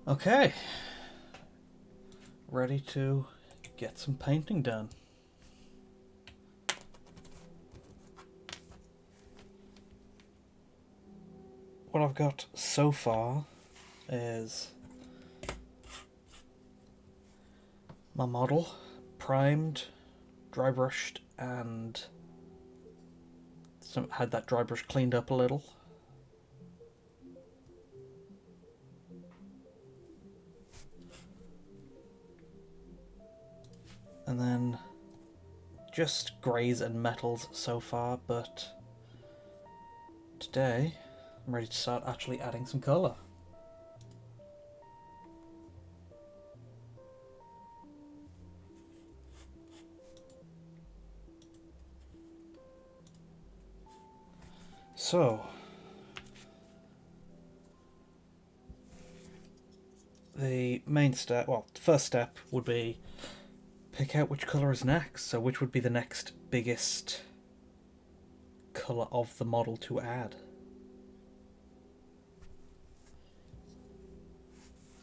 Okay, ready to get some painting done. What I've got so far is my model primed, dry brushed, and had that dry brush cleaned up a little. And then just greys and metals so far, but today I'm ready to start actually adding some colour. So, the main step, well, the first step would be pick out which colour is next. So which would be the next biggest colour of the model to add.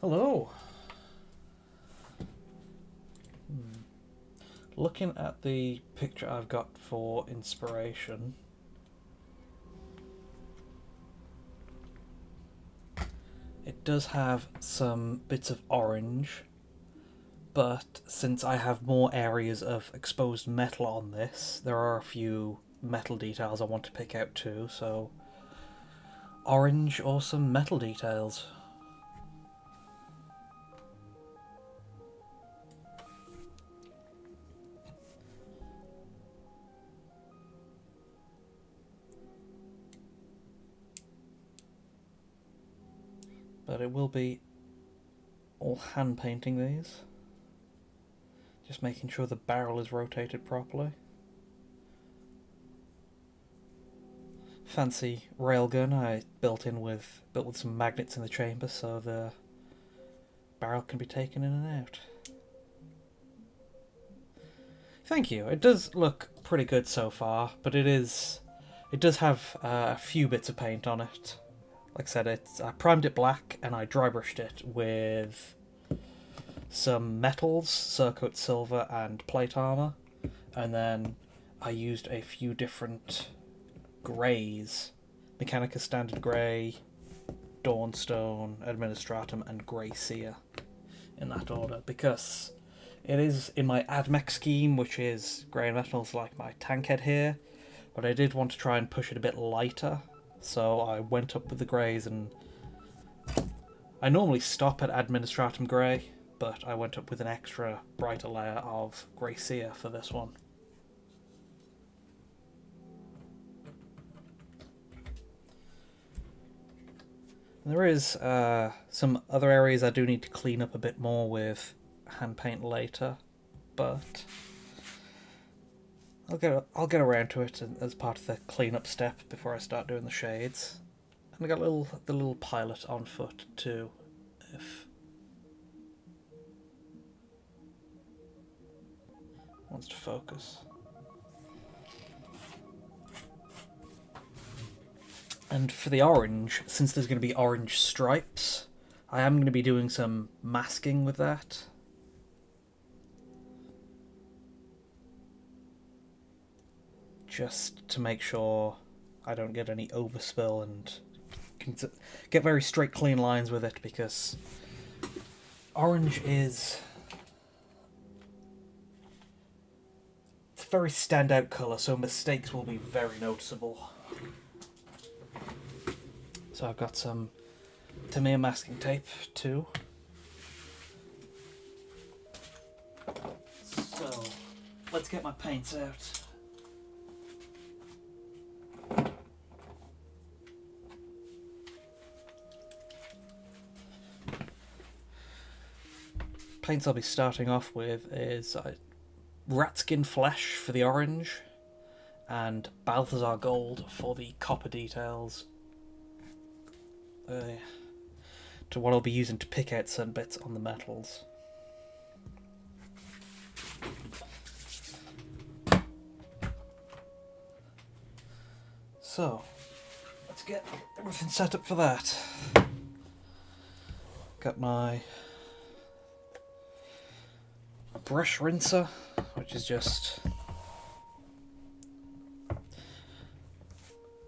Hello. Looking at the picture I've got for inspiration, it does have some bits of orange, but since I have more areas of exposed metal on this, there are a few metal details I want to pick out too, so orange or some metal details. But it will be all hand painting these. Just making sure the barrel is rotated properly. Fancy railgun I built with some magnets in the chamber so the barrel can be taken in and out. Thank you. It does look pretty good so far, but it does have a few bits of paint on it. Like I said, I primed it black and I dry brushed it with some metals, Cerakote silver and plate armor, and then I used a few different greys: Mechanica Standard Grey, Dawnstone, Administratum, and Grey Seer, in that order, because it is in my AdMech scheme, which is grey and metals like my tank head here, but I did want to try and push it a bit lighter, so I went up with the greys, and I normally stop at Administratum Grey, but I went up with an extra brighter layer of Grey Seer for this one. There is some other areas I do need to clean up a bit more with hand paint later, but I'll get around to it as part of the cleanup step before I start doing the shades. And I got the little pilot on foot too, if wants to focus. And for the orange, since there's going to be orange stripes, I am going to be doing some masking with that. Just to make sure I don't get any overspill and can get very straight, clean lines with it, because orange is... it's a very standout colour, so mistakes will be very noticeable. So I've got some Tamiya masking tape too. So let's get my paints out. Paints I'll be starting off with is Ratskin Flesh for the orange and Balthazar Gold for the copper details. To what I'll be using to pick out certain bits on the metals. So, let's get everything set up for that. Got my brush rinser, which is just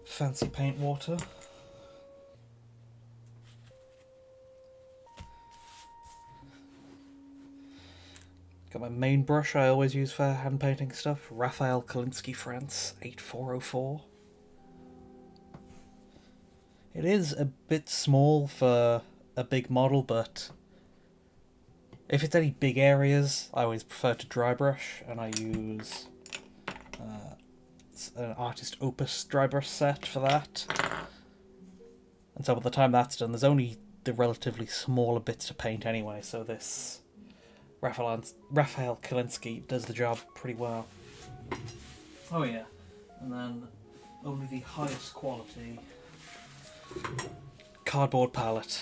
fancy paint water. Got my main brush I always use for hand painting stuff, Raphael Kalinsky France 8404. It is a bit small for a big model, but if it's any big areas, I always prefer to dry brush, and I use an Artist Opus dry brush set for that. And so by the time that's done, there's only the relatively smaller bits to paint anyway, so this Raphael Kalinsky does the job pretty well. Oh yeah, and then only the highest quality cardboard palette.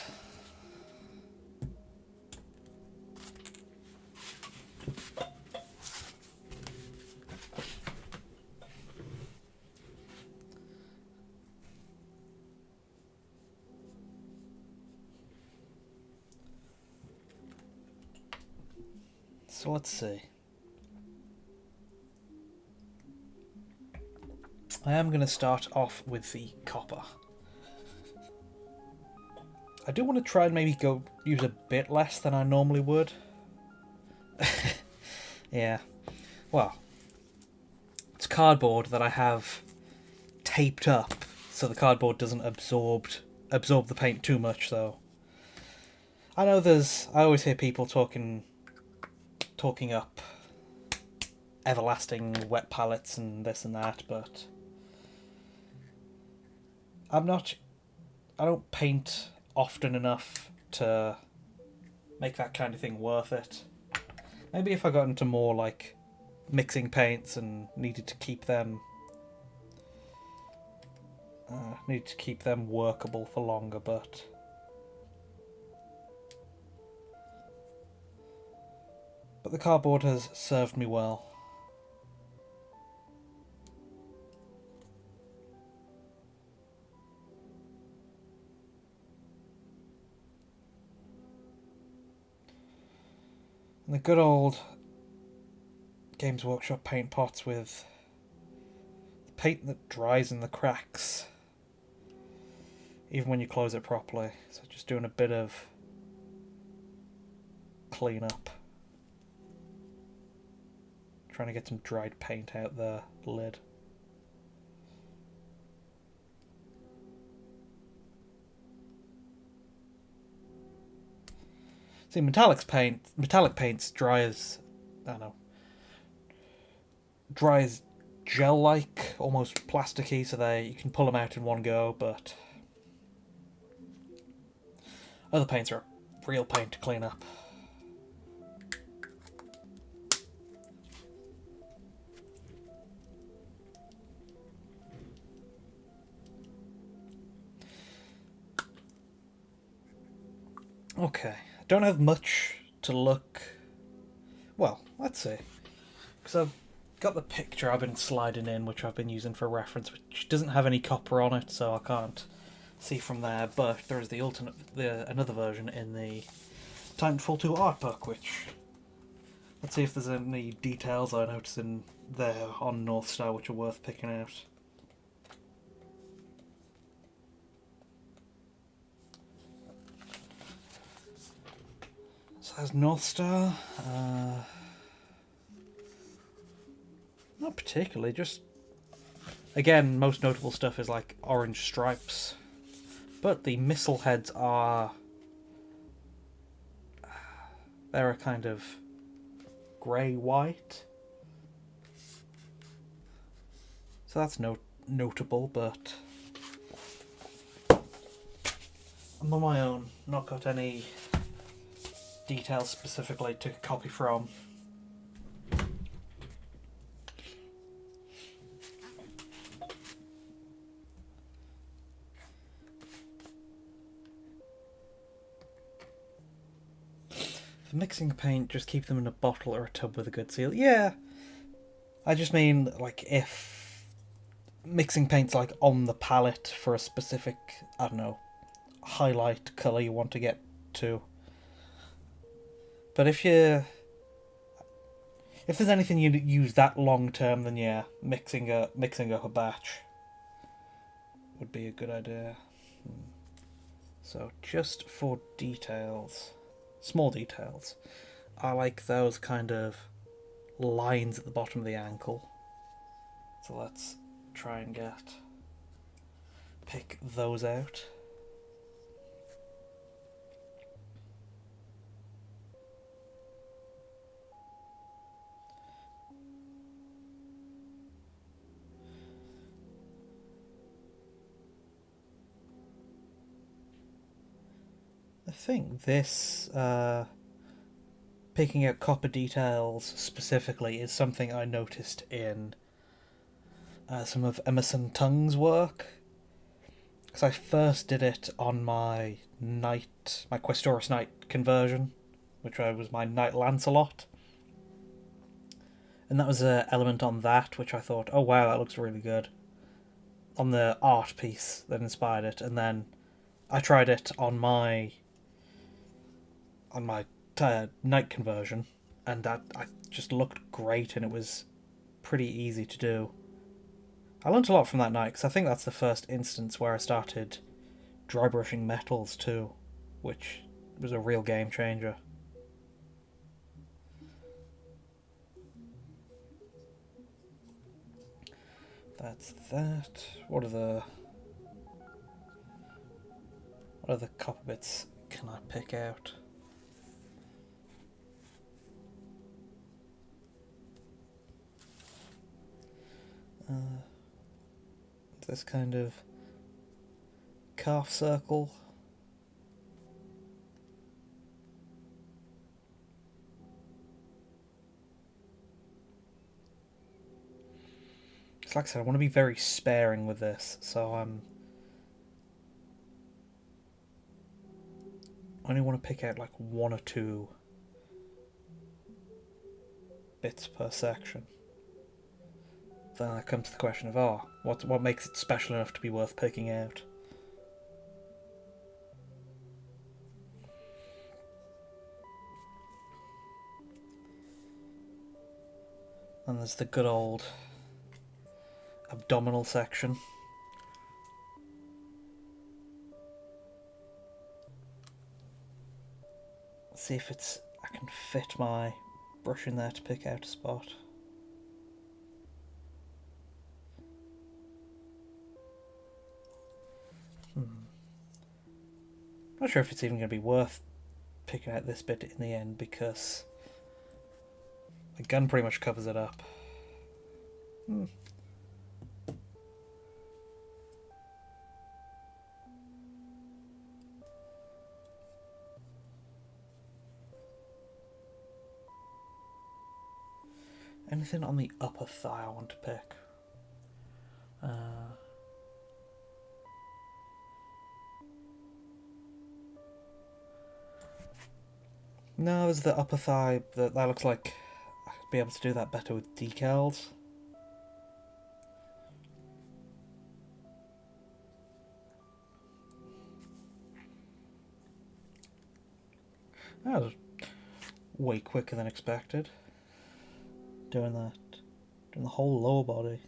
So let's see. I am going to start off with the copper. I do want to try and maybe go use a bit less than I normally would. Yeah. Well, it's cardboard that I have taped up so the cardboard doesn't absorb the paint too much, though. I know I always hear people talking up everlasting wet palettes and this and that, but I don't paint often enough to make that kind of thing worth it. Maybe if I got into more like mixing paints and needed to keep them workable for longer, but the cardboard has served me well. And the good old Games Workshop paint pots with the paint that dries in the cracks even when you close it properly. So just doing a bit of cleanup. Trying to get some dried paint out the lid. See, metallic paints dry as, I don't know, dry as gel-like, almost plasticky, so you can pull them out in one go, but other paints are real pain to clean up. Okay, I don't have much to look. Well, let's see. Because I've got the picture I've been sliding in, which I've been using for reference, which doesn't have any copper on it, so I can't see from there. But there's another version in the Titanfall 2 art book, which, let's see if there's any details I notice in there on Northstar which are worth picking out. So there's Northstar. Not particularly, just, again, most notable stuff is like orange stripes. But the missile heads they're a kind of grey-white. So that's notable, but I'm on my own, not got any details specifically to copy from. For mixing paint, just keep them in a bottle or a tub with a good seal. Yeah, I just mean, like, if mixing paint's like on the palette for a specific, I don't know, highlight colour you want to get to, But if there's anything you use that long term, then yeah, mixing up a batch would be a good idea. So just for details, small details, I like those kind of lines at the bottom of the ankle. So let's try and pick those out. I think this picking out copper details specifically is something I noticed in some of Emerson Tung's work. Because I first did it on my Questoris Knight conversion, which was my Knight Lancelot. And that was an element on that which I thought, oh wow, that looks really good. On the art piece that inspired it, and then I tried it on my Knight conversion, and that I just looked great, and it was pretty easy to do. I learnt a lot from that night, because I think that's the first instance where I started dry brushing metals too, which was a real game changer. That's that. What other copper bits can I pick out? This kind of calf circle. Like I said, I want to be very sparing with this, so I only want to pick out like one or two bits per section. Then I come to the question of, what makes it special enough to be worth picking out? And there's the good old abdominal section. Let's see if I can fit my brush in there to pick out a spot. Not sure if it's even going to be worth picking out this bit in the end, because the gun pretty much covers it up. Anything on the upper thigh I want to pick? No, there's the upper thigh. That looks like I could be able to do that better with decals. That was way quicker than expected. Doing the whole lower body.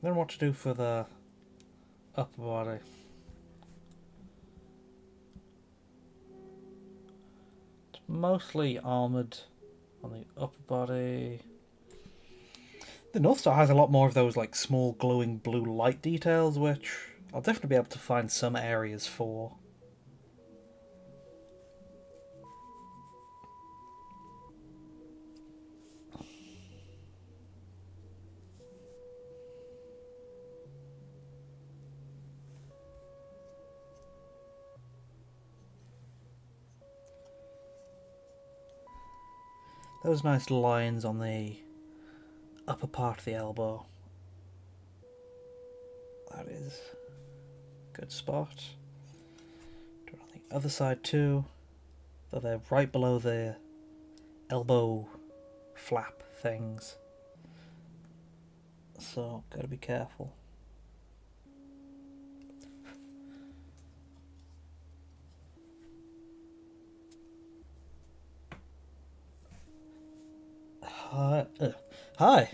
Then what to do for the upper body? It's mostly armoured on the upper body. The Northstar has a lot more of those like small glowing blue light details, which I'll definitely be able to find some areas for. Those nice lines on the upper part of the elbow. That is a good spot. Do it on the other side too. Though they're right below the elbow flap things. So, gotta be careful. Hi.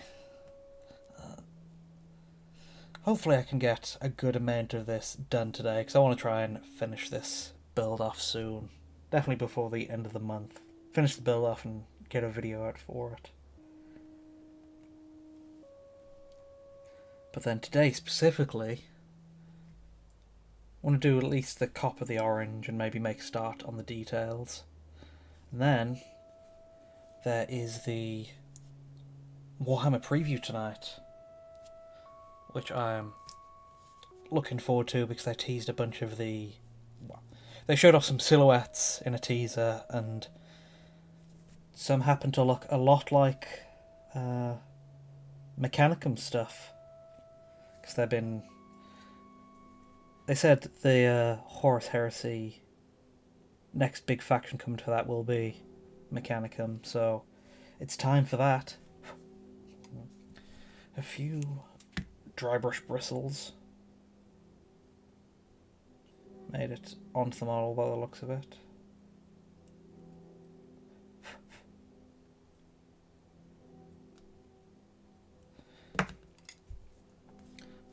Hopefully I can get a good amount of this done today, because I want to try and finish this build off soon. Definitely before the end of the month. Finish the build off and get a video out for it. But then today specifically, I want to do at least the copper the orange and maybe make a start on the details. And then there is the Warhammer preview tonight, which I'm looking forward to because they teased a bunch of the... They showed off some silhouettes in a teaser, and some happen to look a lot like Mechanicum stuff. Because they've been... They said the Horus Heresy next big faction coming for that will be Mechanicum, so it's time for that. A few dry brush bristles made it onto the model by the looks of it.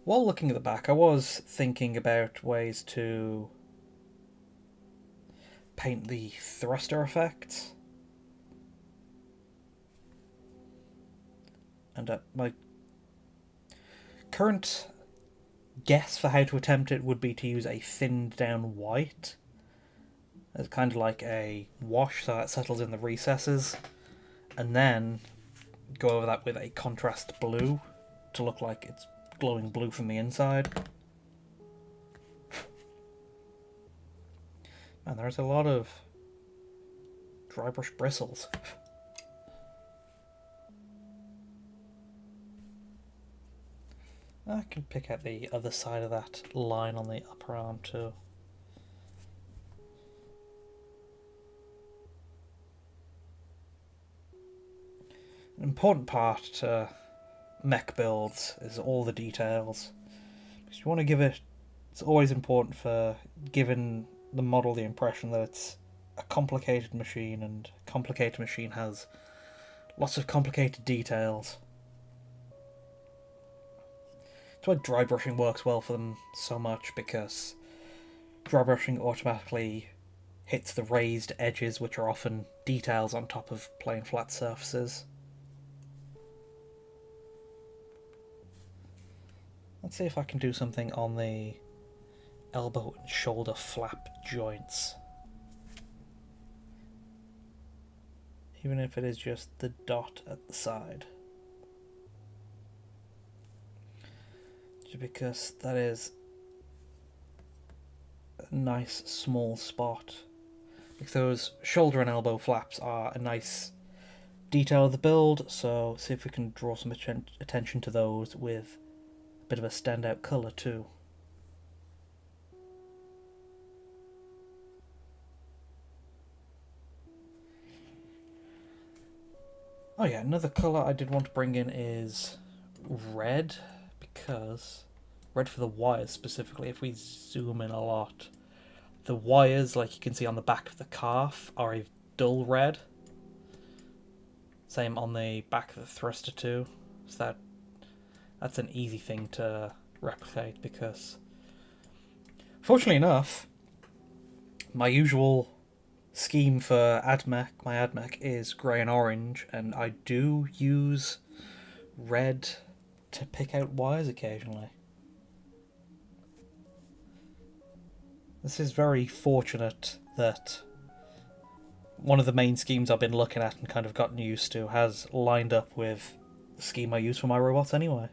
While looking at the back, I was thinking about ways to paint the thruster effects. And my current guess for how to attempt it would be to use a thinned down white. It's kind of like a wash, so it settles in the recesses. And then go over that with a contrast blue to look like it's glowing blue from the inside. Man, there's a lot of dry brush bristles. I can pick out the other side of that line on the upper arm too. An important part to mech builds is all the details. Because you want to give it... It's always important for giving the model the impression that it's a complicated machine, and a complicated machine has lots of complicated details. That's why dry brushing works well for them so much, because dry brushing automatically hits the raised edges, which are often details on top of plain flat surfaces. Let's see if I can do something on the elbow and shoulder flap joints. Even if it is just the dot at the side. Just because that is a nice small spot. Because those shoulder and elbow flaps are a nice detail of the build, so see if we can draw some attention to those with a bit of a standout colour too. Oh yeah, another colour I did want to bring in is red, because red for the wires specifically. If we zoom in a lot, the wires, like you can see on the back of the calf, are a dull red. Same on the back of the thruster too. So that's an easy thing to replicate, because fortunately enough, my usual scheme for my AdMech is grey and orange, and I do use red to pick out wires occasionally. This is very fortunate that one of the main schemes I've been looking at and kind of gotten used to has lined up with the scheme I use for my robots anyway.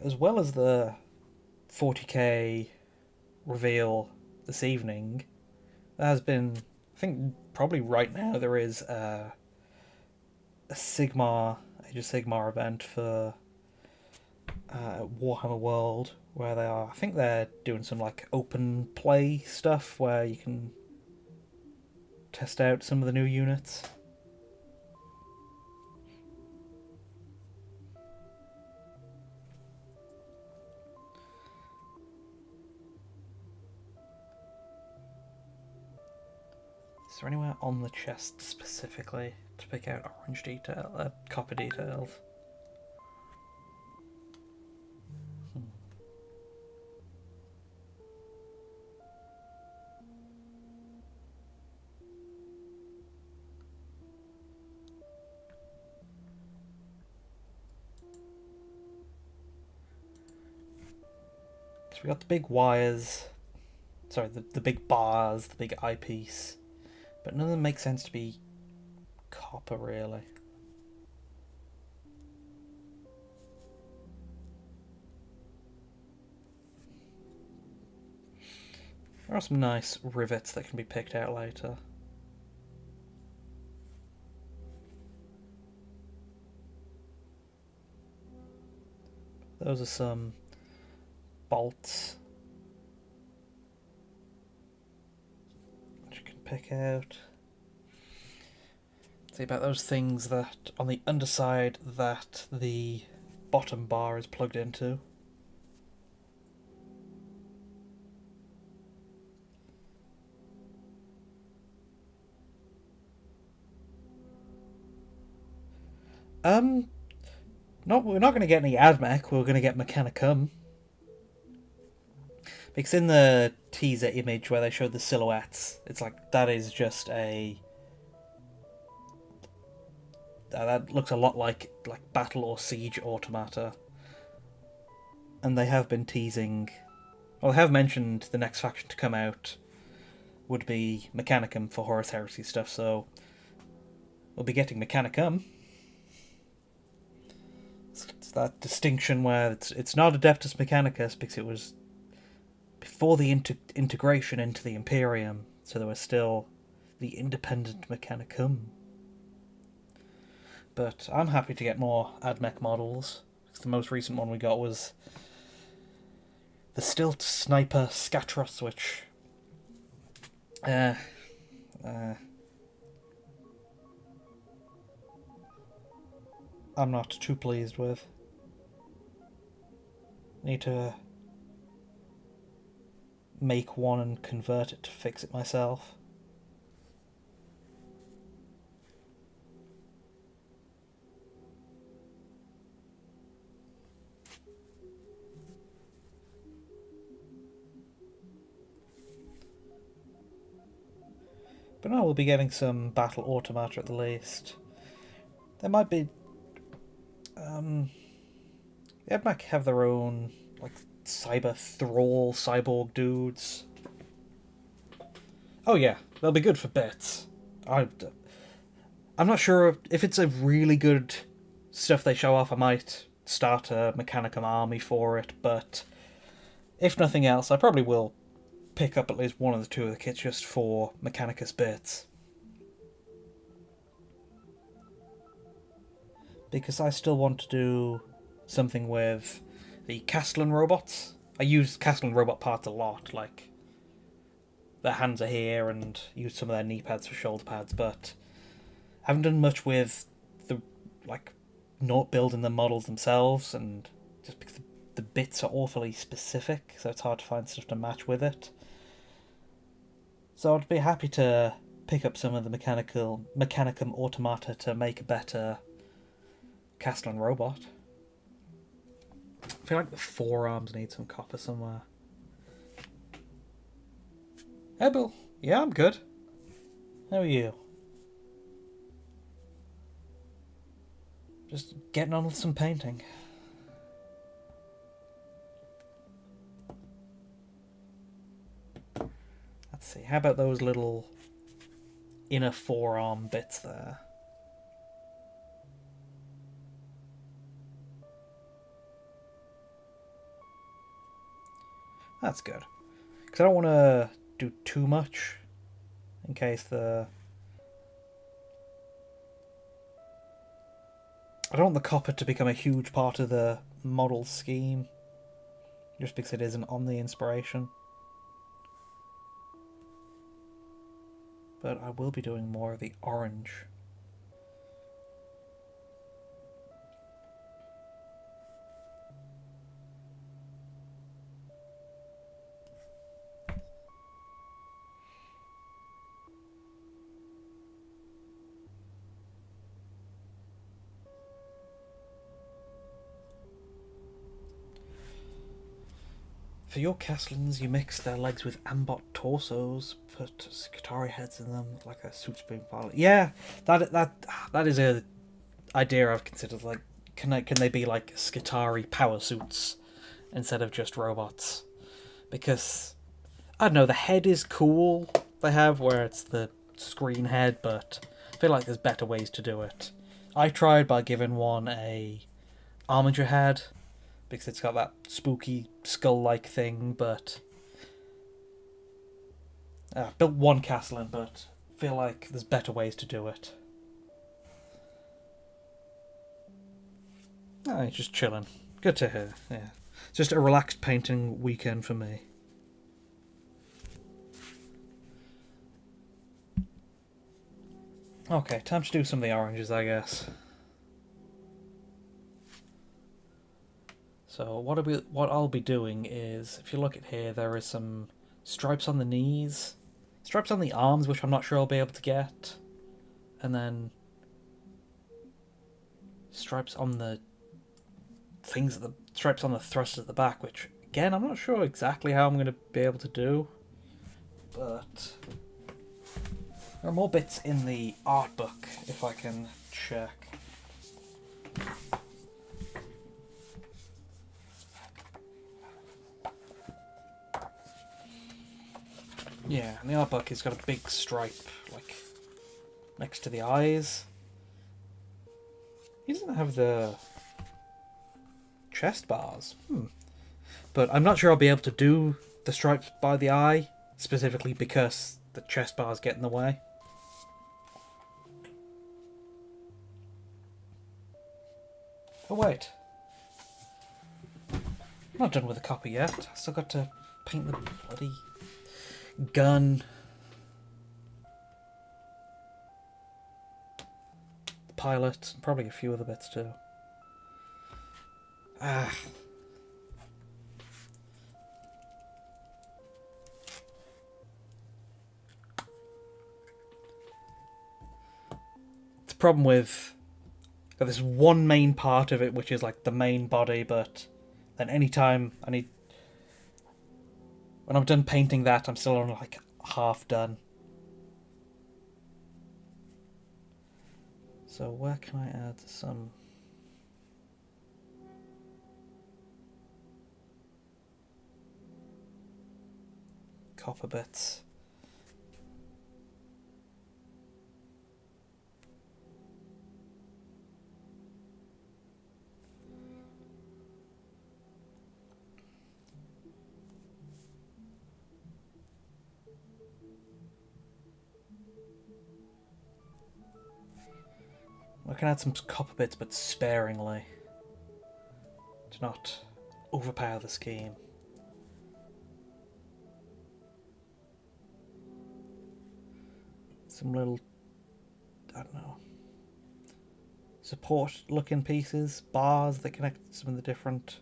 As well as the 40k reveal this evening, there has been, I think probably right now, there is a Sigmar, Age of Sigmar event for Warhammer World, where I think they're doing some like open play stuff where you can test out some of the new units. there anywhere on the chest specifically to pick out orange detail, copper details? So we got the big wires, sorry, the big bars, the big eyepiece, but none of them make sense to be copper, really. There are some nice rivets that can be picked out later. Those are some bolts which you can pick out. See about those things that on the underside that the bottom bar is plugged into. We're not going to get any AdMech, we're going to get Mechanicum. Because in the teaser image where they showed the silhouettes, it's like, that is just a... that looks a lot like Battle or Siege Automata. And they have been teasing... well, they have mentioned the next faction to come out would be Mechanicum for Horus Heresy stuff, so we'll be getting Mechanicum. It's that distinction where it's not Adeptus Mechanicus because it was before the integration into the Imperium, so there was still the independent Mechanicum. But I'm happy to get more AdMech models. The most recent one we got was the Stilt Sniper Scatros, which I'm not too pleased with. Need to make one and convert it to fix it myself. But no, we'll be getting some Battle Automata at the least. There might be... the AdMech have their own, like, cyber thrall cyborg dudes. Oh yeah, they'll be good for bits. I'm not sure if it's a really good stuff they show off, I might start a Mechanicum army for it, but if nothing else, I probably will pick up at least one of the two of the kits just for Mechanicus bits. Because I still want to do something with the Castellan robots. I use Castellan robot parts a lot, like their hands are here and use some of their knee pads for shoulder pads, but I haven't done much with the, like, not building the models themselves, and just because the bits are awfully specific, so it's hard to find stuff to match with it. So I'd be happy to pick up some of the Mechanicum Automata to make a better Castellan robot. I feel like the forearms need some copper somewhere. Hey Bill, yeah, I'm good. How are you? Just getting on with some painting. Let's see, how about those little inner forearm bits there? That's good. Because I don't want to do too much in case I don't want the copper to become a huge part of the model scheme, just because it isn't on the inspiration. But I will be doing more of the orange. For your Castlins, you mix their legs with ambot torsos, put Skitarii heads in them like a suit's being pilot. Yeah, that is a idea I've considered. Like, can they be like Skitarii power suits instead of just robots? Because I don't know, the head is cool. They have where it's the screen head, but I feel like there's better ways to do it. I tried by giving one a Armiger head because it's got that spooky skull-like thing, but built one Castlin, but feel like there's better ways to do it. Oh, just chilling. Good to hear. Yeah, just a relaxed painting weekend for me. Okay, time to do some of the oranges, I guess. So what I'll be doing is, if you look at here, there is some stripes on the knees, stripes on the arms, which I'm not sure I'll be able to get, and then stripes on the things, stripes on the thrust at the back, which again I'm not sure exactly how I'm going to be able to do, but there are more bits in the art book if I can check. Yeah, and the art book has got a big stripe, like, next to the eyes. He doesn't have the chest bars. But I'm not sure I'll be able to do the stripes by the eye, specifically because the chest bars get in the way. Oh wait. I'm not done with the copy yet. I still got to paint the bloody gun. The pilot, and probably a few other bits too. The problem with this one main part of it, which is like the main body, but then anytime when I'm done painting that, I'm still only like half done. So where can I add some copper bits? I can add some copper bits, but sparingly, to not overpower the scheme. Some little, I don't know, support-looking pieces, bars that connect some of the different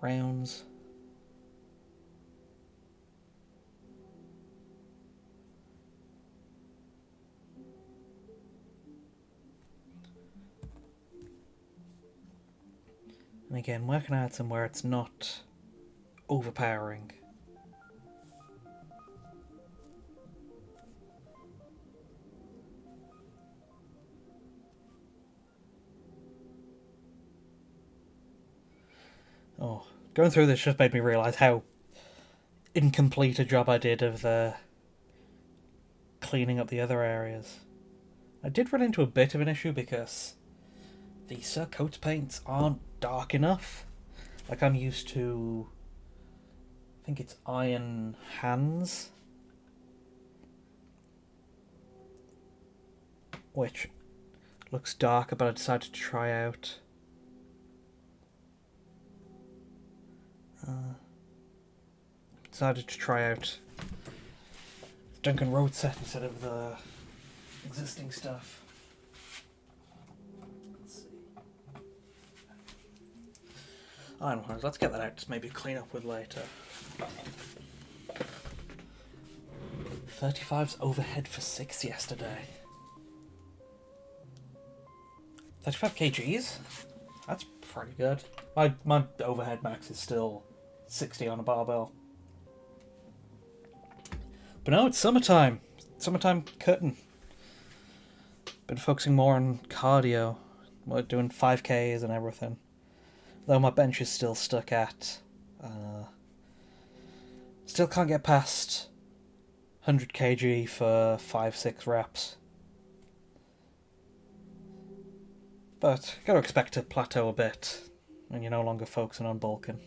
rounds. And again, where can I add somewhere it's not overpowering? Oh, going through this just made me realise how incomplete a job I did of the cleaning up the other areas. I did run into a bit of an issue because the Sir Coates paints aren't dark enough. Like, I'm used to, I think it's Iron Hands, which looks darker, but I decided to try out Duncan Road set instead of the existing stuff. Let's see. I don't know, let's get that out to maybe clean up with later. 35's overhead for 6 yesterday. 35 kgs? That's pretty good. My overhead max is still 60 on a barbell. But no, it's summertime. Summertime cutting. Been focusing more on cardio. We're doing 5Ks and everything. Though my bench is still stuck at... still can't get past 100 kg for 5-6 reps. But gotta expect to plateau a bit when you're no longer focusing on bulking.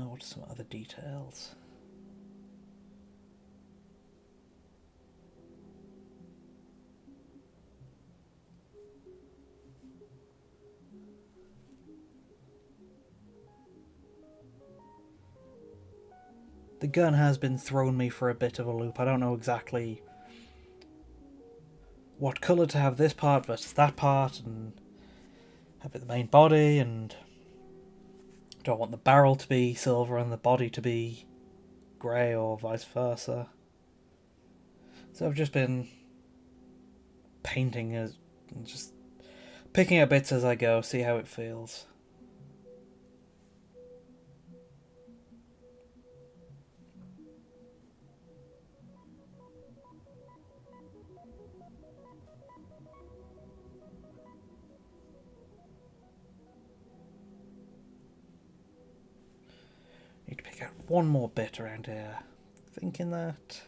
What are some other details? The gun has been throwing me for a bit of a loop. I don't know exactly what colour to have this part versus that part, and have it the main body, and do I want the barrel to be silver and the body to be grey, or vice versa. So I've just been painting as just picking out bits as I go, see how it feels. Need to pick out one more bit around here. Thinking that...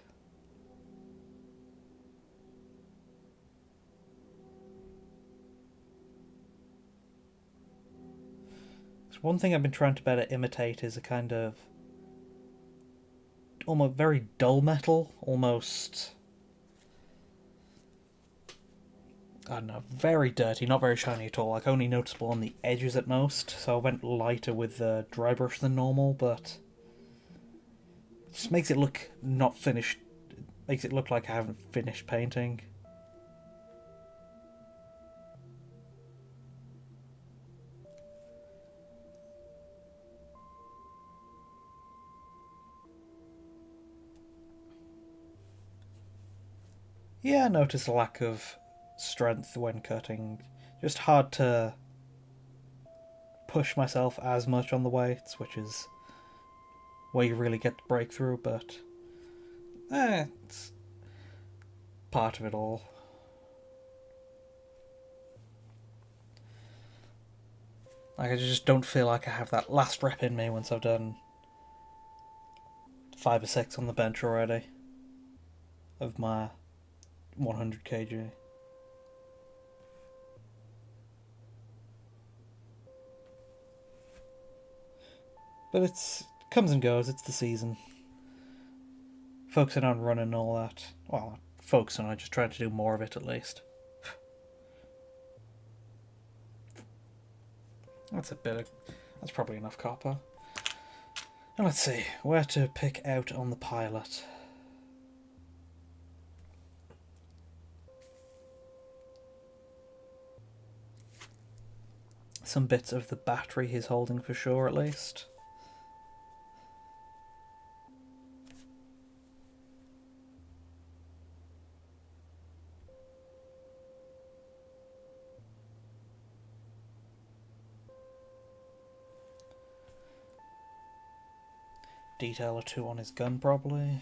one thing I've been trying to better imitate is a kind of almost very dull metal, almost, I don't know, very dirty, not very shiny at all, like only noticeable on the edges at most, so I went lighter with the dry brush than normal, but it just makes it look not finished, makes it look like I haven't finished painting. Yeah, I noticed a lack of strength when cutting. Just hard to push myself as much on the weights, which is where you really get the breakthrough, but it's part of it all. Like, I just don't feel like I have that last rep in me once I've done 5 or 6 on the bench already of my 100 kg. But it's comes and goes, it's the season. Focusing on running and all that. Well, not focusing on, just trying to do more of it at least. That's probably enough copper. And let's see, where to pick out on the pilot. Some bits of the battery he's holding for sure, at least. Detail or two on his gun, probably.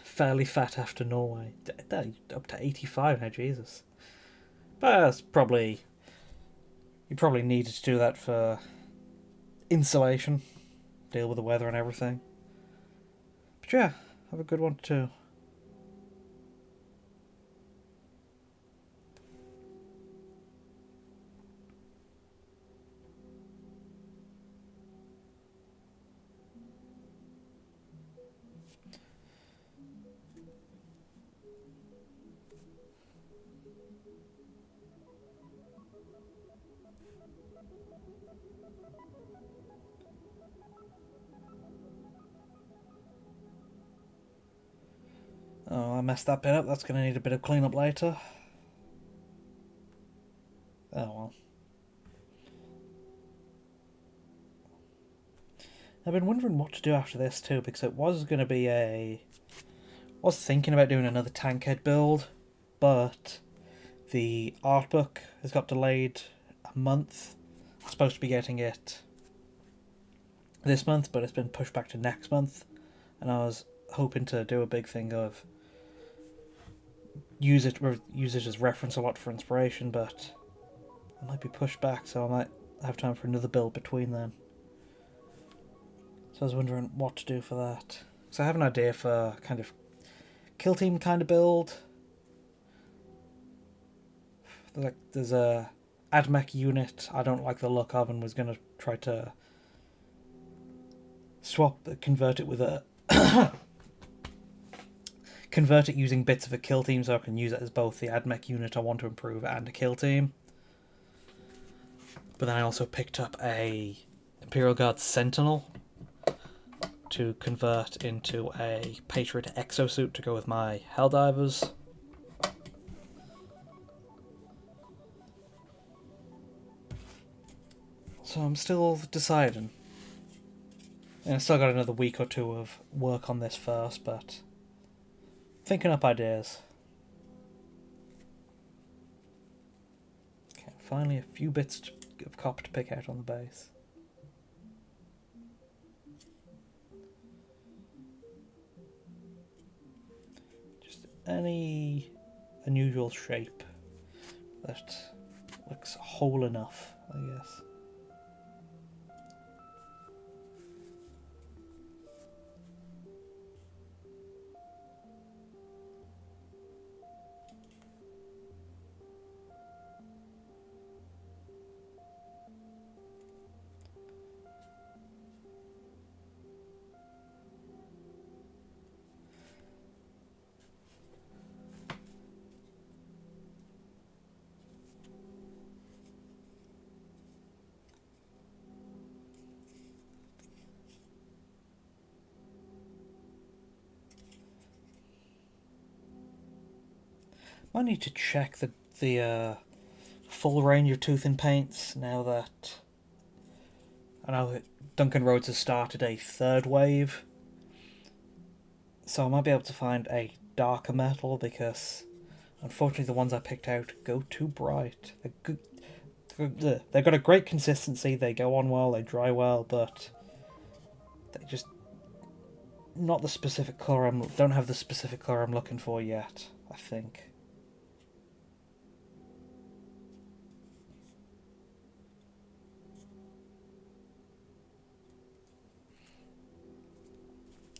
Fairly fat after Norway. Up to 85 now, Jesus. But that's probably... You probably needed to do that for insulation. Deal with the weather and everything. But yeah, have a good one too. Oh, I messed that bit up. That's going to need a bit of cleanup later. Oh well. I've been wondering what to do after this too, because it was going to be a... I was thinking about doing another tankhead build, but the art book has got delayed a month. I'm supposed to be getting it this month, but it's been pushed back to next month. And I was hoping to do a big thing of use it as reference a lot for inspiration, but it might be pushed back, so I might have time for another build between then. So I was wondering what to do for that. So I have an idea for kind of kill team kind of build. There's a AdMech unit I don't like the look of, and was going to try to convert it with a convert it using bits of a kill team, so I can use it as both the AdMech unit I want to improve and a kill team. But then I also picked up a Imperial Guard Sentinel to convert into a Patriot exosuit to go with my Helldivers. So I'm still deciding. And I still got another week or two of work on this first, but thinking up ideas. Okay, finally a few bits of copper to pick out on the base. Just any unusual shape that looks whole enough, I guess. I need to check the full range of tooth and paints now that I know that Duncan Rhodes has started a third wave, so I might be able to find a darker metal, because unfortunately the ones I picked out go too bright. They've got a great consistency, they go on well, they dry well, but they just not the specific colour don't have the specific colour I'm looking for yet, I think.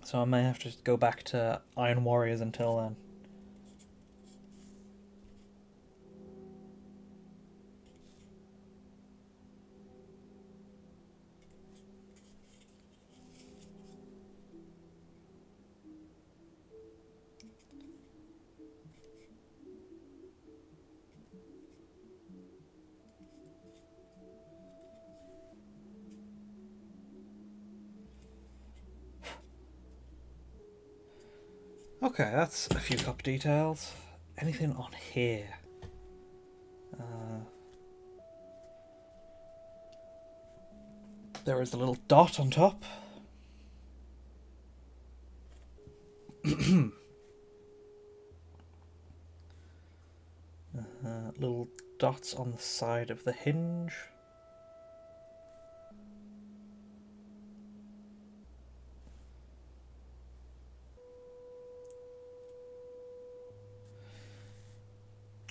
So I may have to go back to Iron Warriors until then. Okay, that's a few copper details. Anything on here? There is a little dot on top. Little dots on the side of the hinge.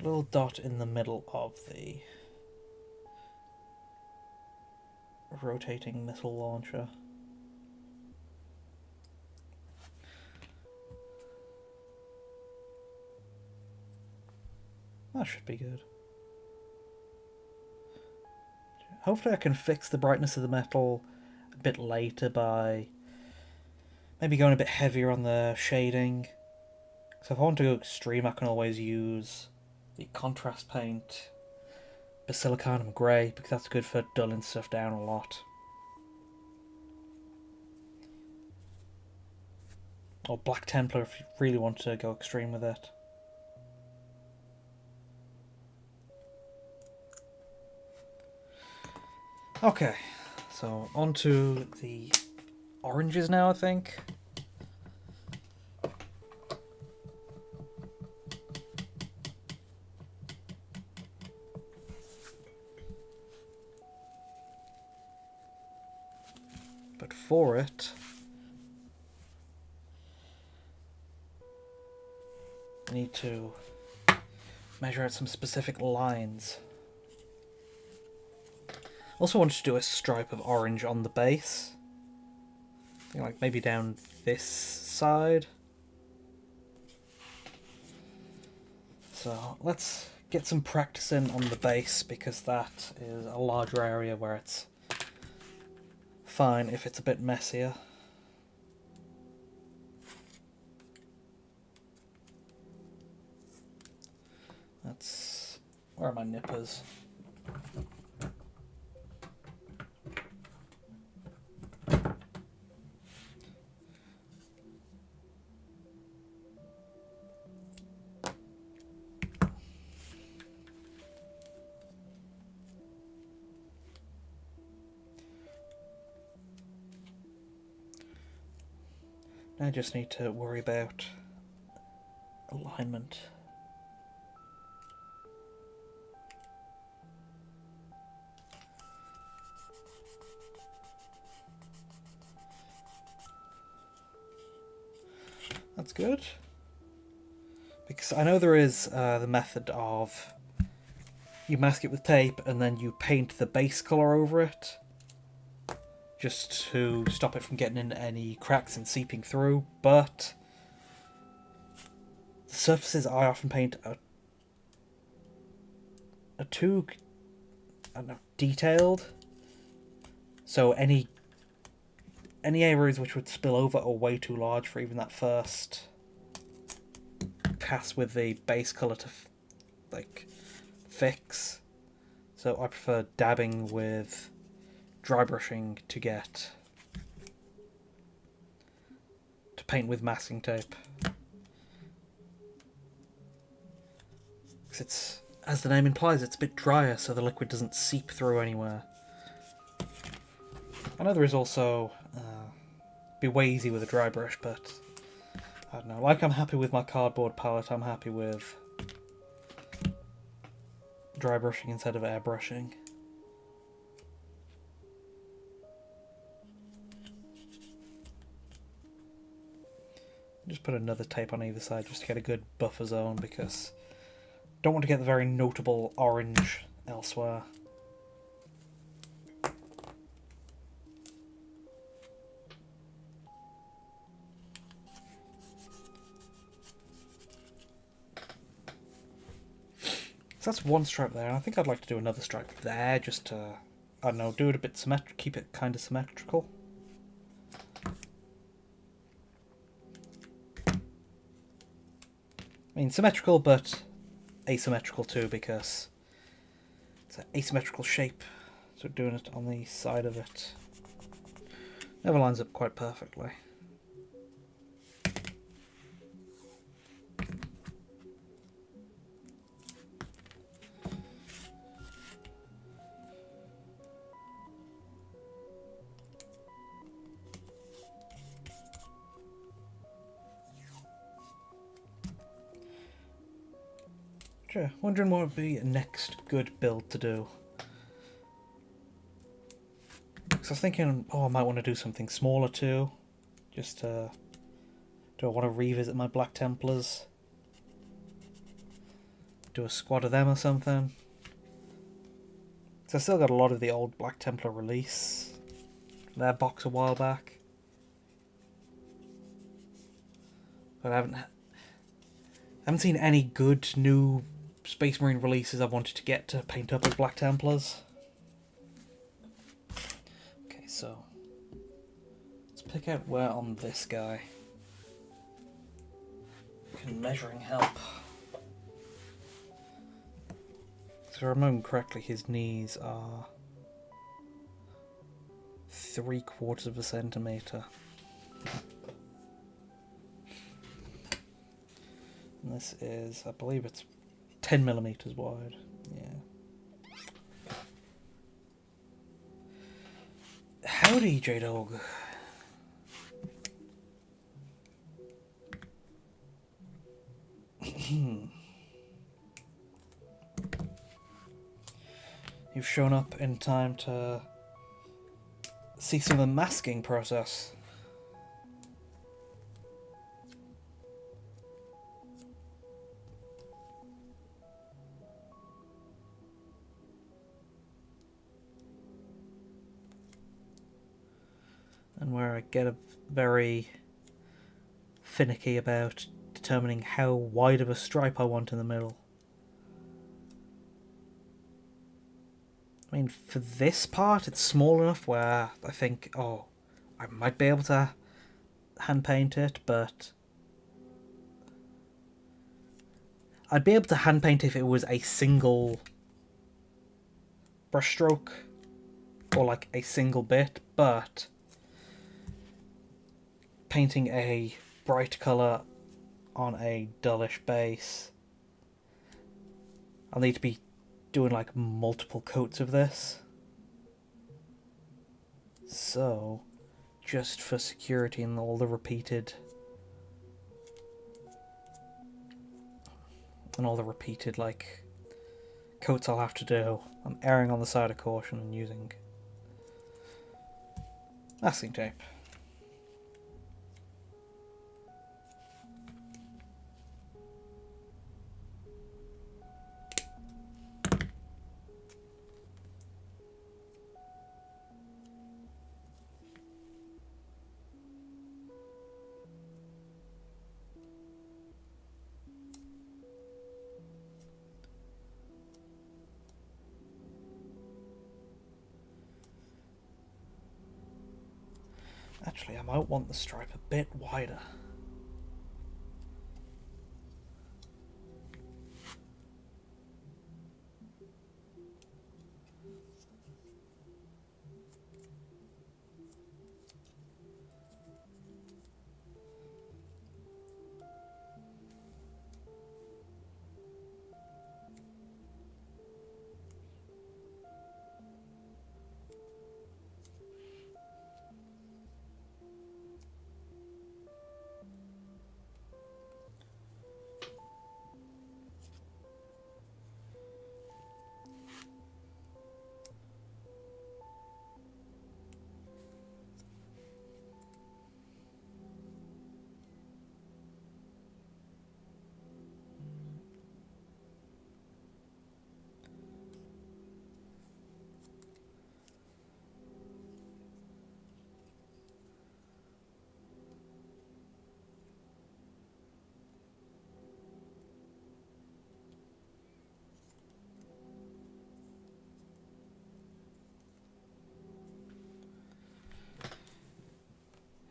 Little dot in the middle of the rotating missile launcher. That should be good. Hopefully I can fix the brightness of the metal a bit later by maybe going a bit heavier on the shading. So if I want to go extreme, I can always use the contrast paint Basilicanum Grey, because that's good for dulling stuff down a lot. Or Black Templar if you really want to go extreme with it. Okay, so on to the oranges now, I think. But for it, I need to measure out some specific lines. Also wanted to do a stripe of orange on the base. I think like maybe down this side. So let's get some practice in on the base, because that is a larger area where it's fine if it's a bit messier. That's... where are my nippers? I just need to worry about alignment. That's good. Because I know there is the method of you mask it with tape and then you paint the base colour over it, just to stop it from getting into any cracks and seeping through, but the surfaces I often paint are too, I don't know, detailed. So any areas which would spill over are way too large for even that first pass with the base colour to fix. So I prefer dabbing with dry brushing to paint with masking tape. Because it's, as the name implies, it's a bit drier, so the liquid doesn't seep through anywhere. I know there is also be way easy with a dry brush, but I don't know. Like I'm happy with my cardboard palette, I'm happy with dry brushing instead of airbrushing. Just put another tape on either side just to get a good buffer zone, because I don't want to get the very notable orange elsewhere. So that's one stripe there, and I think I'd like to do another stripe there, just to, I don't know, do it a bit symmetrical, keep it kind of symmetrical. I mean, symmetrical, but asymmetrical too, because it's an asymmetrical shape, so doing it on the side of it never lines up quite perfectly. Sure, wondering what would be a next good build to do. Because I was thinking, oh, I might want to do something smaller too. Just do I want to revisit my Black Templars? Do a squad of them or something? Because I still got a lot of the old Black Templar release. Their box a while back. But I haven't seen any good new Space Marine releases I wanted to get to paint up as Black Templars. Okay, so let's pick out where on this guy can measuring help. If I remember correctly, his knees are 3/4 of a centimetre. And this is, I believe it's 10 millimeters wide. Yeah. Howdy, J-Dog. You've shown up in time to see some of the masking process. And where I get a very finicky about determining how wide of a stripe I want in the middle. I mean, for this part, it's small enough where I think, oh, I might be able to hand paint it, but I'd be able to hand paint if it was a single brushstroke or like a single bit, but painting a bright colour on a dullish base, I'll need to be doing like multiple coats of this. So, just for security and all the repeated like coats I'll have to do, I'm erring on the side of caution and using masking tape. Actually, I might want the stripe a bit wider.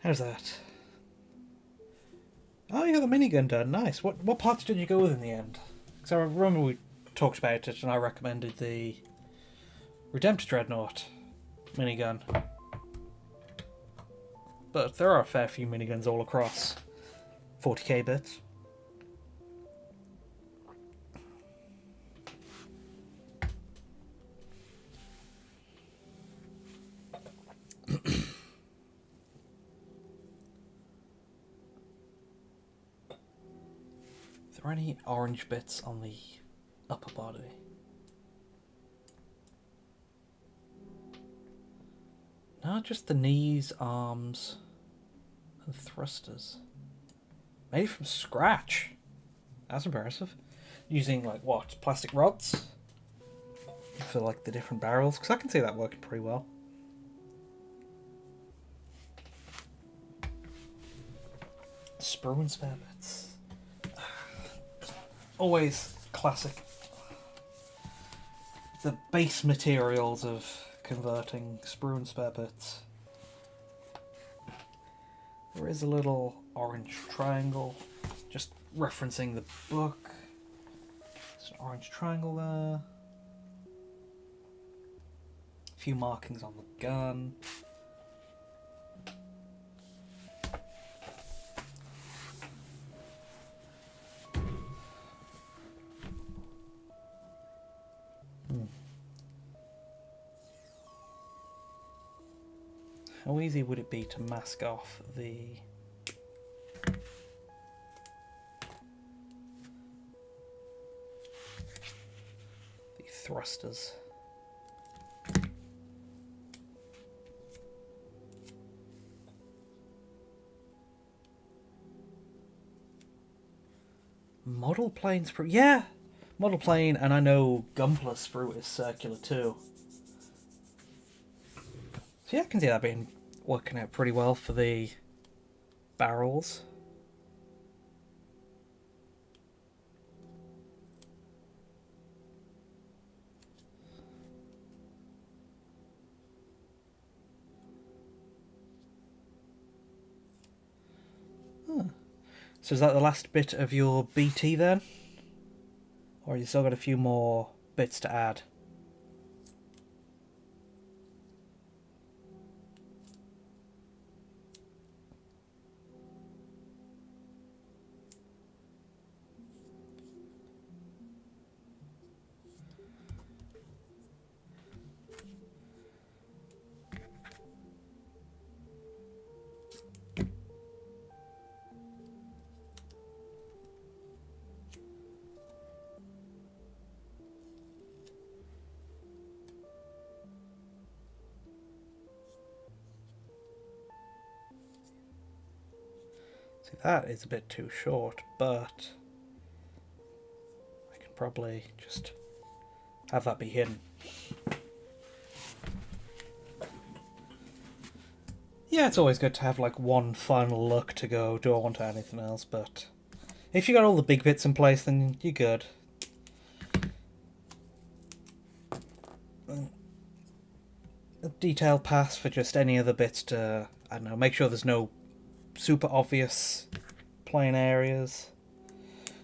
How's that? Oh, you got the minigun done. Nice. What parts did you go with in the end? Because I remember we talked about it and I recommended the Redemptor Dreadnought minigun. But there are a fair few miniguns all across 40k bits. Are there any orange bits on the upper body? No, just the knees, arms, and thrusters. Made from scratch. That's impressive. Using, like, what, plastic rods? For, like, the different barrels? Because I can see that working pretty well. Sprue and spare bits. Always classic. The base materials of converting sprue and spare bits. There is a little orange triangle, just referencing the book. There's an orange triangle there. few markings on the gun. How easy would it be to mask off the thrusters? Model plane sprue, yeah, model plane, and I know Gunpla sprue is circular too. So yeah, I can see that being working out pretty well for the barrels. Huh. So is that the last bit of your BT then? Or you still got a few more bits to add? See, that is a bit too short, but I can probably just have that be hidden. Yeah, it's always good to have like one final look to go, do I want to add anything else, but if you got all the big bits in place, then you're good. A detailed pass for just any other bits to, I don't know, make sure there's no super obvious plain areas.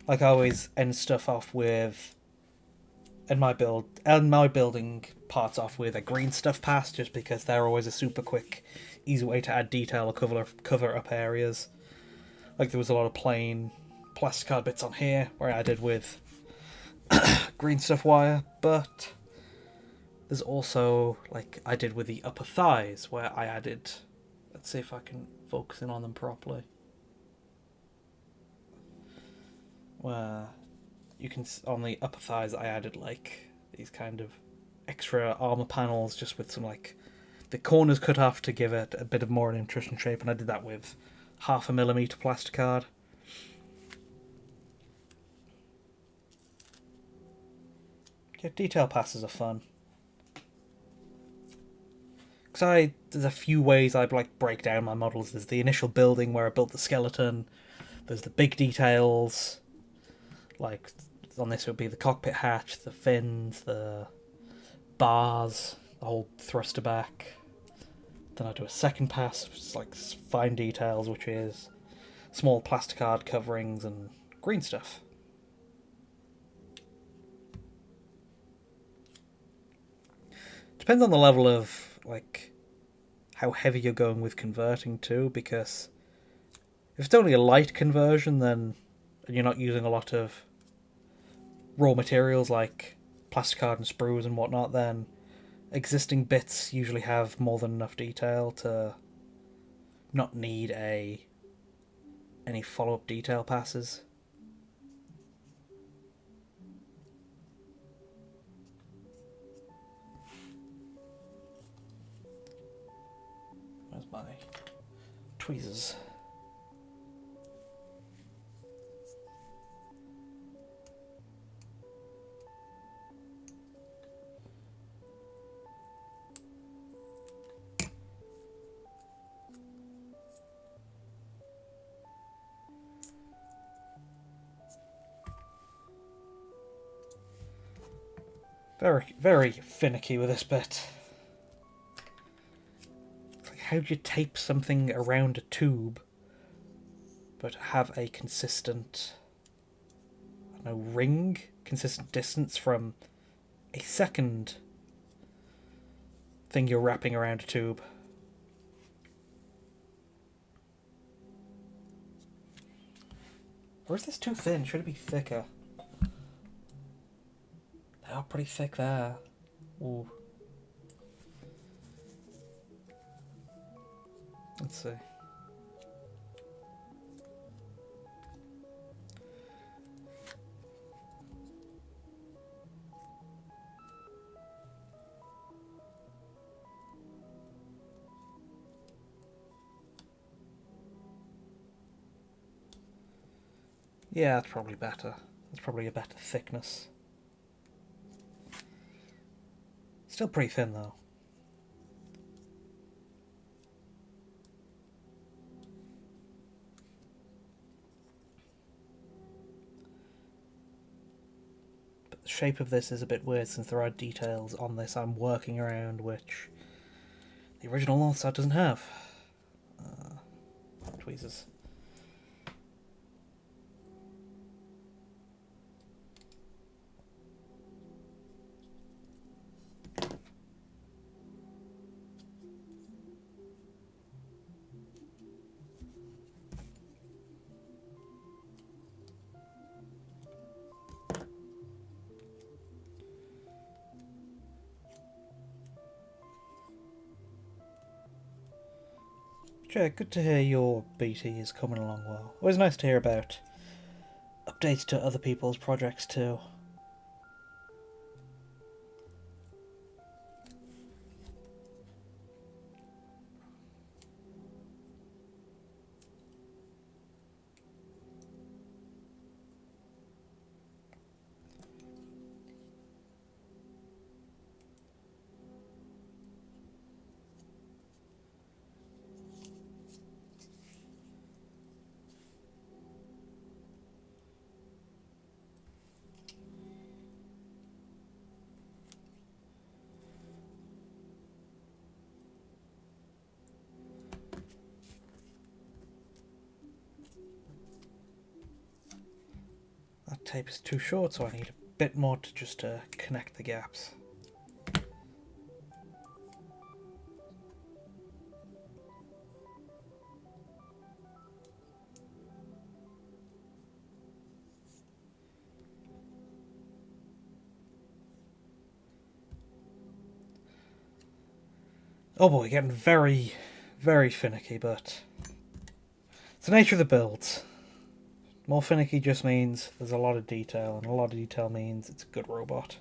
Like I always end stuff off with, and my building parts off with a green stuff pass, just because they're always a super quick, easy way to add detail or cover up areas. Like there was a lot of plain plastic card bits on here where I added with green stuff wire, but there's also like I did with the upper thighs where I added, let's see if I can focus in on them properly, where you can, on the upper thighs I added like these kind of extra armor panels just with some like the corners cut off to give it a bit of more an interesting shape, and I did that with 0.5 millimeter plastic card. Yeah, detail passes are fun. Because there's a few ways I like break down my models. There's the initial building where I built the skeleton. There's the big details, like on this it would be the cockpit hatch, the fins, the bars, the whole thruster back. Then I do a second pass, it's like fine details, which is small plastic card coverings and green stuff. Depends on the level of like how heavy you're going with converting too, because if it's only a light conversion, then and you're not using a lot of raw materials like plastic card and sprues and whatnot, then existing bits usually have more than enough detail to not need any follow-up detail passes. Where's my tweezers? Very, very finicky with this bit. It's like, how do you tape something around a tube but have a consistent, I don't know, ring? Consistent distance from a second thing you're wrapping around a tube. Or is this too thin? Should it be thicker? They are pretty thick there. Ooh. Let's see. Yeah, that's probably better. That's probably a better thickness. Still pretty thin though. But the shape of this is a bit weird since there are details on this I'm working around which the original Northstar doesn't have. Tweezers. Jack, good to hear your BT is coming along well. Always nice to hear about updates to other people's projects too. That tape is too short, so I need a bit more to just connect the gaps. Oh boy, getting very, very finicky, but it's the nature of the builds. More finicky just means there's a lot of detail, and a lot of detail means it's a good robot.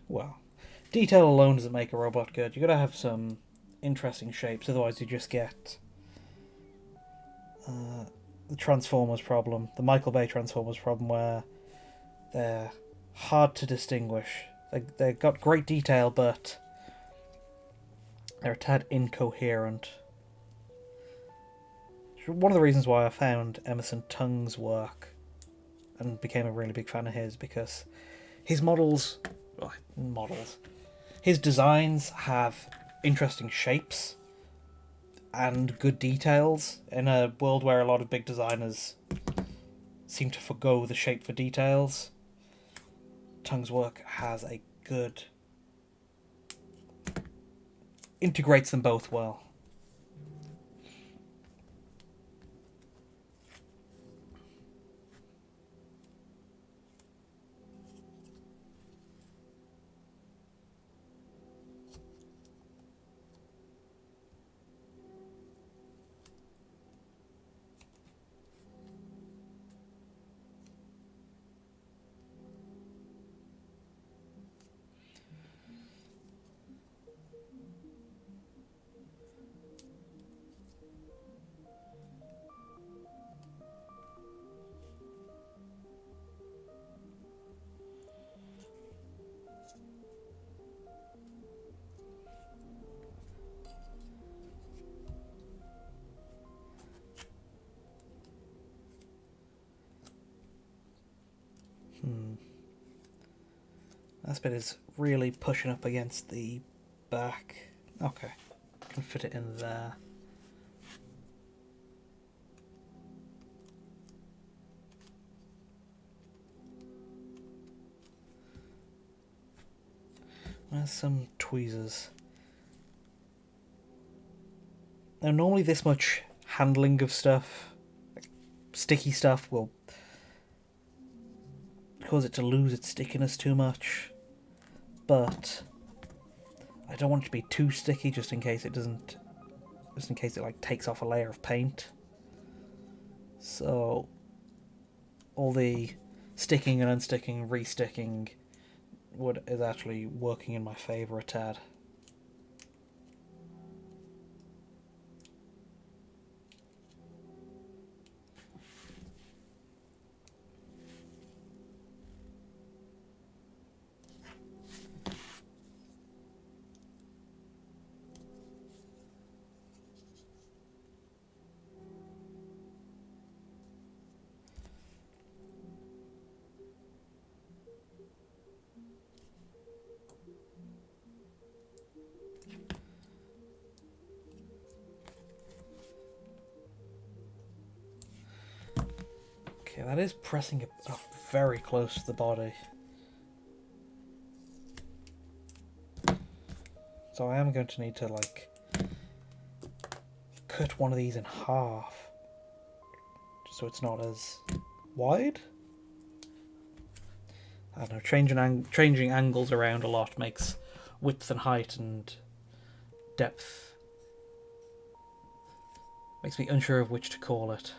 Well, detail alone doesn't make a robot good. You gotta have some interesting shapes, otherwise you just get the Transformers problem, the Michael Bay Transformers problem, where they're hard to distinguish. They've got great detail, but they're a tad incoherent. One of the reasons why I found Emerson Tung's work and became a really big fan of his, because his his designs have interesting shapes and good details in a world where a lot of big designers seem to forgo the shape for details. Tung's work has a good... integrates them both well. This bit is really pushing up against the back. Okay, can fit it in there. There's some tweezers. Now, normally this much handling of stuff, like sticky stuff, will cause it to lose its stickiness too much. But I don't want it to be too sticky, just in case it doesn't, just in case it like takes off a layer of paint. So all the sticking and unsticking, resticking is actually working in my favour a tad. Okay, that is pressing it up very close to the body. So I am going to need to, like, cut one of these in half, just so it's not as wide. I don't know, changing angles around a lot makes width and height and depth. Makes me unsure of which to call it.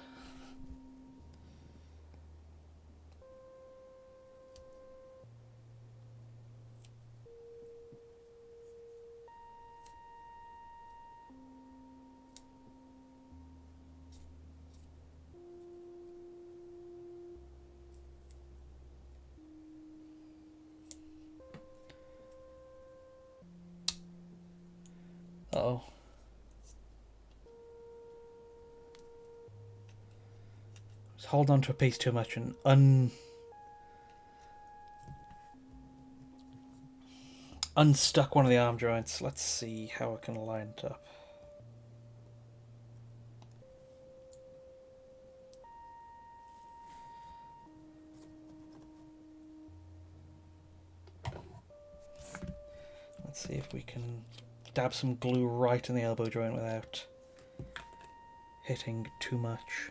Uh-oh. Just hold on to a piece too much and unstuck one of the arm joints. Let's see how I can line it up. Let's see if we can dab some glue right in the elbow joint without hitting too much.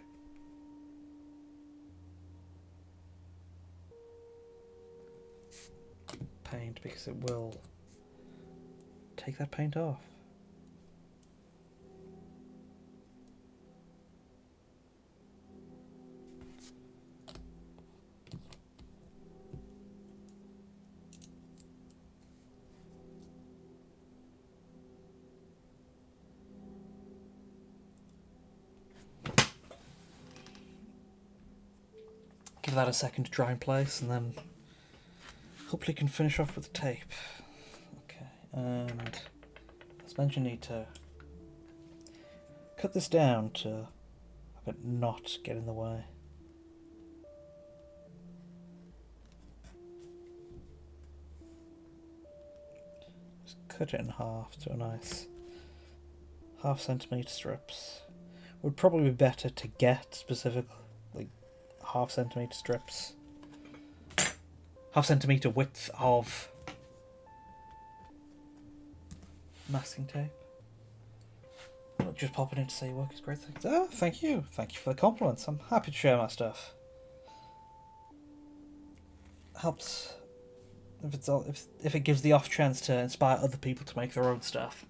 Paint, because it will take that paint off. Give that a second to dry in place, and then hopefully can finish off with the tape. Okay, and as mentioned, need to cut this down to have it not get in the way. Just cut it in half to a nice half-centimetre strips. Would probably be better to get specific, like, half-centimetre strips. Half-centimetre width of masking tape. I'll just pop it in to say your work is great. Thanks. Oh, thank you. Thank you for the compliments. I'm happy to share my stuff. Helps if it gives the off chance to inspire other people to make their own stuff.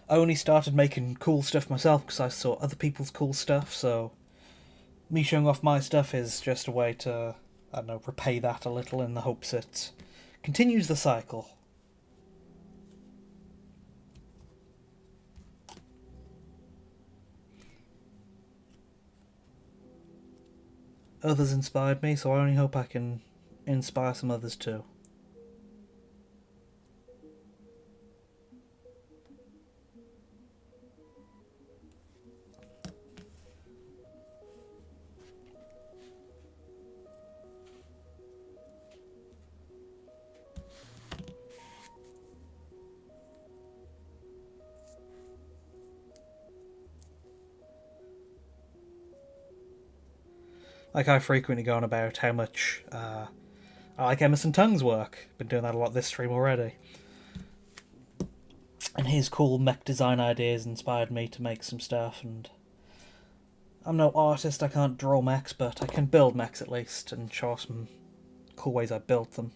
I only started making cool stuff myself because I saw other people's cool stuff, so me showing off my stuff is just a way to, I don't know, repay that a little in the hopes it continues the cycle. Others inspired me, so I only hope I can inspire some others too. Like, I frequently go on about how much I like Emerson Tung's work. Been doing that a lot this stream already. And his cool mech design ideas inspired me to make some stuff, and I'm no artist, I can't draw mechs, but I can build mechs at least, and show some cool ways I built them.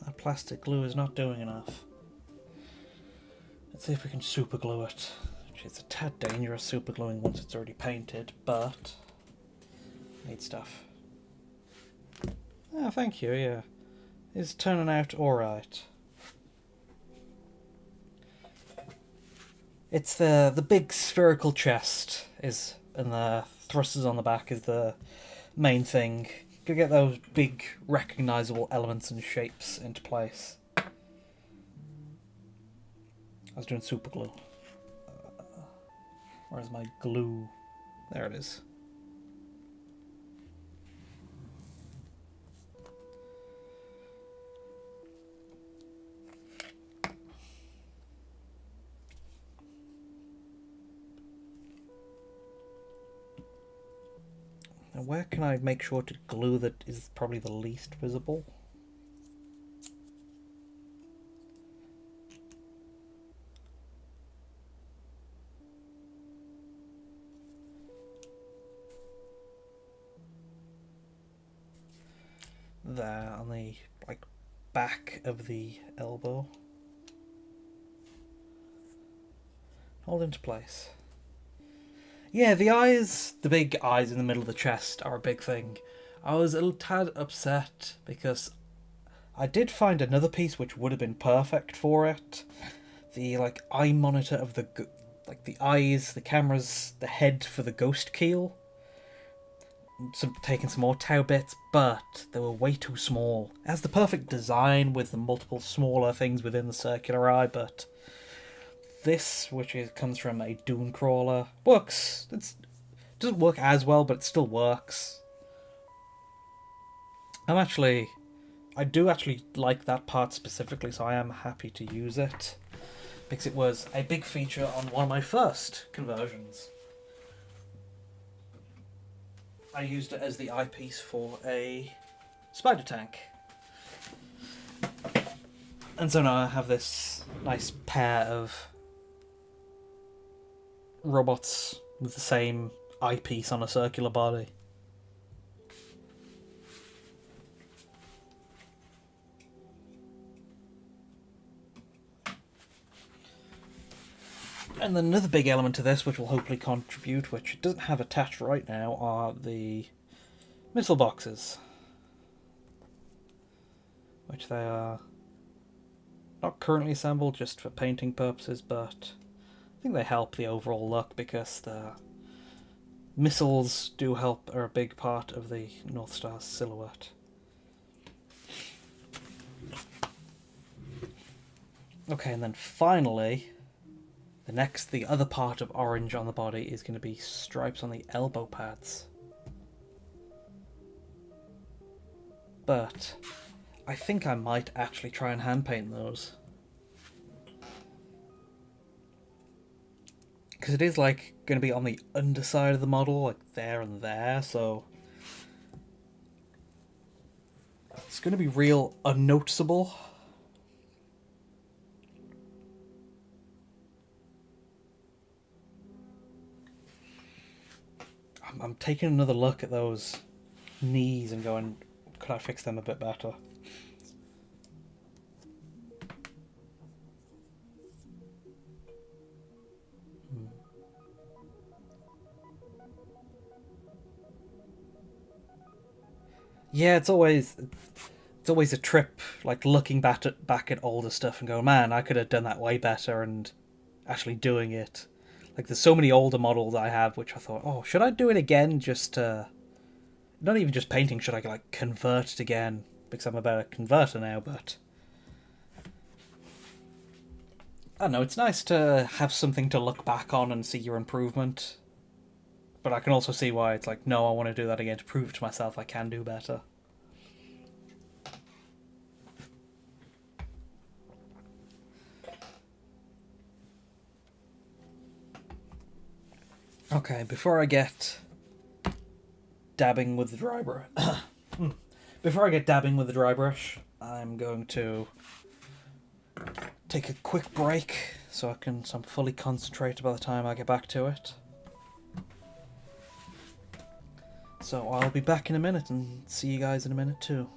That plastic glue is not doing enough. Let's see if we can super glue it. It's a tad dangerous super gluing once it's already painted, but need stuff. Oh, thank you, yeah. It's turning out alright. It's the big spherical chest is, and the thrusters on the back is the main thing. Gotta get those big recognisable elements and shapes into place. I was doing super glue. Where's my glue? There it is. Now where can I make sure to glue that is probably the least visible? There, on the back of the elbow. Hold into place. Yeah, the eyes, the big eyes in the middle of the chest are a big thing. I was a little tad upset because I did find another piece which would have been perfect for it. The eye monitor of the the eyes, the cameras, the head for the ghost keel. Taking some more Tau bits, but they were way too small. It has the perfect design with the multiple smaller things within the circular eye, but this, comes from a Dune crawler, works. It doesn't work as well, but it still works. I do actually like that part specifically, so I am happy to use it, because it was a big feature on one of my first conversions. I used it as the eyepiece for a spider tank. And so now I have this nice pair of robots with the same eyepiece on a circular body. And then another big element to this, which will hopefully contribute, which it doesn't have attached right now, are the missile boxes. Which they are not currently assembled, just for painting purposes, but I think they help the overall look, because the missiles do help, are a big part of the Northstar silhouette. Okay, and then finally, the other part of orange on the body is going to be stripes on the elbow pads. But I think I might actually try and hand paint those. Because it is going to be on the underside of the model, there and there, so it's going to be real unnoticeable. I'm taking another look at those knees and going, could I fix them a bit better? Yeah, it's always a trip, looking back at older stuff and going, man, I could have done that way better, and actually doing it. There's so many older models I have, which I thought, oh, should I do it again? Not even just painting, should I convert it again? Because I'm a better converter now, but I don't know, it's nice to have something to look back on and see your improvement. But I can also see why it's like, no, I want to do that again to prove to myself I can do better. Okay, before I get dabbing with the dry brush, I'm going to take a quick break so I'm fully concentrated by the time I get back to it. So I'll be back in a minute and see you guys in a minute too.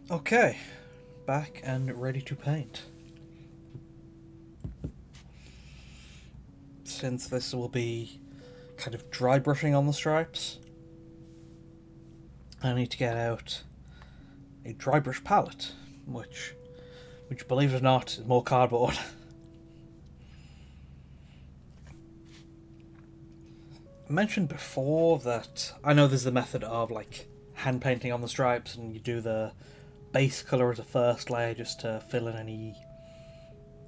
Okay, back and ready to paint. Since this will be kind of dry brushing on the stripes, I need to get out a dry brush palette, which believe it or not, is more cardboard. I mentioned before that I know there's the method of like hand painting on the stripes, and you do the base colour as a first layer just to fill in any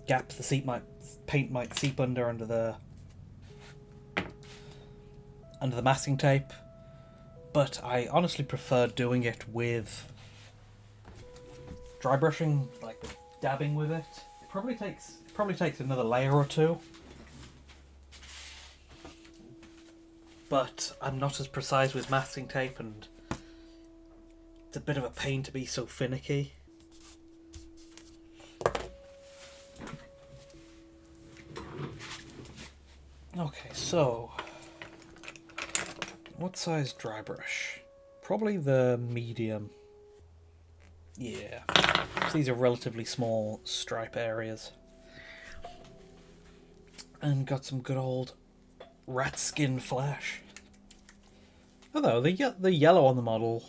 gaps the paint might seep under the masking tape. But I honestly prefer doing it with dry brushing, like dabbing with it. It probably takes another layer or two, but I'm not as precise with masking tape, and it's a bit of a pain to be so finicky. Okay, so what size dry brush? Probably the medium. Yeah, these are relatively small stripe areas. And got some good old rat skin flash. Although the yellow on the model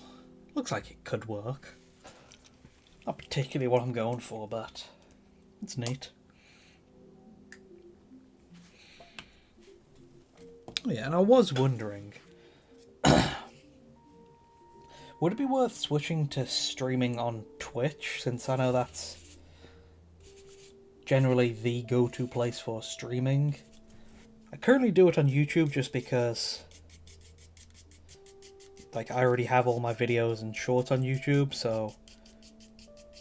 looks like it could work. Not particularly what I'm going for, but it's neat. Yeah, and I was wondering, would it be worth switching to streaming on Twitch, since I know that's generally the go-to place for streaming? I currently do it on YouTube just because like I already have all my videos and shorts on YouTube, so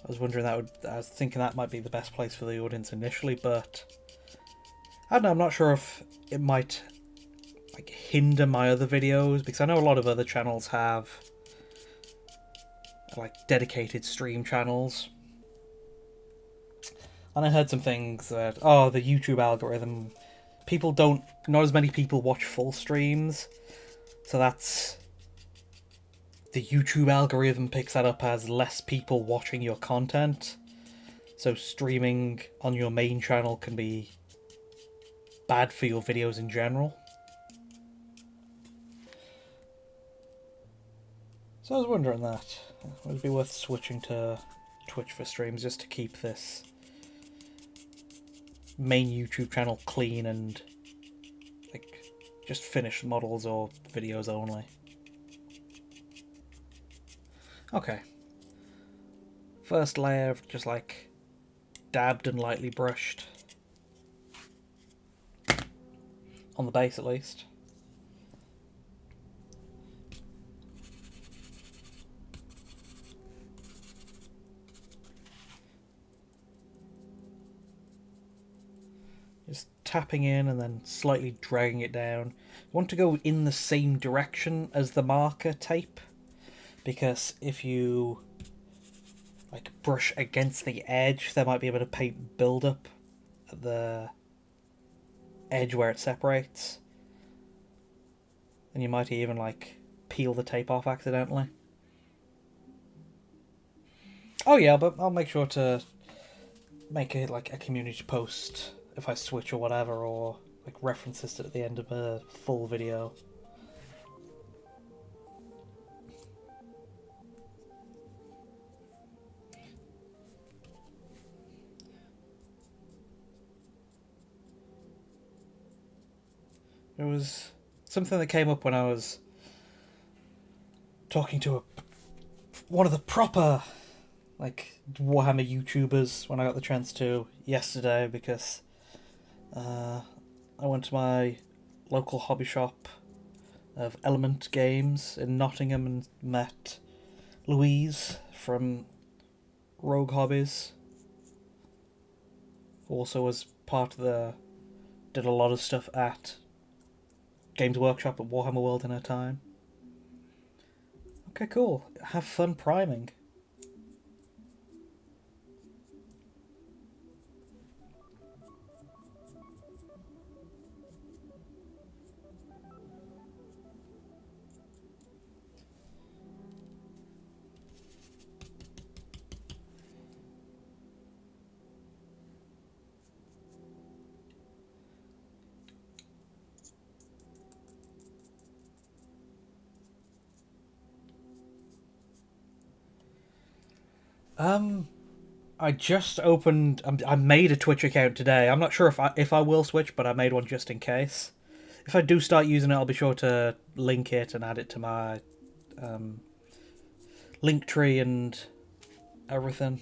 I was wondering I was thinking that might be the best place for the audience initially, but I don't know, I'm not sure if it might like hinder my other videos, because I know a lot of other channels have like dedicated stream channels. And I heard some things that, oh, the YouTube algorithm, not as many people watch full streams, so that's, the YouTube algorithm picks that up as less people watching your content, so streaming on your main channel can be bad for your videos in general. So I was wondering that. Would it be worth switching to Twitch for streams just to keep this main YouTube channel clean and like just finished models or videos only? Okay. First layer just like dabbed and lightly brushed. On the base at least. Just tapping in and then slightly dragging it down. You want to go in the same direction as the marker tape, because if you like brush against the edge, there might be a bit of paint build-up at the edge where it separates, and you might even like peel the tape off accidentally. Oh yeah, but I'll make sure to make it like a community post if I switch or whatever, or like references to at the end of a full video. It was something that came up when I was talking to one of the proper like Warhammer YouTubers when I got the chance to yesterday, because I went to my local hobby shop of Element Games in Nottingham and met Louise from Rogue Hobbies. Also was part of did a lot of stuff at Games Workshop at Warhammer World in her time. Okay, cool. Have fun priming. I just opened. I made a Twitch account today. I'm not sure if I will switch, but I made one just in case. If I do start using it, I'll be sure to link it and add it to my link tree and everything.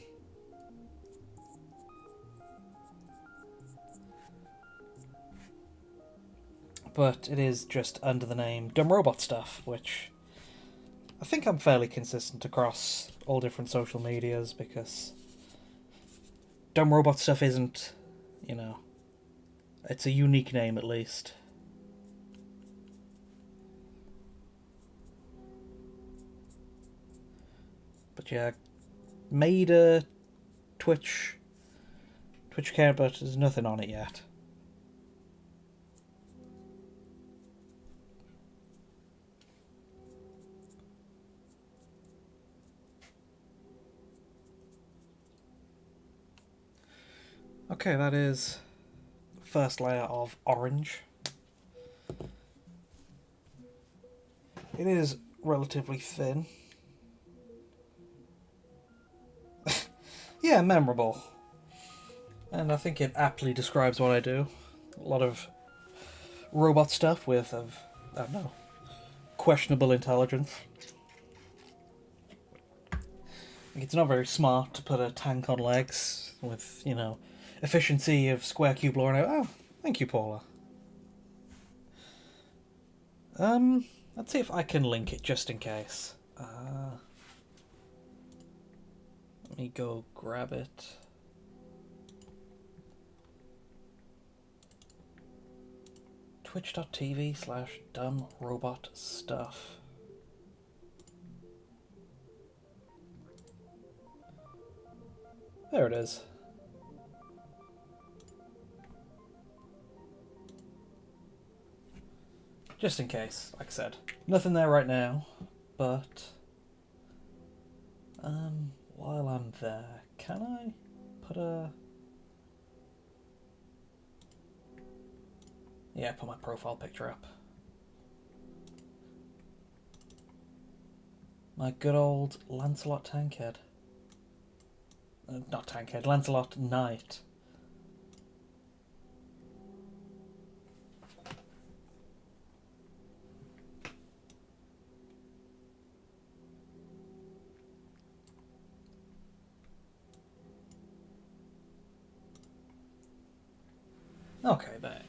But it is just under the name Dumb Robot Stuff, which I think I'm fairly consistent across all different social medias, because Dumb Robot Stuff isn't, you know, it's a unique name at least. But yeah, made a Twitch account, but there's nothing on it yet. Okay, that is first layer of orange. It is relatively thin. Yeah, memorable. And I think it aptly describes what I do. A lot of robot stuff with, I don't know, questionable intelligence. It's not very smart to put a tank on legs with, you know, efficiency of square cube lore. Oh, thank you, Paula. Let's see if I can link it just in case. Let me go grab it. Twitch.tv/dumbRobotStuff. There it is. Just in case, like I said. Nothing there right now, but while I'm there, can I put a... Yeah, put my profile picture up. My good old Lancelot Tankhead. Not Tankhead, Lancelot Knight. Okay, there you go.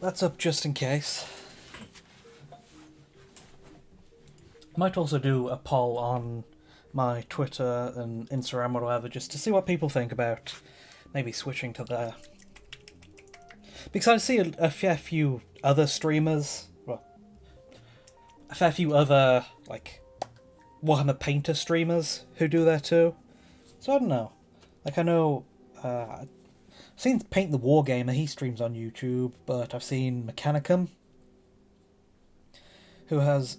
That's up just in case. Might also do a poll on my Twitter and Instagram or whatever, just to see what people think about maybe switching to there. Because I see a fair few other streamers, well, a fair few other, like, Warhammer Painter streamers who do that too. So I don't know. Like, I know, I've seen Paint the Wargamer, he streams on YouTube, but I've seen Mechanicum, who has,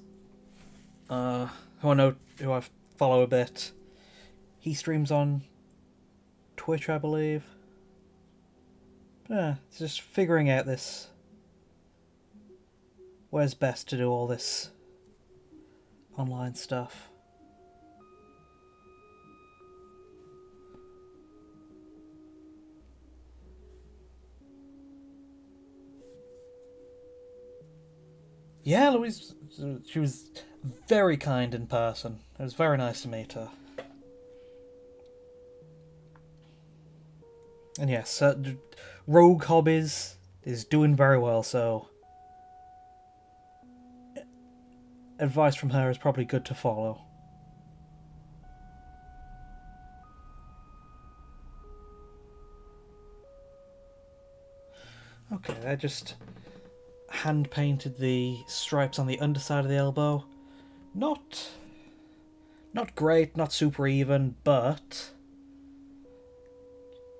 who I know, who I follow a bit. He streams on Twitch, I believe. But yeah, it's just figuring out this, where's best to do all this online stuff. Yeah, Louise, she was very kind in person. It was very nice to meet her. And yes, Rogue Hobbies is doing very well, so advice from her is probably good to follow. Okay, I just hand painted the stripes on the underside of the elbow. Not great, not super even, but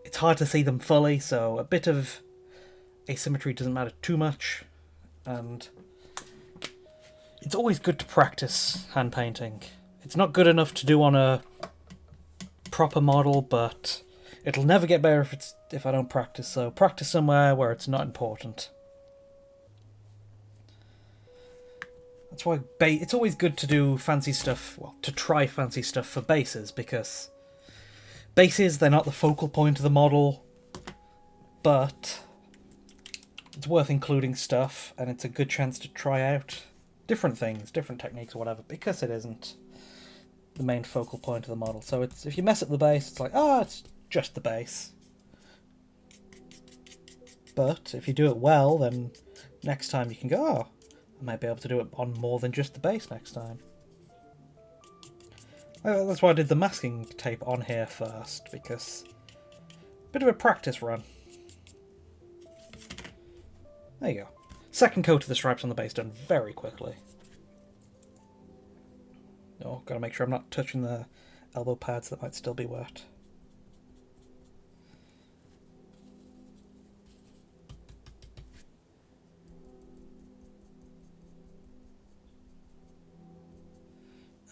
it's hard to see them fully, so a bit of asymmetry doesn't matter too much, and it's always good to practice hand painting. It's not good enough to do on a proper model, but it'll never get better if I don't practice, so practice somewhere where it's not important. That's why it's always good to do fancy stuff, well, to try fancy stuff for bases, because bases, they're not the focal point of the model, but it's worth including stuff, and it's a good chance to try out different things, different techniques or whatever, because it isn't the main focal point of the model. So it's, if you mess up the base, it's like, it's just the base. But if you do it well, then next time you can go, I might be able to do it on more than just the base next time. That's why I did the masking tape on here first, because a bit of a practice run. There you go. Second coat of the stripes on the base done very quickly. Oh, gotta make sure I'm not touching the elbow pads that might still be wet.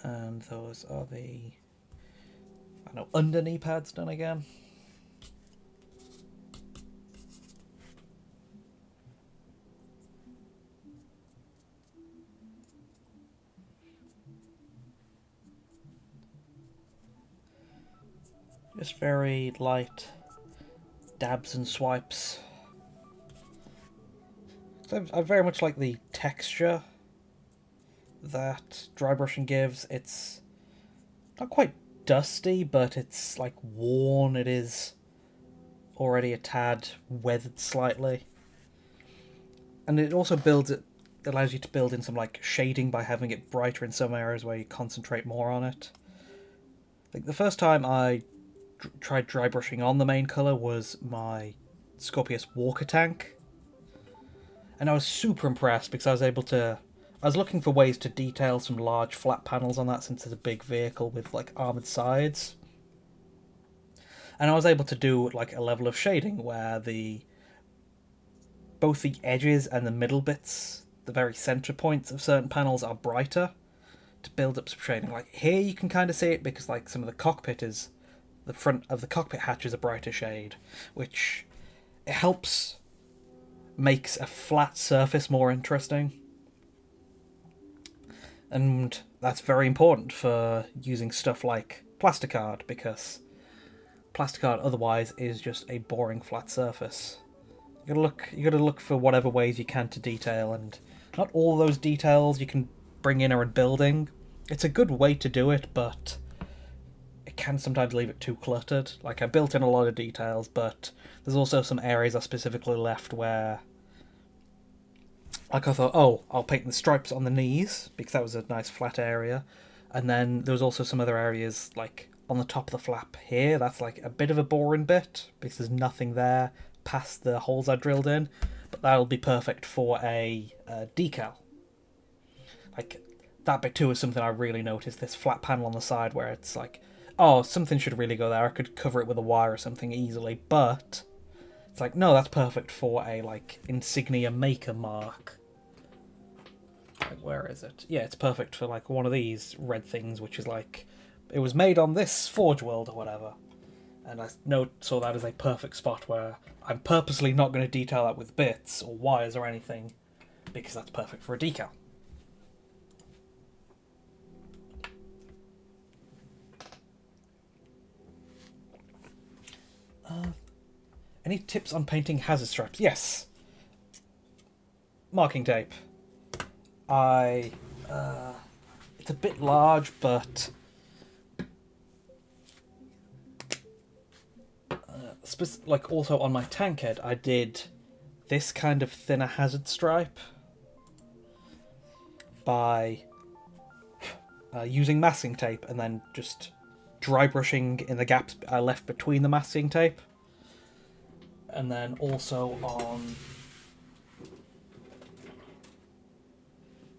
And those are the, under knee pads done again. Just very light dabs and swipes. I very much like the texture that dry brushing gives. It's not quite dusty, but it's like worn. It is already a tad weathered slightly. And it also allows you to build in some like shading by having it brighter in some areas where you concentrate more on it. Like, the first time I tried dry brushing on the main colour was my Scorpius Walker tank. And I was super impressed because I was able to... I was looking for ways to detail some large flat panels on that since it's a big vehicle with, like, armoured sides. And I was able to do, like, a level of shading where both the edges and the middle bits, the very centre points of certain panels are brighter to build up some shading. Like, here you can kind of see it because, like, some of the cockpit is... the front of the cockpit hatch is a brighter shade, which it helps makes a flat surface more interesting. And that's very important for using stuff like plasticard, because plasticard otherwise is just a boring flat surface. You gotta look for whatever ways you can to detail, and not all those details you can bring in are in building. It's a good way to do it, but it can sometimes leave it too cluttered. Like, I built in a lot of details, but there's also some areas I specifically left where, like, I thought, oh, I'll paint the stripes on the knees, because that was a nice flat area. And then there was also some other areas, like, on the top of the flap here, that's, like, a bit of a boring bit, because there's nothing there past the holes I drilled in. But that'll be perfect for a decal. Like, that bit too is something I really noticed, this flat panel on the side where it's like, oh, something should really go there, I could cover it with a wire or something easily, but it's like, no, that's perfect for a, like, insignia maker mark. Like, where is it? Yeah, it's perfect for, like, one of these red things, which is like, it was made on this Forge World or whatever. And I saw that as a perfect spot where I'm purposely not going to detail that with bits or wires or anything, because that's perfect for a decal. Any tips on painting hazard stripes? Yes. Marking tape. It's a bit large, but like, also on my tank head, I did this kind of thinner hazard stripe by using masking tape and then just dry brushing in the gaps I left between the masking tape. And then also on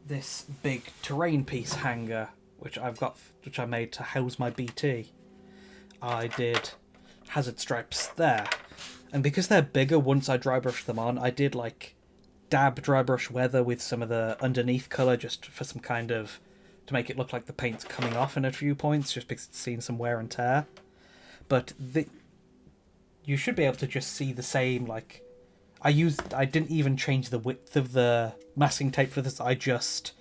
this big terrain piece hanger, which I made to house my BT, I did hazard stripes there. And because they're bigger, once I dry brushed them on, I did, like, dab dry brush weather with some of the underneath colour, just for some kind of, to make it look like the paint's coming off in a few points, just because it's seen some wear and tear. But you should be able to just see the same, like, I didn't even change the width of the masking tape for this, I just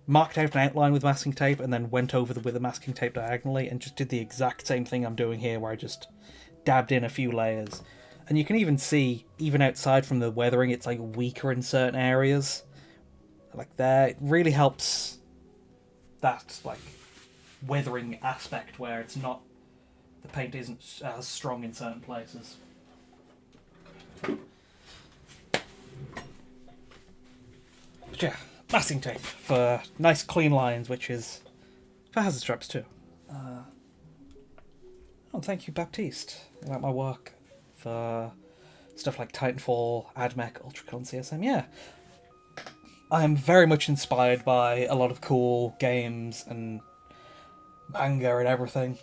marked out an outline with masking tape and then went over with the masking tape diagonally and just did the exact same thing I'm doing here, where I just dabbed in a few layers. And you can even see, even outside from the weathering, it's, like, weaker in certain areas. Like there, it really helps that, like, weathering aspect where it's not, the paint isn't as strong in certain places. But yeah, masking tape for nice clean lines, which is for hazard stripes too. Oh, thank you, Baptiste. You like my work for stuff like Titanfall, AdMech, Ultracon, CSM? Yeah. I am very much inspired by a lot of cool games and manga and everything.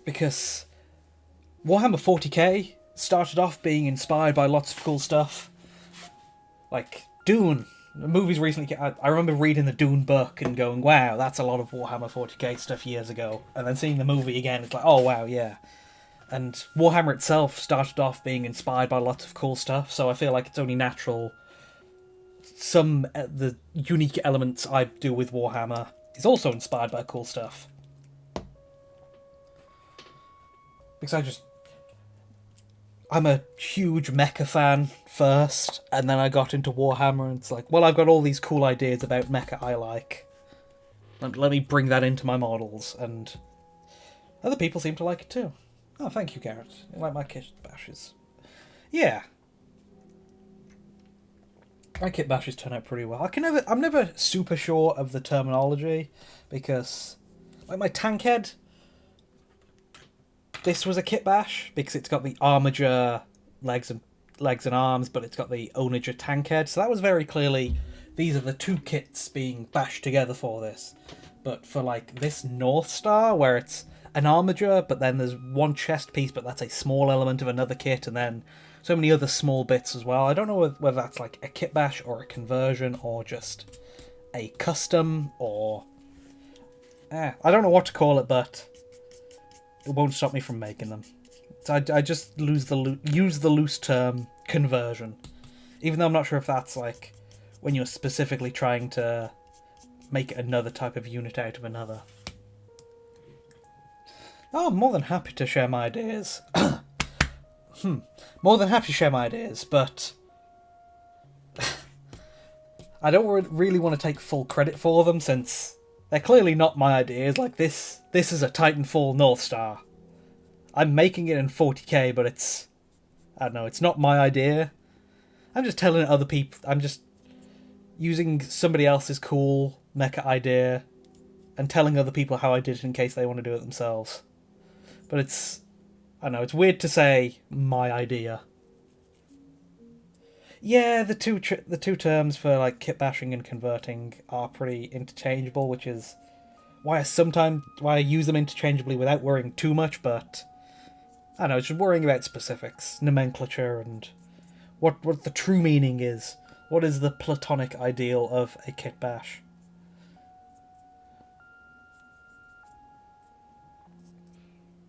Because Warhammer 40k started off being inspired by lots of cool stuff. Like Dune. The movies recently... I remember reading the Dune book and going, wow, that's a lot of Warhammer 40k stuff years ago. And then seeing the movie again, it's like, oh wow, yeah. And Warhammer itself started off being inspired by lots of cool stuff, so I feel like it's only natural some the unique elements I do with Warhammer is also inspired by cool stuff. Because I'm a huge mecha fan first, and then I got into Warhammer, and it's like, well, I've got all these cool ideas about mecha I like. Let me bring that into my models, and other people seem to like it too. Oh, thank you, Garrett. You like my kit bashes. Yeah. My kit bashes turn out pretty well. I'm never super sure of the terminology, because like my tank head, this was a kit bash because it's got the Armiger legs and arms, but it's got the Onager tank head. So that was very clearly, these are the two kits being bashed together for this. But for like this Northstar, where it's an Armiger, but then there's one chest piece, but that's a small element of another kit, and then so many other small bits as well. I don't know whether that's like a kit bash or a conversion or just a custom or... I don't know what to call it, but it won't stop me from making them. So I just use the loose term conversion. Even though I'm not sure if that's like when you're specifically trying to make another type of unit out of another. Oh, I'm more than happy to share my ideas. More than happy to share my ideas, but I don't really want to take full credit for them, since they're clearly not my ideas. Like this is a Titanfall Northstar. I'm making it in 40k, but it's... I don't know, it's not my idea. I'm just telling other people... I'm just using somebody else's cool mecha idea and telling other people how I did it in case they want to do it themselves. But it's... I don't know, it's weird to say my idea. Yeah, the two terms for like kit bashing and converting are pretty interchangeable, which is why I use them interchangeably without worrying too much, but I don't know, just worrying about specifics, nomenclature, and what the true meaning is. What is the platonic ideal of a kit bash?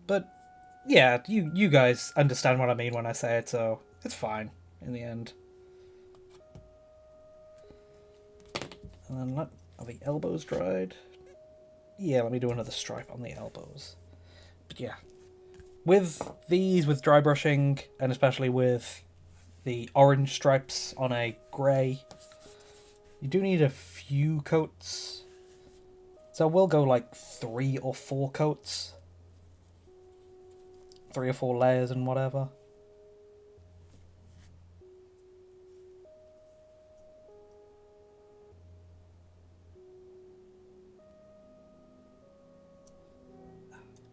But yeah, you guys understand what I mean when I say it, so it's fine in the end. And then are the elbows dried? Yeah, let me do another stripe on the elbows. But yeah, with these, with dry brushing, and especially with the orange stripes on a grey, you do need a few coats. So we'll go like 3 or 4 coats. 3 or 4 layers and whatever.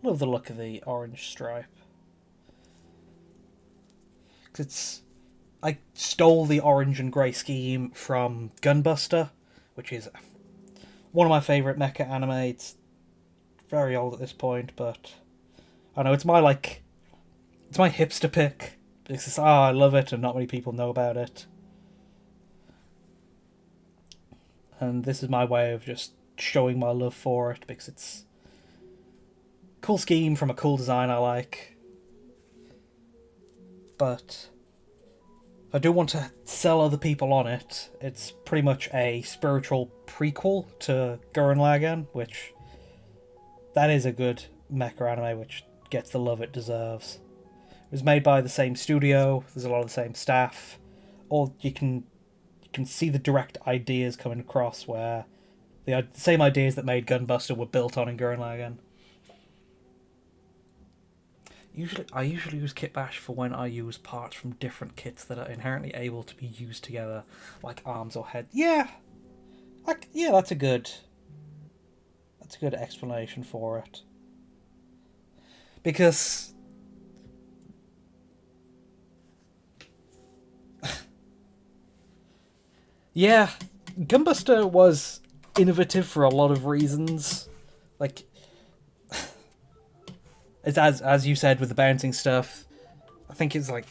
Love the look of the orange stripe. I stole the orange and grey scheme from Gunbuster, which is one of my favourite mecha anime. It's very old at this point, but I know it's my hipster pick, because I love it and not many people know about it. And this is my way of just showing my love for it, because it's a cool scheme from a cool design I like. But if I do want to sell other people on it, it's pretty much a spiritual prequel to Gurren Lagann, which that is a good mecha anime which gets the love it deserves. It was made by the same studio, there's a lot of the same staff, or you can see the direct ideas coming across, where the same ideas that made Gunbuster were built on in Gurren Lagann. I usually use kit bash for when I use parts from different kits that are inherently able to be used together, like arms or head. Yeah, that's a good explanation for it. Because yeah, Gunbuster was innovative for a lot of reasons. Like, it's as you said with the bouncing stuff. I think it's like,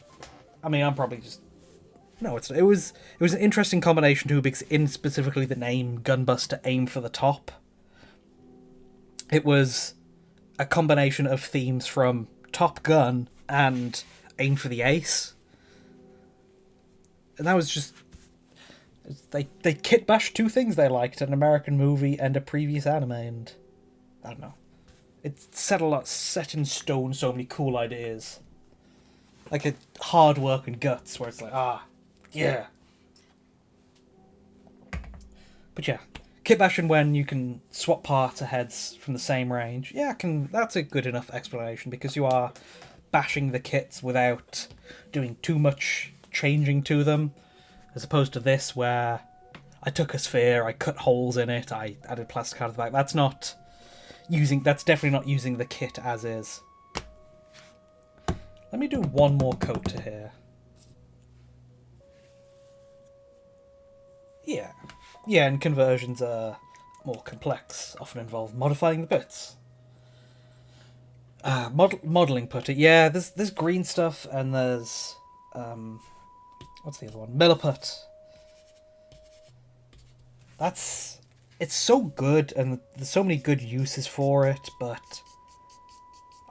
I mean, I'm probably just no. It was an interesting combination too, because in specifically the name Gunbuster, aim for the top. It was a combination of themes from Top Gun and Aim for the Ace, and that was just they kit bashed two things they liked: an American movie and a previous anime, and I don't know. It's set in stone so many cool ideas. Like a hard work and guts where it's like, yeah. But yeah, kit bashing when you can swap parts or heads from the same range. Yeah, that's a good enough explanation, because you are bashing the kits without doing too much changing to them. as opposed to this where I took a sphere, I cut holes in it, I added plastic out of the back. That's definitely not using the kit as is. Let me do one more coat to here. Yeah, and conversions are more complex, often involve modifying the bits. Modelling putty. Yeah, there's green stuff and there's what's the other one? Milliput. It's so good and there's so many good uses for it, but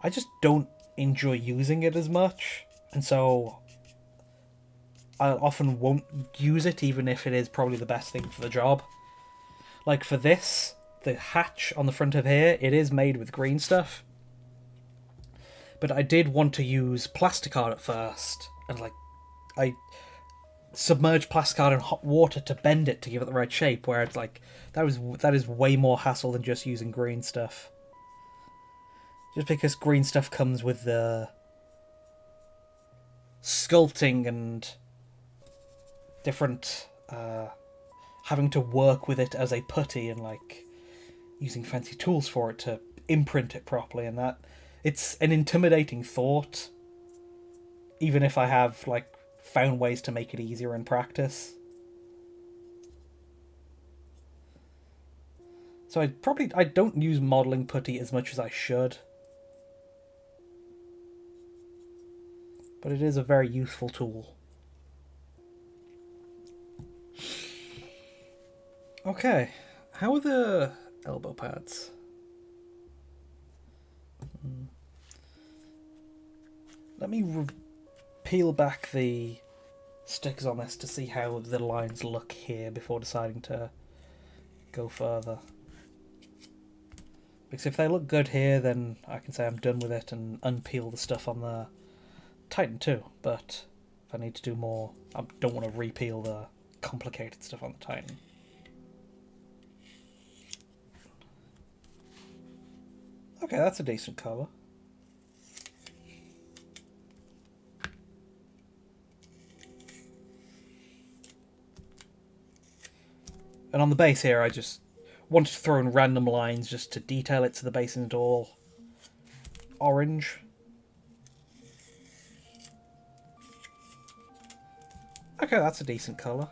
I just don't enjoy using it as much, and so I often won't use it even if it is probably the best thing for the job. Like for this, the hatch on the front of here, it is made with green stuff. But I did want to use plasticard at first, and I submerged plasticard in hot water to bend it to give it the right shape, where it's like that is way more hassle than just using green stuff. Just because green stuff comes with the sculpting and different having to work with it as a putty and using fancy tools for it to imprint it properly, and that it's an intimidating thought, even if I have found ways to make it easier in practice. So I don't use modelling putty as much as I should, but it is a very useful tool. Okay, how are the elbow pads? Let me peel back the stickers on this to see how the lines look here before deciding to go further. Because if they look good here, then I can say I'm done with it and unpeel the stuff on the Titan too. But if I need to do more, I don't want to repeel the complicated stuff on the Titan. Okay, that's a decent colour. And on the base here, I just wanted to throw in random lines just to detail it so the base isn't all orange. Okay, that's a decent colour.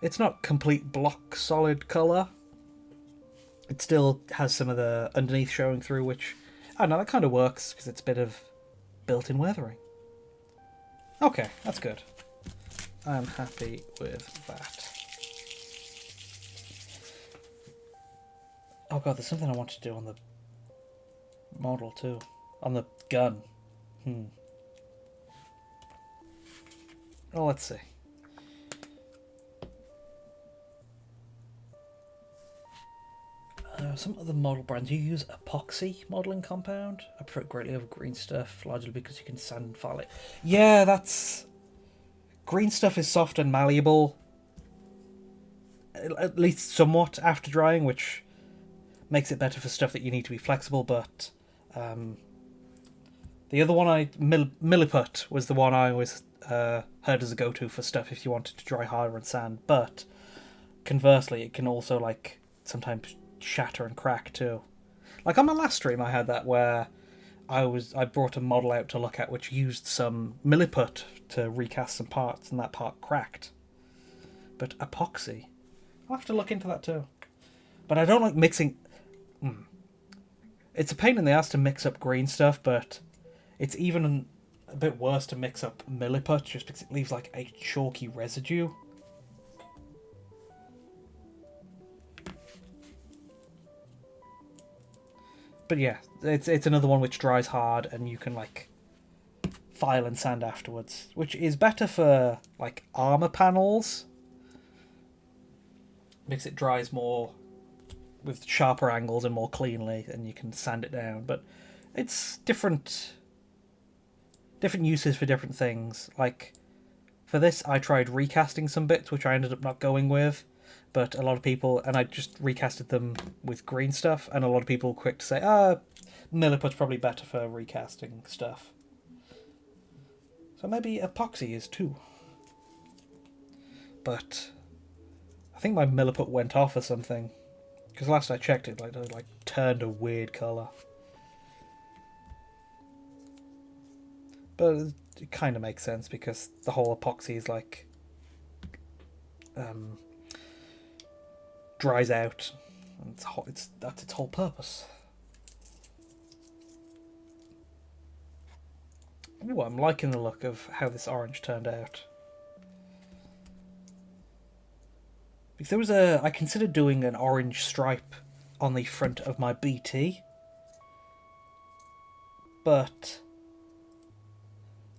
It's not complete block solid colour. It still has some of the underneath showing through, which, I don't know, that kind of works because it's a bit of built-in weathering. Okay, that's good. I'm happy with that. Oh god, there's something I want to do on the model too. On the gun. Well, let's see. Some other model brands, you use epoxy modelling compound. I prefer it greatly over green stuff, largely because you can sand and file it. Yeah, that's... Green stuff is soft and malleable. At least somewhat after drying, which makes it better for stuff that you need to be flexible, but... the other one, Milliput, was the one I always heard as a go-to for stuff if you wanted to dry harder and sand, but conversely, it can also, sometimes shatter and crack too. On my last stream I had that where I brought a model out to look at which used some Milliput to recast some parts and that part cracked. But epoxy, I'll have to look into that too. But I don't like mixing... It's a pain in the ass to mix up green stuff, but it's even a bit worse to mix up Milliput just because it leaves a chalky residue. But yeah, it's another one which dries hard and you can file and sand afterwards, which is better for armor panels because it dries more with sharper angles and more cleanly, and you can sand it down. But it's different uses for different things. For this, I tried recasting some bits, which I ended up not going with. But a lot of people, and I just recasted them with green stuff, and a lot of people were quick to say, Milliput's probably better for recasting stuff. So maybe epoxy is too. but I think my milliput went off or something. Because last I checked it, like turned a weird colour. But it kind of makes sense because the whole epoxy is like dries out, and that's its whole purpose. Ooh, I'm liking the look of how this orange turned out. Because I considered doing an orange stripe on the front of my BT, but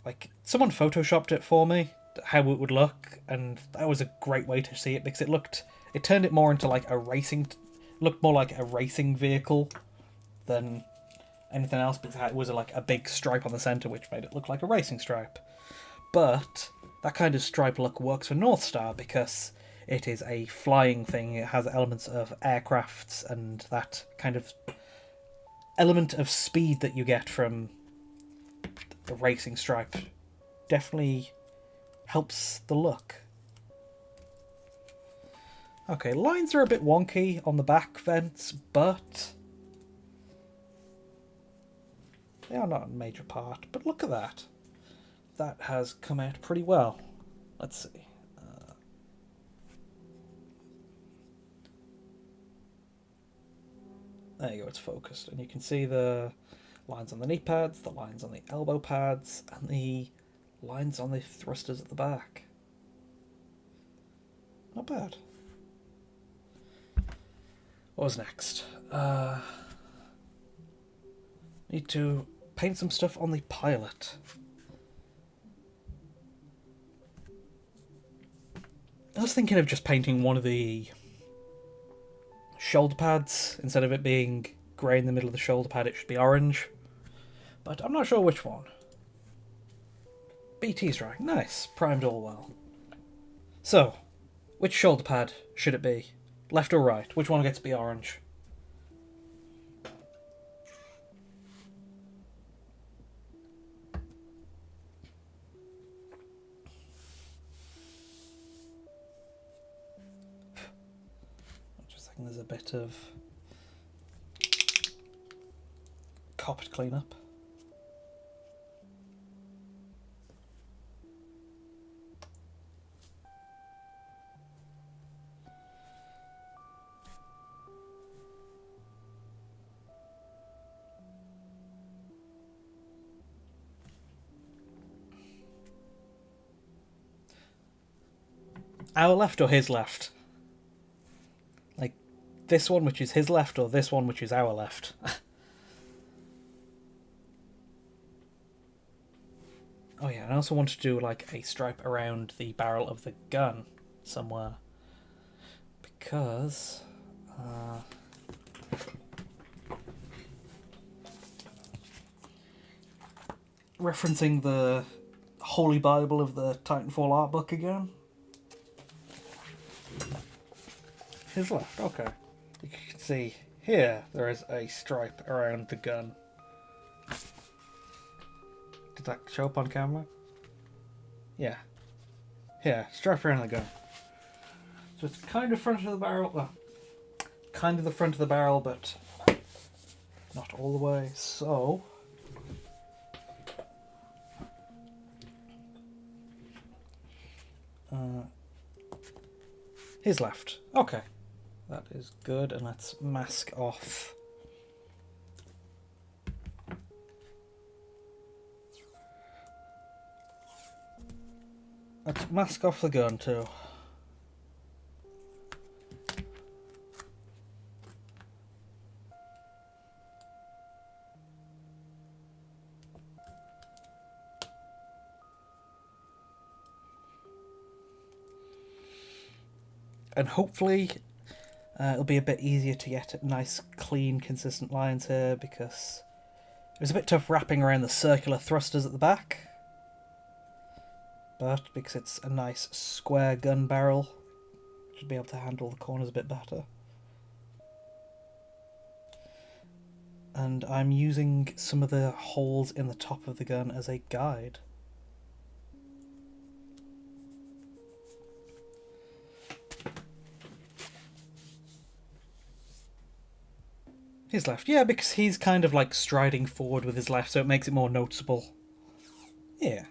like someone photoshopped it for me, how it would look, and that was a great way to see it because it turned it more into like looked more like a racing vehicle than anything else, because it was like a big stripe on the centre which made it look like a racing stripe. But that kind of stripe look works for Northstar because it is a flying thing. It has elements of aircrafts and that kind of element of speed that you get from the racing stripe definitely helps the look. Okay, lines are a bit wonky on the back vents, but they are not a major part. But look at that. That has come out pretty well. Let's see. There you go, it's focused. And you can see the lines on the knee pads, the lines on the elbow pads, and the lines on the thrusters at the back. Not bad. What was next? Need to paint some stuff on the pilot. I was thinking of just painting one of the shoulder pads. Instead of it being grey in the middle of the shoulder pad, it should be orange. But I'm not sure which one. BT's right. Nice. Primed all well. So, which shoulder pad should it be? Left or right? Which one gets to be orange? Just thinking there's a bit of copped cleanup. Our left or his left? Like this one which is his left or this one which is our left? Oh yeah, and I also want to do like a stripe around the barrel of the gun somewhere. Because referencing the Holy Bible of the Titanfall art book again. His left, okay. You can see here there is a stripe around the gun. Did that show up on camera? Yeah. Here, stripe around the gun. So it's kind of front of the barrel, well, kind of the front of the barrel, but not all the way. So his left. Okay. That is good, and let's mask off. Let's mask off the gun too. And hopefully it'll be a bit easier to get nice, clean, consistent lines here, because it was a bit tough wrapping around the circular thrusters at the back. But because it's a nice square gun barrel, should be able to handle the corners a bit better. And I'm using some of the holes in the top of the gun as a guide. His left. Yeah, because he's kind of like striding forward with his left, so it makes it more noticeable. Yeah.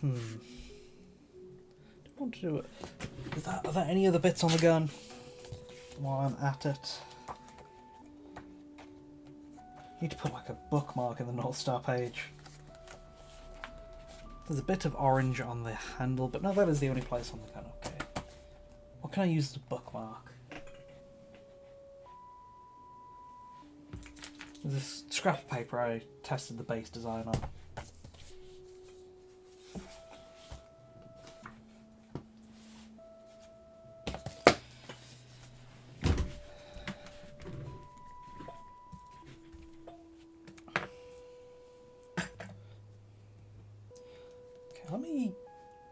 Don't want to do it. Are there any other bits on the gun while I'm at it? Need to put like a bookmark in the Northstar page. There's a bit of orange on the handle, but no, that is the only place on the gun. Okay. What can I use as a bookmark? There's this scrap of paper I tested the base design on.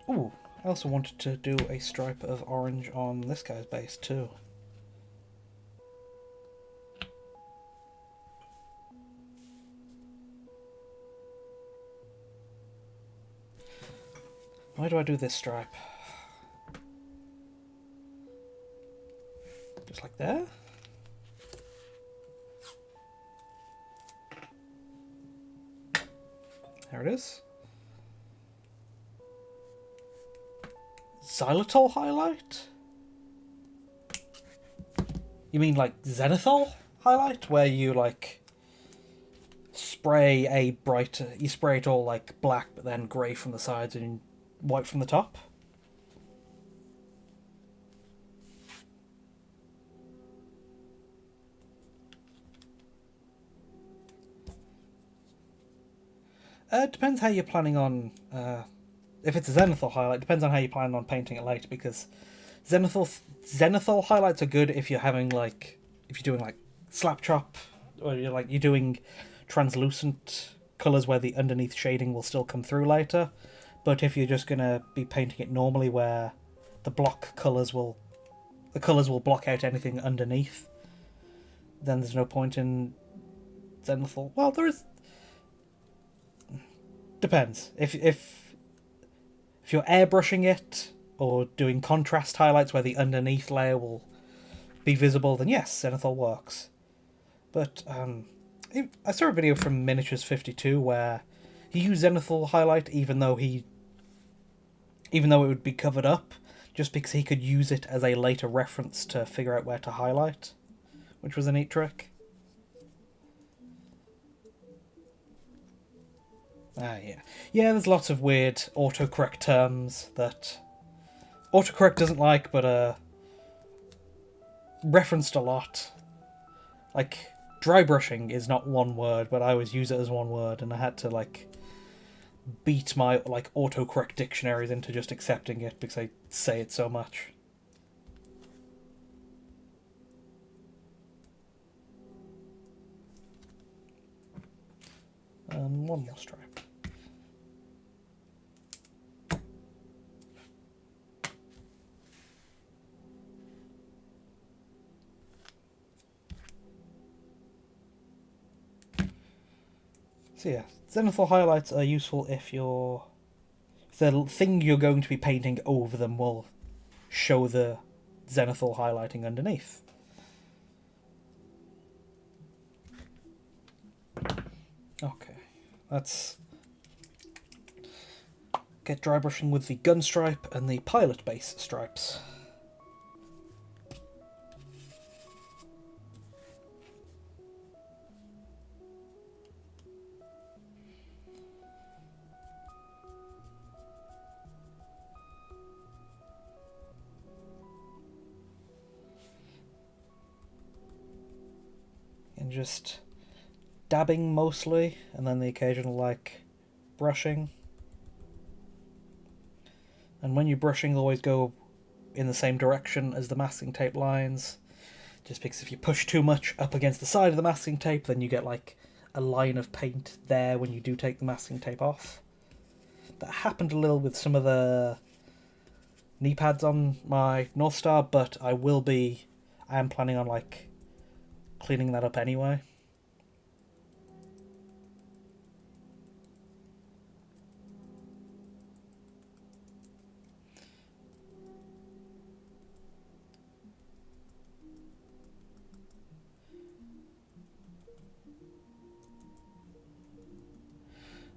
Ooh, I also wanted to do a stripe of orange on this guy's base too. Why do I do this stripe? Just like there? There it is. Xylitol highlight? You mean like zenithal highlight? Where you like spray a brighter, you spray it all like black but then grey from the sides and white from the top? It depends how you're planning on... if it's a zenithal highlight, depends on how you plan on painting it later, because zenithal highlights are good if you're having like, if you're doing like slap chop, or you're doing translucent colours where the underneath shading will still come through later. But if you're just gonna be painting it normally, where the colours will block out anything underneath, then there's no point in zenithal. Well, there is. Depends if you're airbrushing it or doing contrast highlights where the underneath layer will be visible, then yes, zenithal works. But I saw a video from Miniatures52 where he used zenithal highlight even though it would be covered up, just because he could use it as a later reference to figure out where to highlight, which was a neat trick. Yeah. Yeah, there's lots of weird autocorrect terms that autocorrect doesn't like, but referenced a lot. Like, dry brushing is not one word, but I always use it as one word, and I had to, like, beat my, like, autocorrect dictionaries into just accepting it because I say it so much. One more stripe. So yeah, zenithal highlights are useful if the thing you're going to be painting over them will show the zenithal highlighting underneath. Okay, let's get dry brushing with the gun stripe and the pilot base stripes. And just dabbing mostly, and then the occasional like brushing. And when you're brushing, always go in the same direction as the masking tape lines. Just because if you push too much up against the side of the masking tape, then you get like a line of paint there when you do take the masking tape off. That happened a little with some of the knee pads on my Northstar, but I am planning on like cleaning that up anyway.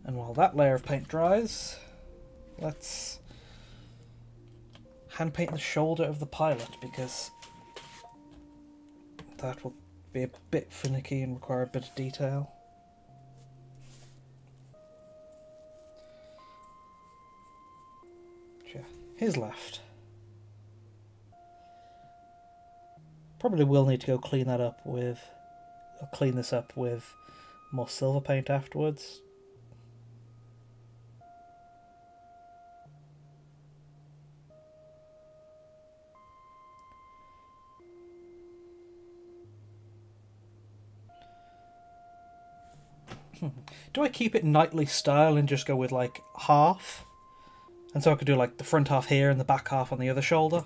And while that layer of paint dries, let's hand paint the shoulder of the pilot, because that will be a bit finicky and require a bit of detail. Yeah, his left. Probably will need to go clean this up with more silver paint afterwards. Do I keep it knightly style and just go with like half? And so I could do like the front half here and the back half on the other shoulder?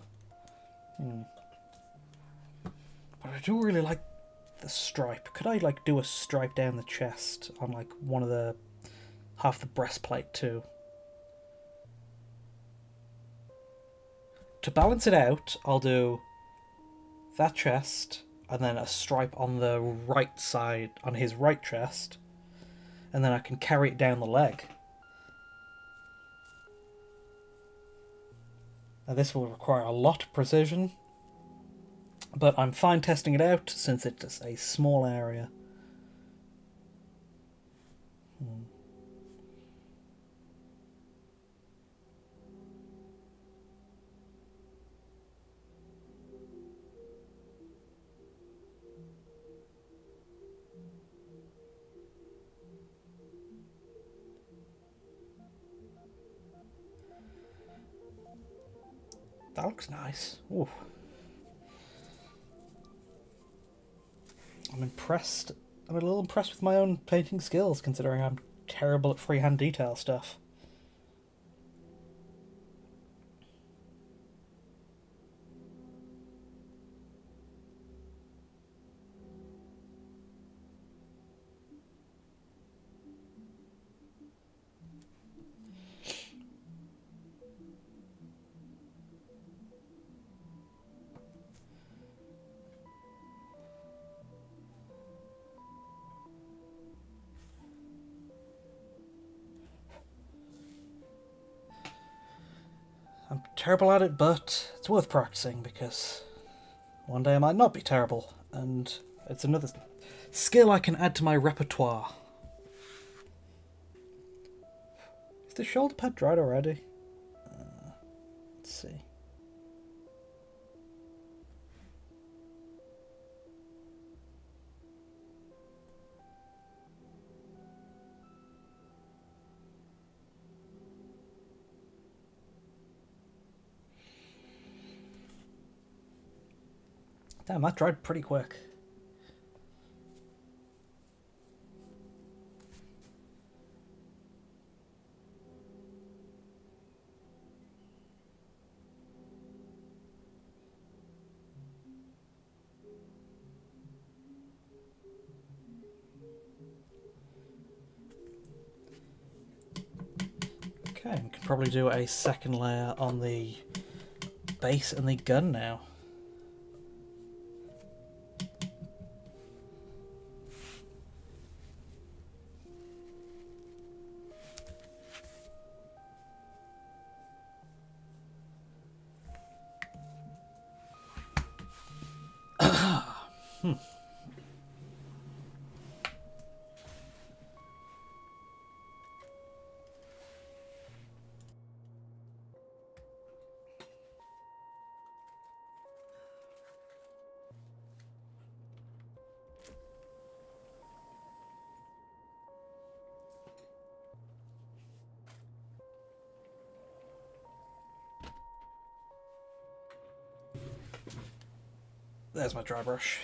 But I do really like the stripe. Could I like do a stripe down the chest on like one of the half the breastplate too? To balance it out, I'll do that chest and then a stripe on the right side, on his right chest, and then I can carry it down the leg. Now this will require a lot of precision, but I'm fine testing it out since it's a small area. That looks nice. Ooh. I'm impressed. I'm a little impressed with my own painting skills, considering I'm terrible at freehand detail stuff. I'm terrible at it, but it's worth practicing because one day I might not be terrible, and it's another skill I can add to my repertoire. Is the shoulder pad dried already? Let's see. Damn, that dried pretty quick. Okay, we can probably do a second layer on the base and the gun now. There's my dry brush.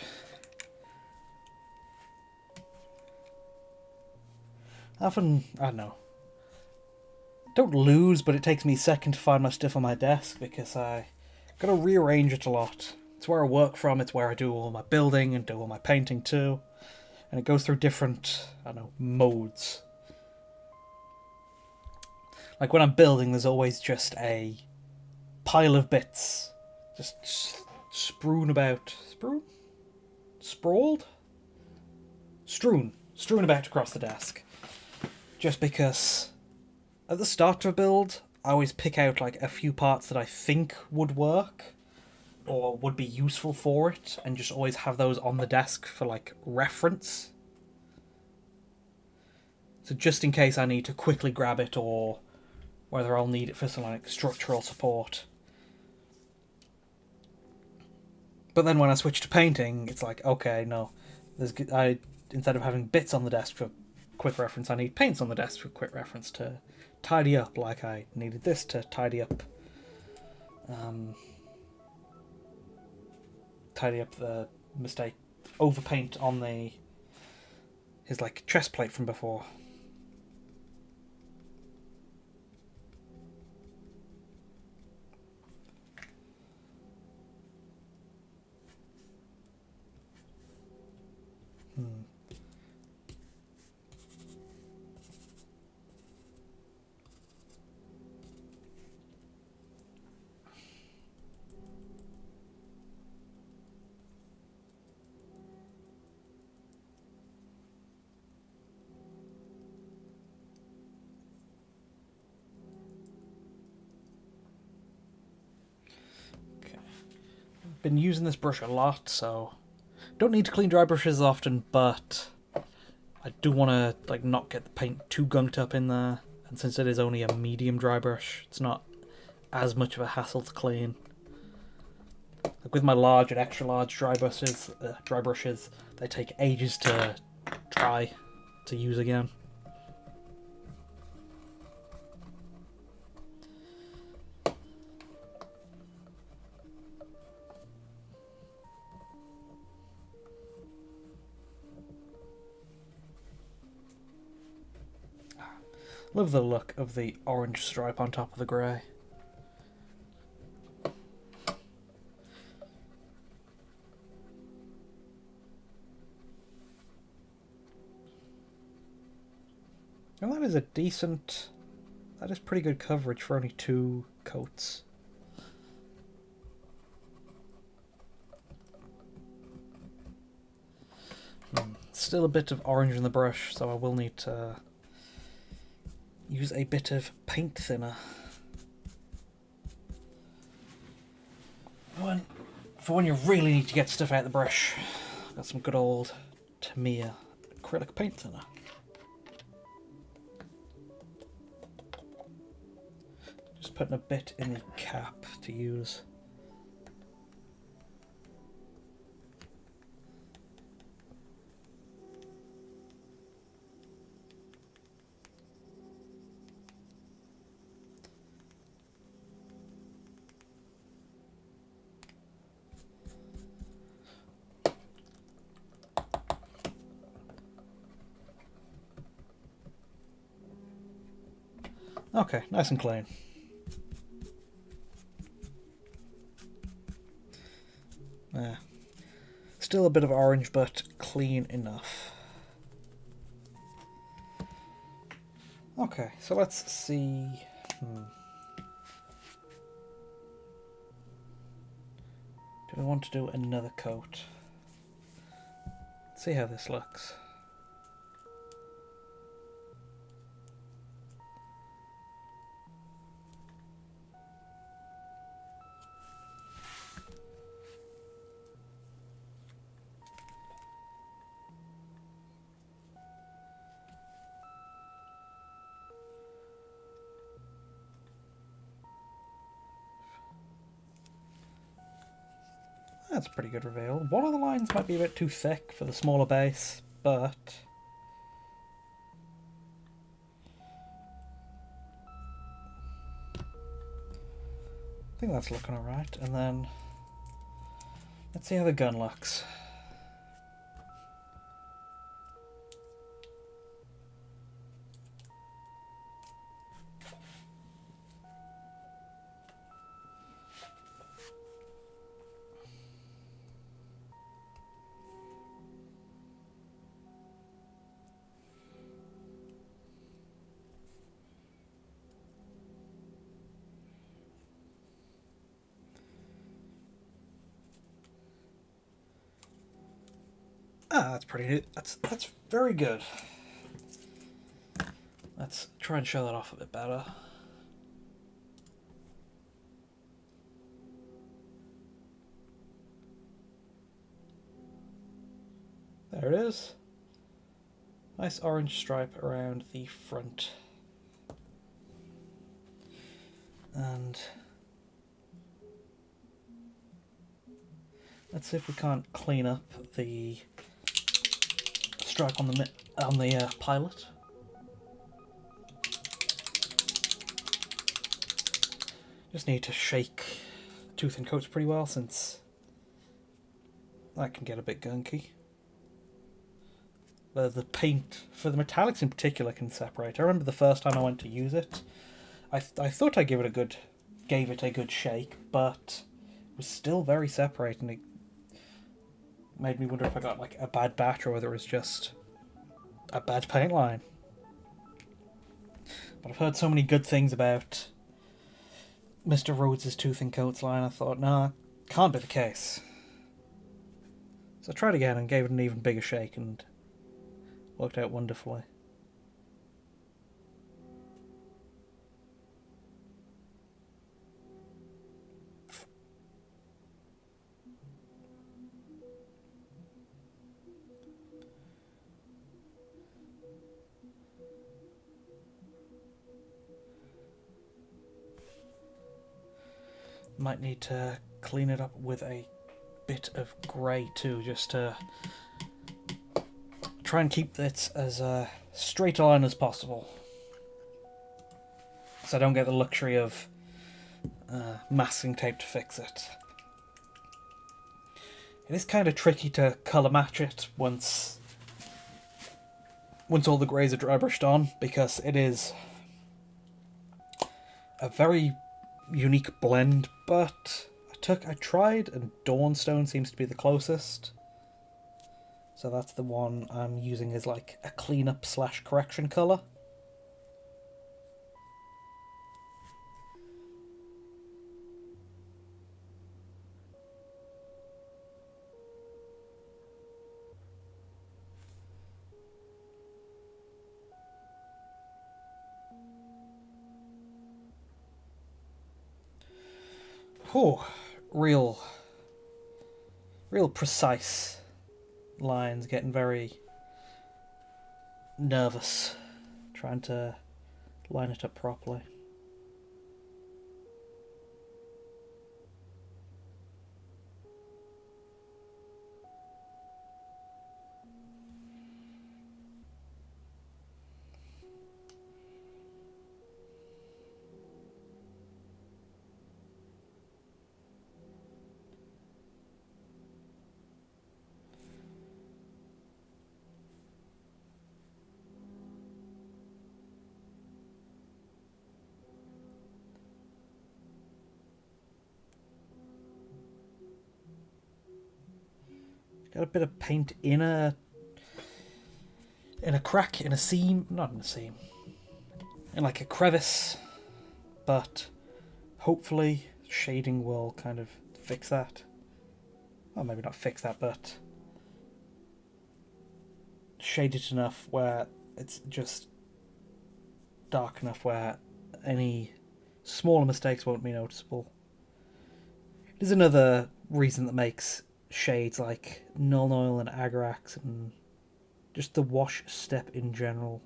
Often, I don't know, don't lose, but it takes me a second to find my stuff on my desk because I gotta rearrange it a lot. It's where I work from, it's where I do all my building and do all my painting too. And it goes through different, I don't know, modes. Like when I'm building, there's always just a pile of bits just strewn about. Sprawled? Strewn about across the desk. Just because at the start of a build, I always pick out like a few parts that I think would work or would be useful for it, and just always have those on the desk for like reference. So just in case I need to quickly grab it, or whether I'll need it for some like structural support. But then when I switch to painting, it's like, okay, no, instead of having bits on the desk for quick reference, I need paints on the desk for quick reference to tidy up, like I needed this to tidy up the mistake overpaint on his like chest plate from before. Been using this brush a lot, so don't need to clean dry brushes often, but I do want to like not get the paint too gunked up in there, and since it is only a medium dry brush, it's not as much of a hassle to clean. Like with my large and extra large dry brushes, they take ages to dry to use again. Love the look of the orange stripe on top of the grey. And that is pretty good coverage for only 2 coats. Still a bit of orange in the brush, so I will need to use a bit of paint thinner. For when you really need to get stuff out of the brush, got some good old Tamiya acrylic paint thinner. Just putting a bit in the cap to use. Okay, nice and clean. Still a bit of orange, but clean enough. Okay, so let's see. Do we want to do another coat? Let's see how this looks. That's a pretty good reveal. One of the lines might be a bit too thick for the smaller base, but I think that's looking alright. And then Let's see how the gun looks. Ah, that's pretty. That's very good. Let's try and show that off a bit better. There it is. Nice orange stripe around the front. And let's see if we can't clean up the stripe on the pilot. Just need to shake tooth and coats pretty well, since that can get a bit gunky. The paint, for the metallics in particular, can separate. I remember the first time I went to use it, I thought I gave it a good shake, but it was still very separating. It made me wonder if I got like a bad batch or whether it was just a bad paint line. But I've heard so many good things about Mr. Rhodes' Tooth and Coats line, I thought, nah, can't be the case. So I tried again and gave it an even bigger shake, and worked out wonderfully. Might need to clean it up with a bit of grey too, just to try and keep it as straight a line as possible, so I don't get the luxury of masking tape to fix it. It is kind of tricky to colour match it once all the greys are dry brushed on, because it is a very unique blend, but I tried, and Dawnstone seems to be the closest. So that's the one I'm using as like a cleanup / correction colour. Oh, real precise lines, getting very nervous trying to line it up properly. Got a bit of paint in a crack, in a seam, not in a seam, in like a crevice, but hopefully shading will kind of fix that. Well, maybe not fix that, but shade it enough where it's just dark enough where any smaller mistakes won't be noticeable. There's another reason that makes shades like Null Oil and Agarax and just the wash step in general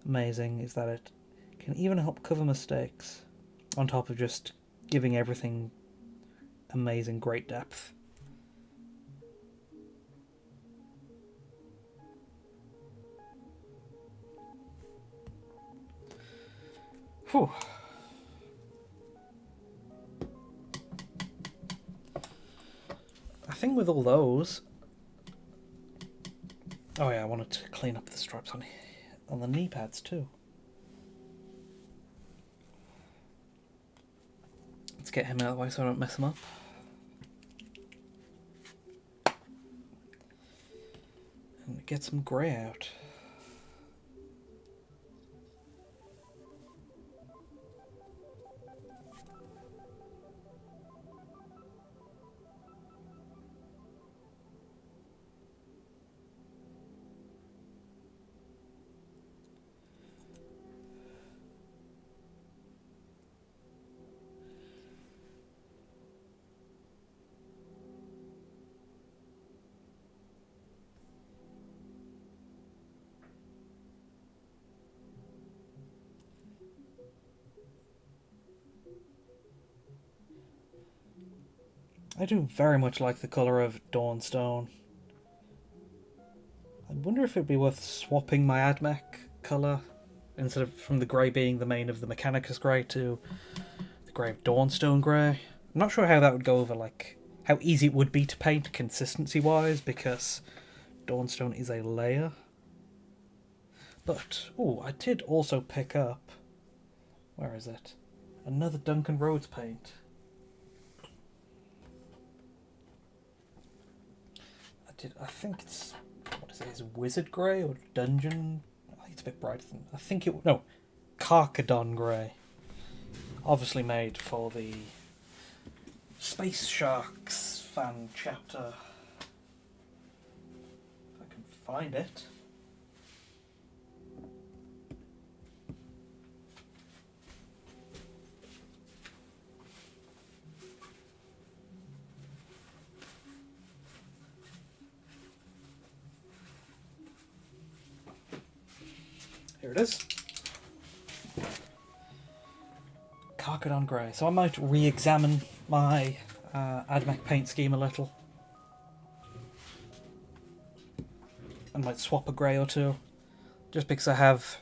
amazing, is that it can even help cover mistakes on top of just giving everything amazing great depth. Whew. think with all those... Oh yeah, I wanted to clean up the stripes on the knee pads too. Let's get him out of the way so I don't mess him up. And get some grey out. I do very much like the colour of Dawnstone. I wonder if it'd be worth swapping my AdMech colour, instead of from the grey being the main of the Mechanicus grey to the grey of Dawnstone grey. I'm not sure how that would go over, like, how easy it would be to paint consistency-wise, because Dawnstone is a layer. But, oh, I did also pick up... Where is it? Another Duncan Rhodes paint. I think it's... What is it? Is it Wizard Grey or Dungeon? I think it's a bit brighter than... I think it... No. Carcadon Grey. Obviously made for the Space Sharks fan chapter. If I can find it. Here it is. Carcadon Grey. So I might re-examine my AdMech paint scheme a little. I might swap a grey or two. Just because I have...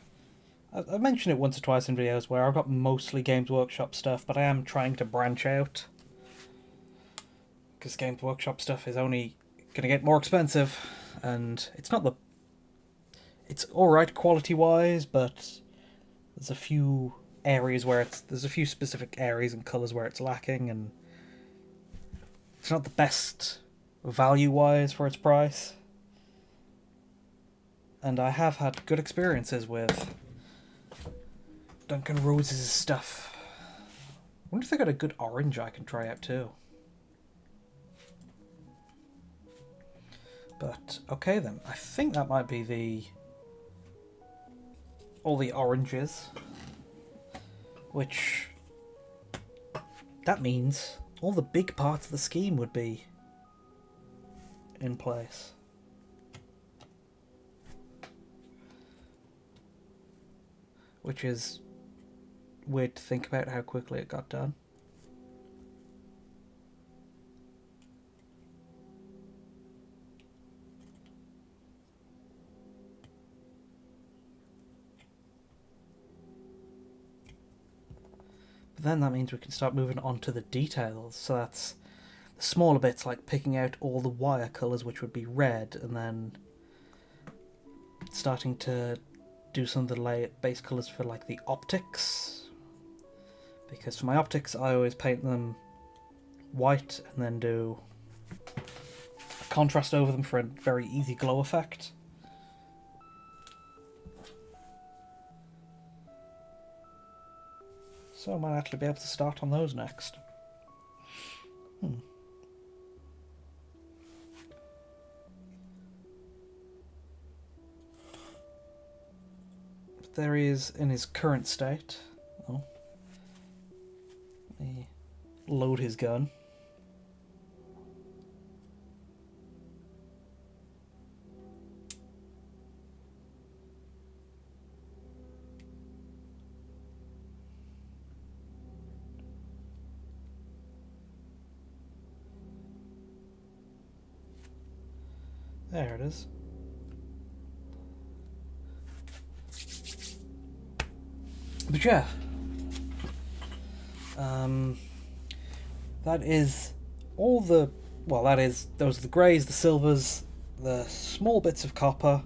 I've mentioned it once or twice in videos where I've got mostly Games Workshop stuff, but I am trying to branch out. Because Games Workshop stuff is only going to get more expensive, and it's not the... It's alright quality-wise, but there's a few areas where there's a few specific areas and colours where it's lacking, and it's not the best value-wise for its price. And I have had good experiences with Duncan Rhodes' stuff. I wonder if they got a good orange I can try out too. But, okay then, I think that might be all the oranges, which that means all the big parts of the scheme would be in place. Which is weird to think about how quickly it got done. But then that means we can start moving on to the details. So that's the smaller bits, like picking out all the wire colours, which would be red, and then starting to do some of the base colours for like the optics. Because for my optics, I always paint them white and then do a contrast over them for a very easy glow effect. So I might actually be able to start on those next. But there he is in his current state. Oh. Let me load his gun. There it is. But yeah, that is all the well, those are the greys, the silvers, the small bits of copper,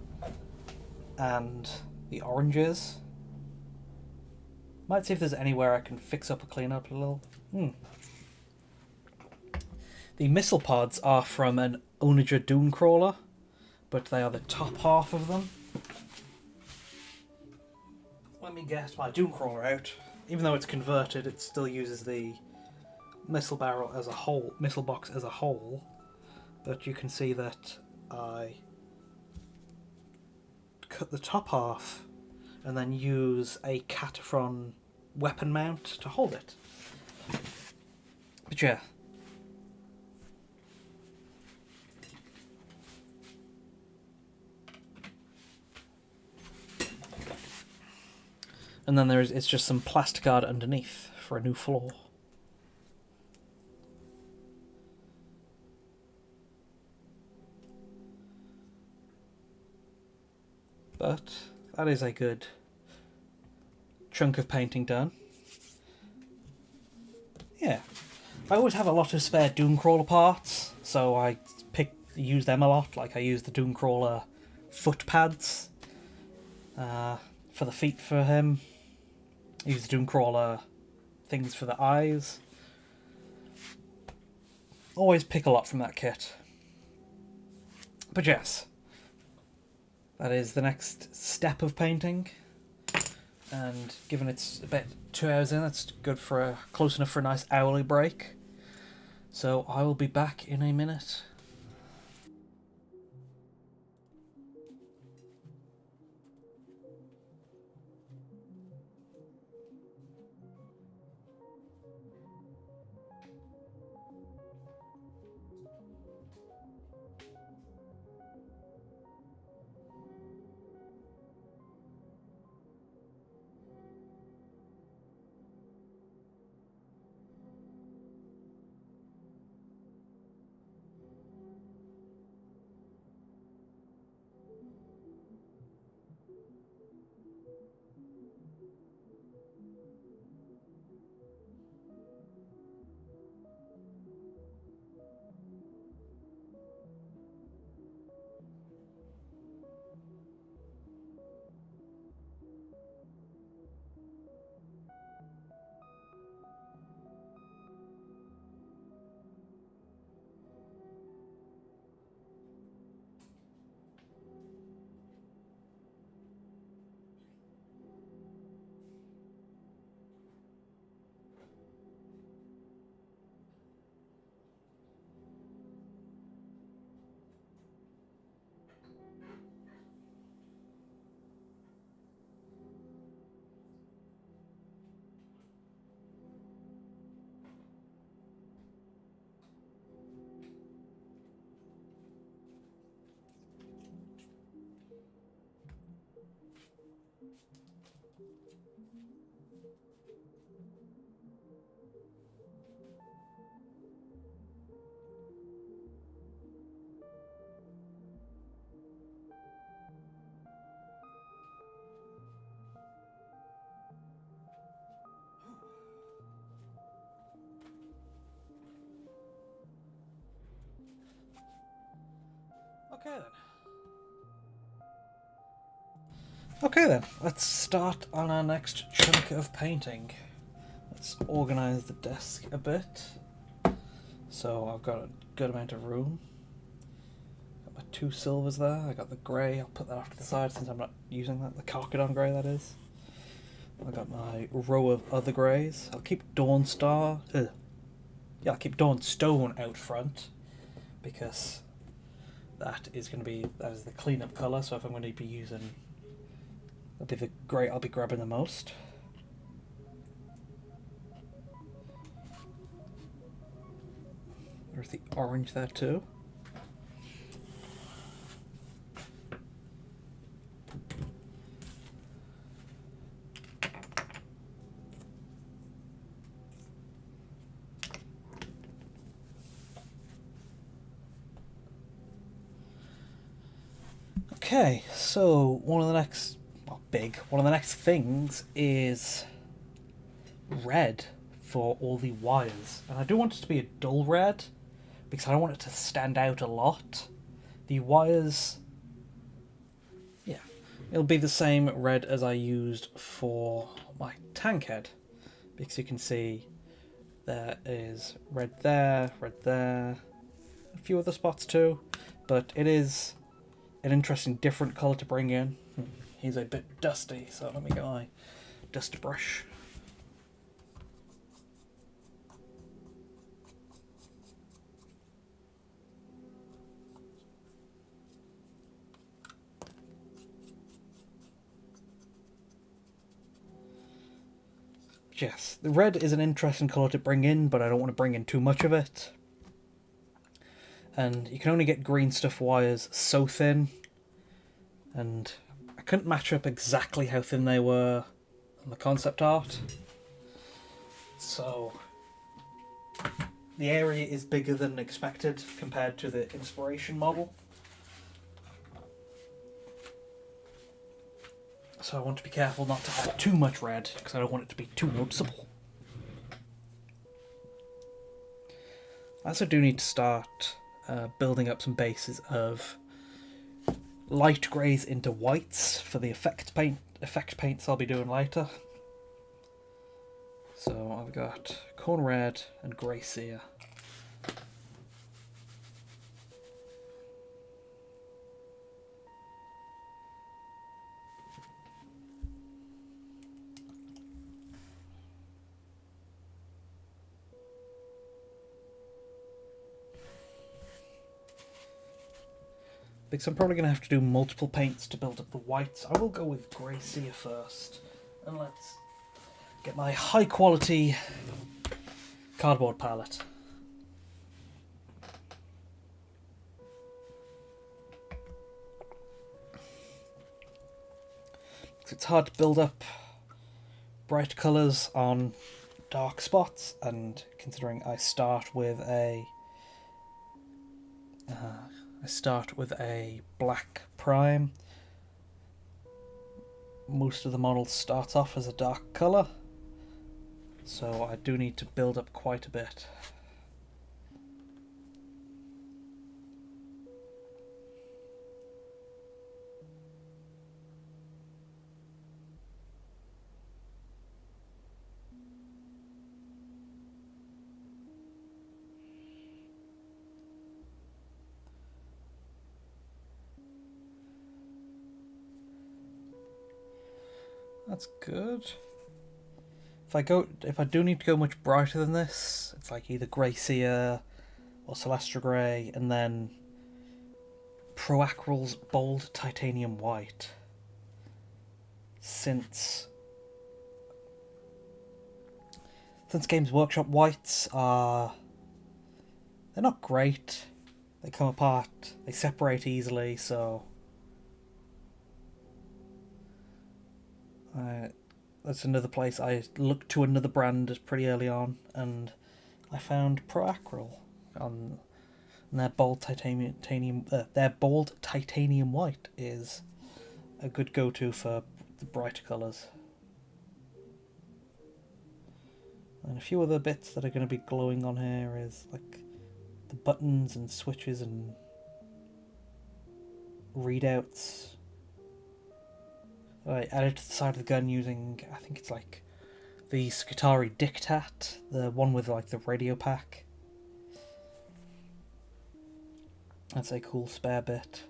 and the oranges. Might see if there's anywhere I can fix up or clean up a little. The missile pods are from an Armiger Dooncrawler, but they are the top half of them. Let me get my Dooncrawler out. Even though it's converted, it still uses the missile barrel as a whole, missile box as a whole. But you can see that I cut the top half and then use a Cataphren weapon mount to hold it. But yeah. And then it's just some plasticard underneath for a new floor. But that is a good chunk of painting done. Yeah. I always have a lot of spare Dooncrawler parts, so I use them a lot. Like I use the Dooncrawler foot pads for the feet for him. I use the Dooncrawler things for the eyes. Always pick a lot from that kit. But yes, that is the next step of painting. And given it's about 2 hours in, that's good for close enough for a nice hourly break. So I will be back in a minute. Okay then, let's start on our next chunk of painting. Let's organise the desk a bit. So I've got a good amount of room. Got my 2 silvers there, I got the grey, I'll put that off to the side since I'm not using that, the Carcadon grey that is. I've got my row of other greys. I'll keep Northstar Stone out front because that is the cleanup colour, so if I'm going to be using, that'll be the grey I'll be grabbing the most. There's the orange there too. Okay, so one of the next things is red for all the wires. And I do want it to be a dull red, because I don't want it to stand out a lot. The wires, yeah, it'll be the same red as I used for my tank head, because you can see there is red there, a few other spots too, but it is an interesting different colour to bring in. He's a bit dusty, so let me get my duster brush. Yes, the red is an interesting colour to bring in, but I don't want to bring in too much of it. And you can only get green stuff wires so thin, and I couldn't match up exactly how thin they were on the concept art. So the area is bigger than expected compared to the inspiration model. So I want to be careful not to add too much red, because I don't want it to be too noticeable. I also do need to start building up some bases of light greys into whites for the effect paints I'll be doing later. So I've got corn red and grey sear. Because I'm probably going to have to do multiple paints to build up the whites. I will go with grey sear first. And let's get my high quality cardboard palette. It's hard to build up bright colours on dark spots, and considering I start with a black prime, most of the model starts off as a dark colour, so I do need to build up quite a bit. That's good. If I do need to go much brighter than this, it's like either grey sear or Celestra grey, and then Proacryl's bold titanium white. Since Games Workshop whites they're not great. They come apart, they separate easily, so that's another place I looked to another brand pretty early on, and I found Proacryl on their bold titanium. Their bold titanium white is a good go-to for the brighter colours. And a few other bits that are going to be glowing on here is like the buttons and switches and readouts. I added to the side of the gun using, I think it's like the Skitari Diktat, the one with like the radio pack. That's a cool spare bit.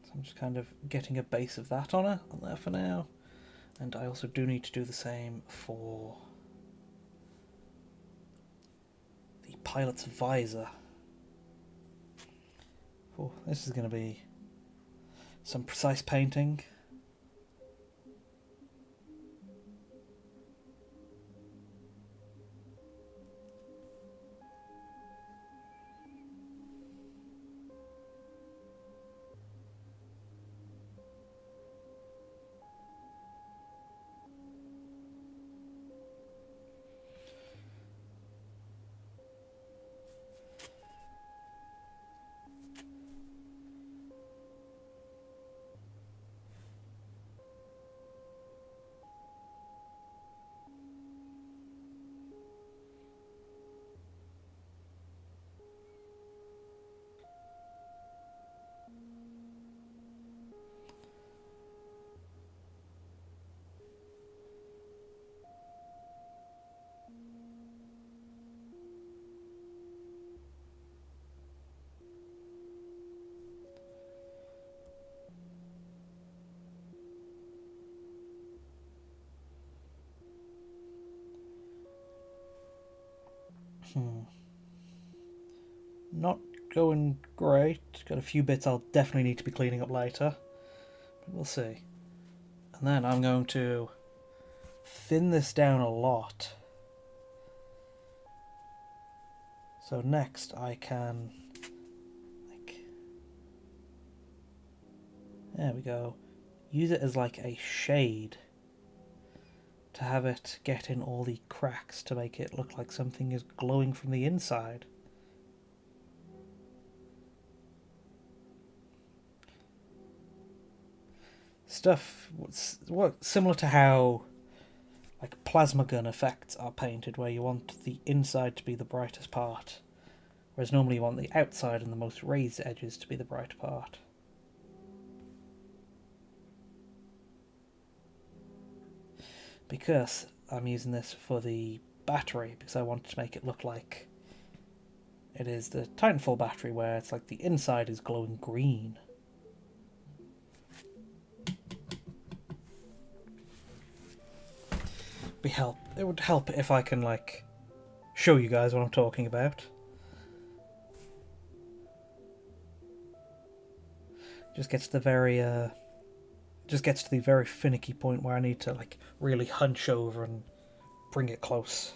So I'm just kind of getting a base of that on there for now. And I also do need to do the same for the pilot's visor. Oh, this is going to be some precise painting. Not going great. Got a few bits I'll definitely need to be cleaning up later. But we'll see. And then I'm going to thin this down a lot. So next I can, like, there we go, use it as like a shade to have it get in all the cracks to make it look like something is glowing from the inside. Stuff similar to how like plasma gun effects are painted, where you want the inside to be the brightest part, whereas normally you want the outside and the most raised edges to be the bright part. Because I'm using this for the battery, because I wanted to make it look like it is the Titanfall battery, where it's like the inside is glowing green. It would help if I can like show you guys what I'm talking about. Just gets to the very finicky point where I need to like really hunch over and bring it close.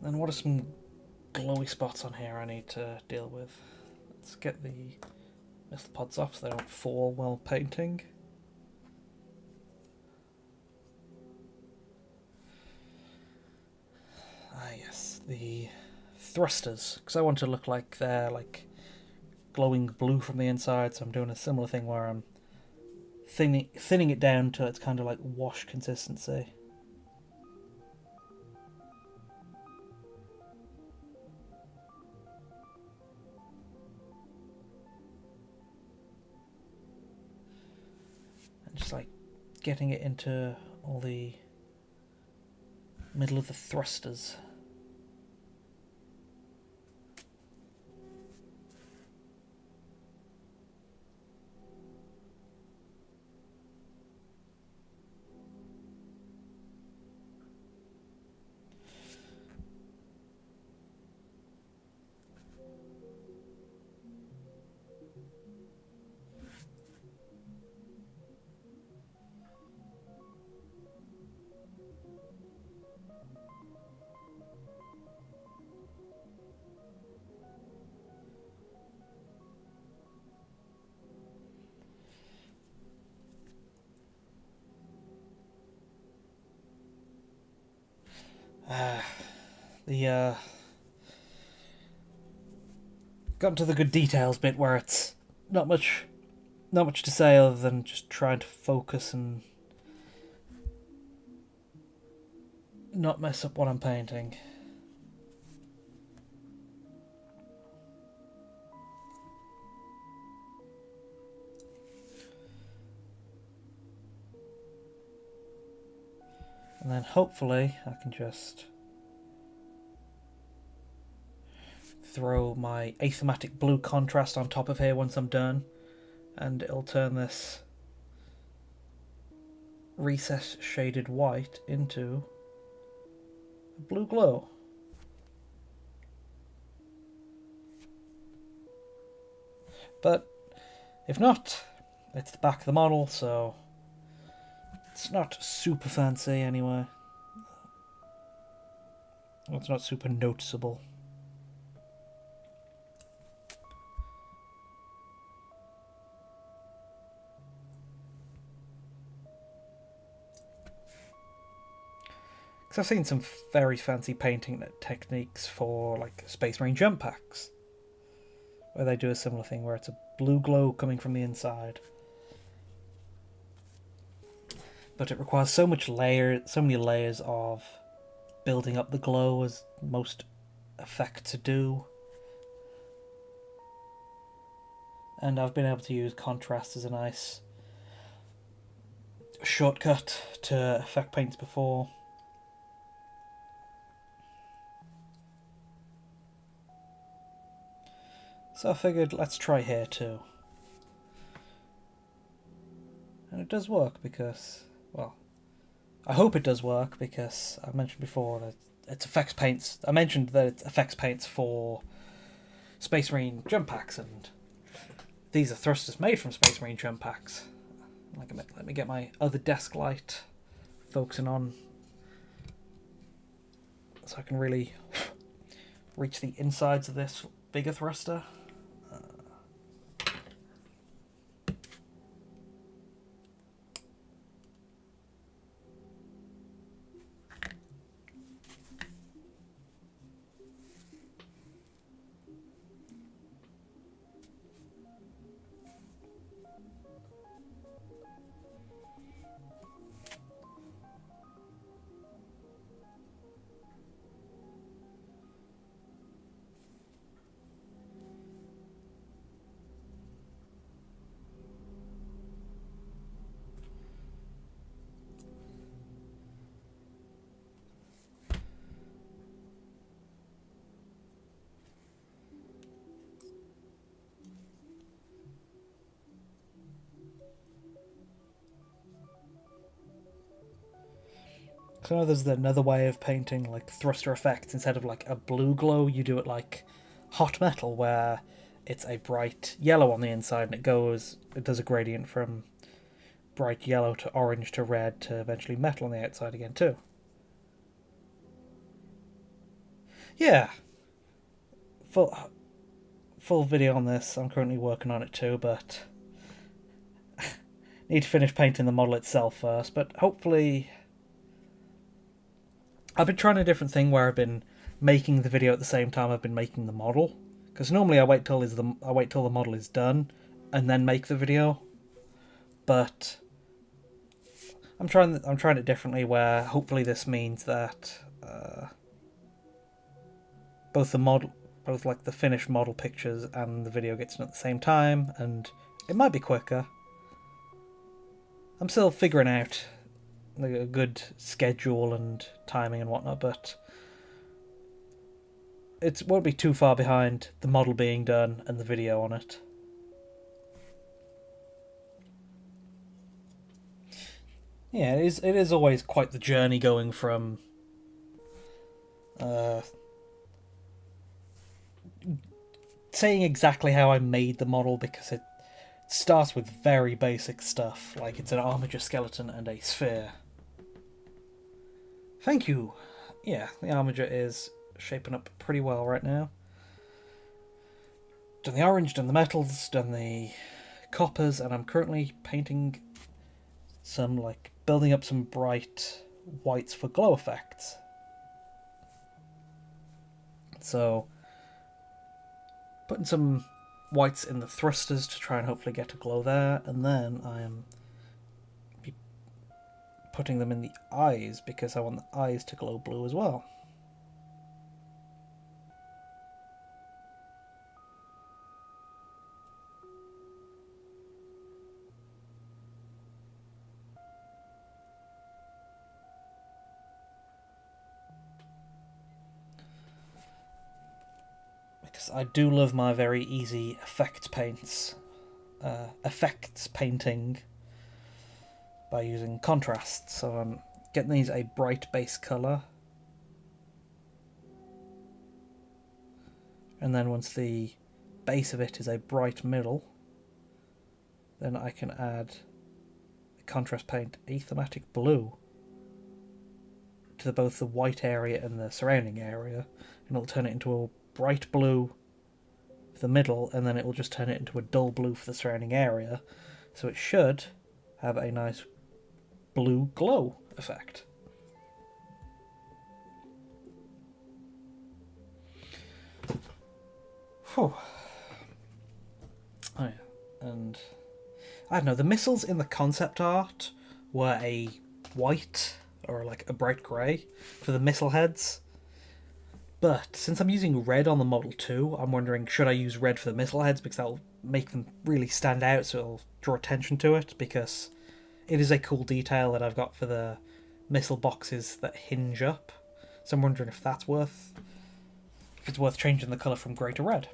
Then what are some glowy spots on here I need to deal with? Let's get the missile pods off so they don't fall while painting. Ah yes, the thrusters, because I want to look like they're like glowing blue from the inside, so I'm doing a similar thing where I'm thinning it down to its kind of like wash consistency. Just like getting it into all the middle of the thrusters. Got to the good details bit where it's not much to say other than just trying to focus and not mess up what I'm painting. And then hopefully I can just throw my athematic blue contrast on top of here once I'm done, and it'll turn this recess shaded white into a blue glow. But if not, it's the back of the model, so it's not super fancy anyway. It's not super noticeable. Because I've seen some very fancy painting techniques for like Space Marine jump packs, where they do a similar thing where it's a blue glow coming from the inside. But it requires so many layers of building up the glow as most effects do. and I've been able to use contrast as a nice shortcut to effect paints before. So I figured let's try here too. And it does work because, well, I hope it does work because I mentioned before that it's effects paints. I mentioned that it's effects paints for Space Marine jump packs, and these are thrusters made from Space Marine jump packs. Let me get my other desk light focusing on so I can really reach the insides of this bigger thruster. So now there's another way of painting like thruster effects. Instead of like a blue glow, you do it like hot metal, where it's a bright yellow on the inside and it does a gradient from bright yellow to orange to red to eventually metal on the outside again too. Yeah, full video on this. I'm currently working on it too, but need to finish painting the model itself first. But hopefully, I've been trying a different thing where I've been making the video at the same time I've been making the model. Because normally I wait till the model is done and then make the video. But I'm trying it differently, where hopefully this means that both like the finished model pictures and the video gets done at the same time, and it might be quicker. I'm still figuring out a good schedule and timing and whatnot, but it won't be too far behind the model being done and the video on it. Yeah, it is always quite the journey going from saying exactly how I made the model, because it starts with very basic stuff, like it's an Armiger skeleton and a sphere. Thank you. Yeah, the Armiger is shaping up pretty well right now. Done the orange, done the metals, done the coppers, and I'm currently painting some, like, building up some bright whites for glow effects. So, putting some whites in the thrusters to try and hopefully get a glow there, and then I am putting them in the eyes because I want the eyes to glow blue as well. Because I do love my very easy effects painting by using contrast. So I'm getting these a bright base colour, and then once the base of it is a bright middle, then I can add a contrast paint, a thematic blue, to both the white area and the surrounding area, and it'll turn it into a bright blue for the middle, and then it will just turn it into a dull blue for the surrounding area, so it should have a nice blue glow effect. Whew. Oh yeah, and I don't know, the missiles in the concept art were a white or like a bright grey for the missile heads, But since I'm using red on the Model 2, I'm wondering, should I use red for the missile heads, because that'll make them really stand out, so it'll draw attention to it, because it is a cool detail that I've got for the missile boxes that hinge up. So I'm wondering if it's worth changing the colour from grey to red.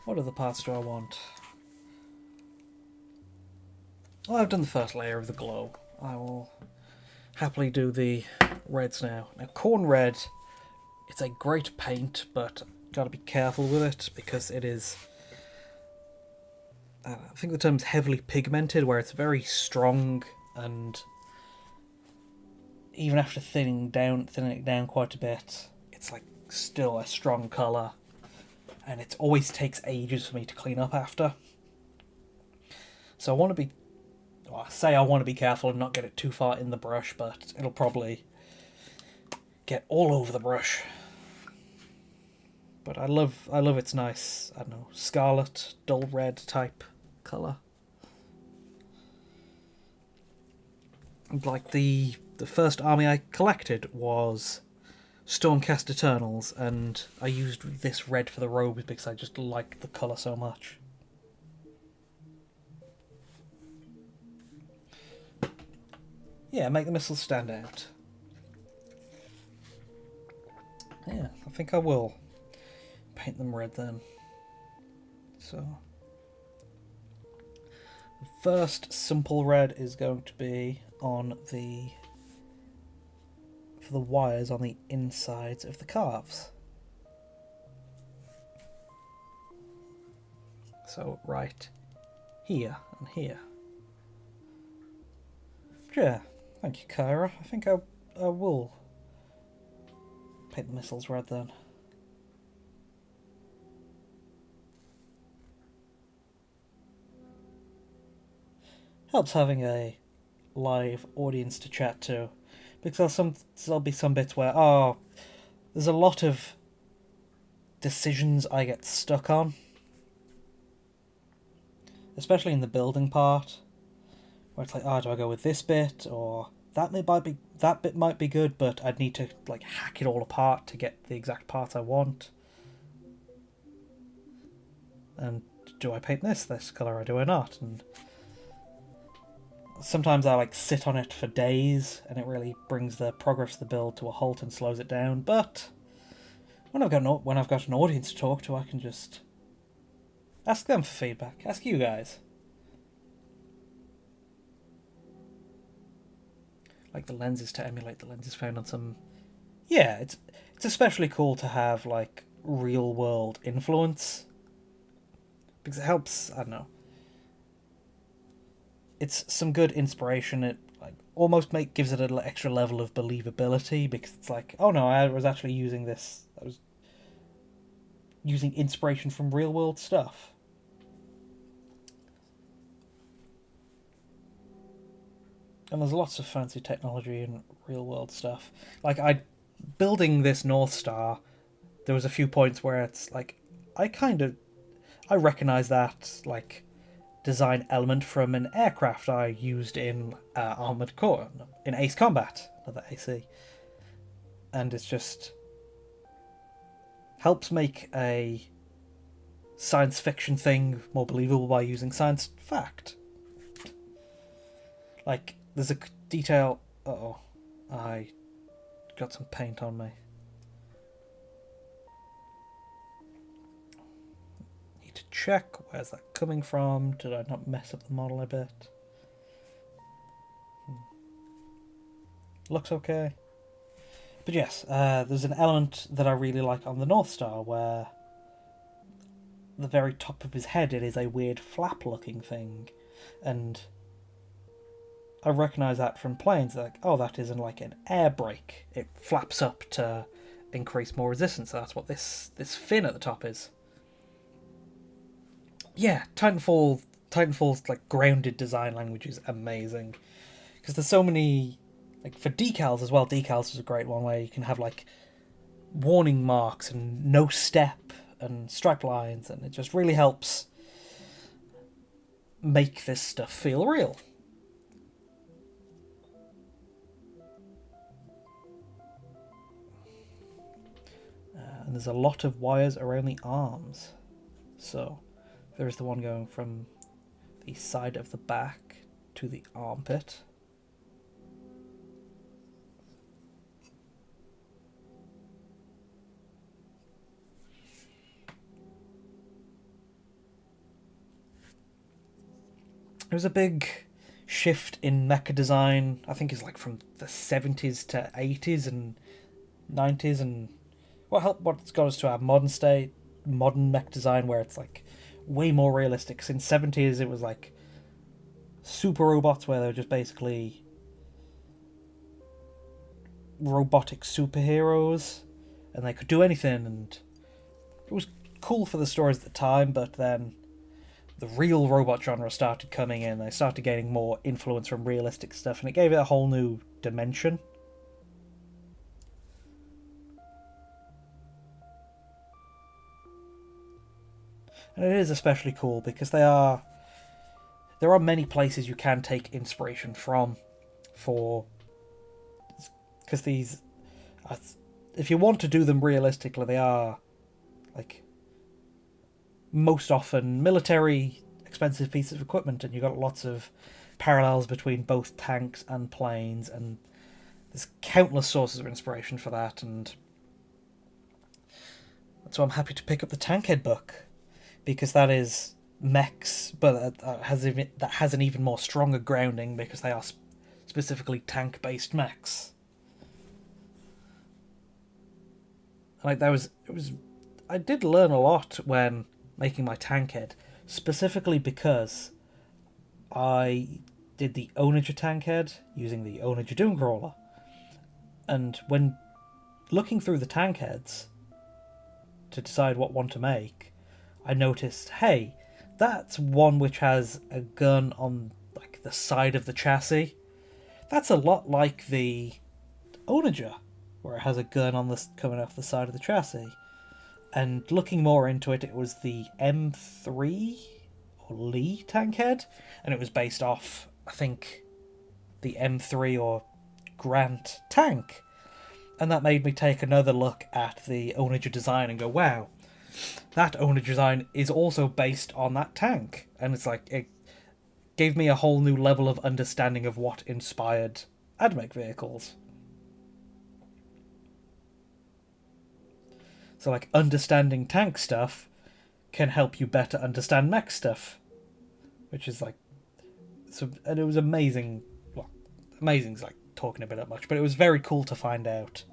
What other parts do I want? Well, I've done the first layer of the glow. I will happily do the reds now. Now, corn red, it's a great paint, but gotta be careful with it because it is, I think the term's heavily pigmented, where it's very strong, and even after thinning it down quite a bit, it's like still a strong colour. And it always takes ages for me to clean up after. So I want to be careful and not get it too far in the brush, but it'll probably get all over the brush. But I love its nice, I don't know, scarlet, dull red type colour. Like the first army I collected was Stormcast Eternals, and I used this red for the robes because I just like the colour so much. Yeah, make the missiles stand out. Yeah, I think I will paint them red then. So, the first simple red is going to be on for the wires on the insides of the calves. So right here and here. Yeah, thank you, Kyra. I think I will paint the missiles red then. Helps having a live audience to chat to, because there'll be some bits where, there's a lot of decisions I get stuck on, especially in the building part, where it's like, do I go with this bit, or that bit might be good, but I'd need to like hack it all apart to get the exact part I want. And do I paint this colour or do I not? And sometimes I like sit on it for days, and it really brings the progress of the build to a halt and slows it down. But when I've got an audience to talk to, I can just ask them for feedback. Ask you guys. Like the lenses to emulate the lenses found on some. Yeah, it's especially cool to have like real world influence, because it helps. I don't know. It's some good inspiration. It like almost gives it a little extra level of believability, because it's like, oh no, I was actually using this. I was using inspiration from real world stuff. And there's lots of fancy technology in real world stuff. Like building this Northstar, there was a few points where it's like I recognize that like design element from an aircraft I used in Armored Core, in Ace Combat, another AC. And it's just helps make a science fiction thing more believable by using science fact. Like, there's a detail... Uh-oh. I got some paint on me. Need to check, where's that coming from? Did I not mess up the model a bit? Looks okay. But yes, there's an element that I really like on the Northstar where the very top of his head, it is a weird flap-looking thing. And I recognise that from planes, like, oh, that isn't like an air brake. It flaps up to increase more resistance. So that's what this fin at the top is. Yeah, Titanfall Titanfall's like grounded design language is amazing because there's so many, like for decals as well. Decals is a great one where you can have like warning marks and no step and stripe lines, and it just really helps make this stuff feel real. And there's a lot of wires around the arms. So there's the one going from the side of the back to the armpit. There was a big shift in mecha design, I think it's like from the 70s to 80s and 90s, and what's got us to our modern mech design where it's like way more realistic. Since 70s it was like super robots where they were just basically robotic superheroes and they could do anything, and it was cool for the stories at the time, but then the real robot genre started coming in. They started gaining more influence from realistic stuff, and it gave it a whole new dimension. And it is especially cool because there are many places you can take inspiration from because these, if you want to do them realistically, they are like most often military expensive pieces of equipment, and you've got lots of parallels between both tanks and planes, and there's countless sources of inspiration for that, and that's why I'm happy to pick up the Tankhead book, because that is mechs, but that has an even more stronger grounding because they are specifically tank-based mechs. Like I did learn a lot when making my Tankhead, specifically because I did the Onager Tankhead using the Onager Doomcrawler, and when looking through the Tankheads to decide what one to make, I noticed, hey, that's one which has a gun on like the side of the chassis. That's a lot like the Onager, where it has a gun on coming off the side of the chassis. And looking more into it, it was the M3 or Lee Tankhead, and it was based off, I think, the M3 or Grant tank. And that made me take another look at the Onager design and go, wow, that Onager design is also based on that tank. And it's like, it gave me a whole new level of understanding of what inspired AdMech vehicles. So, like, understanding tank stuff can help you better understand mech stuff. Which is, like... and it was amazing. Well, amazing's, like, talking a bit much, but it was very cool to find out.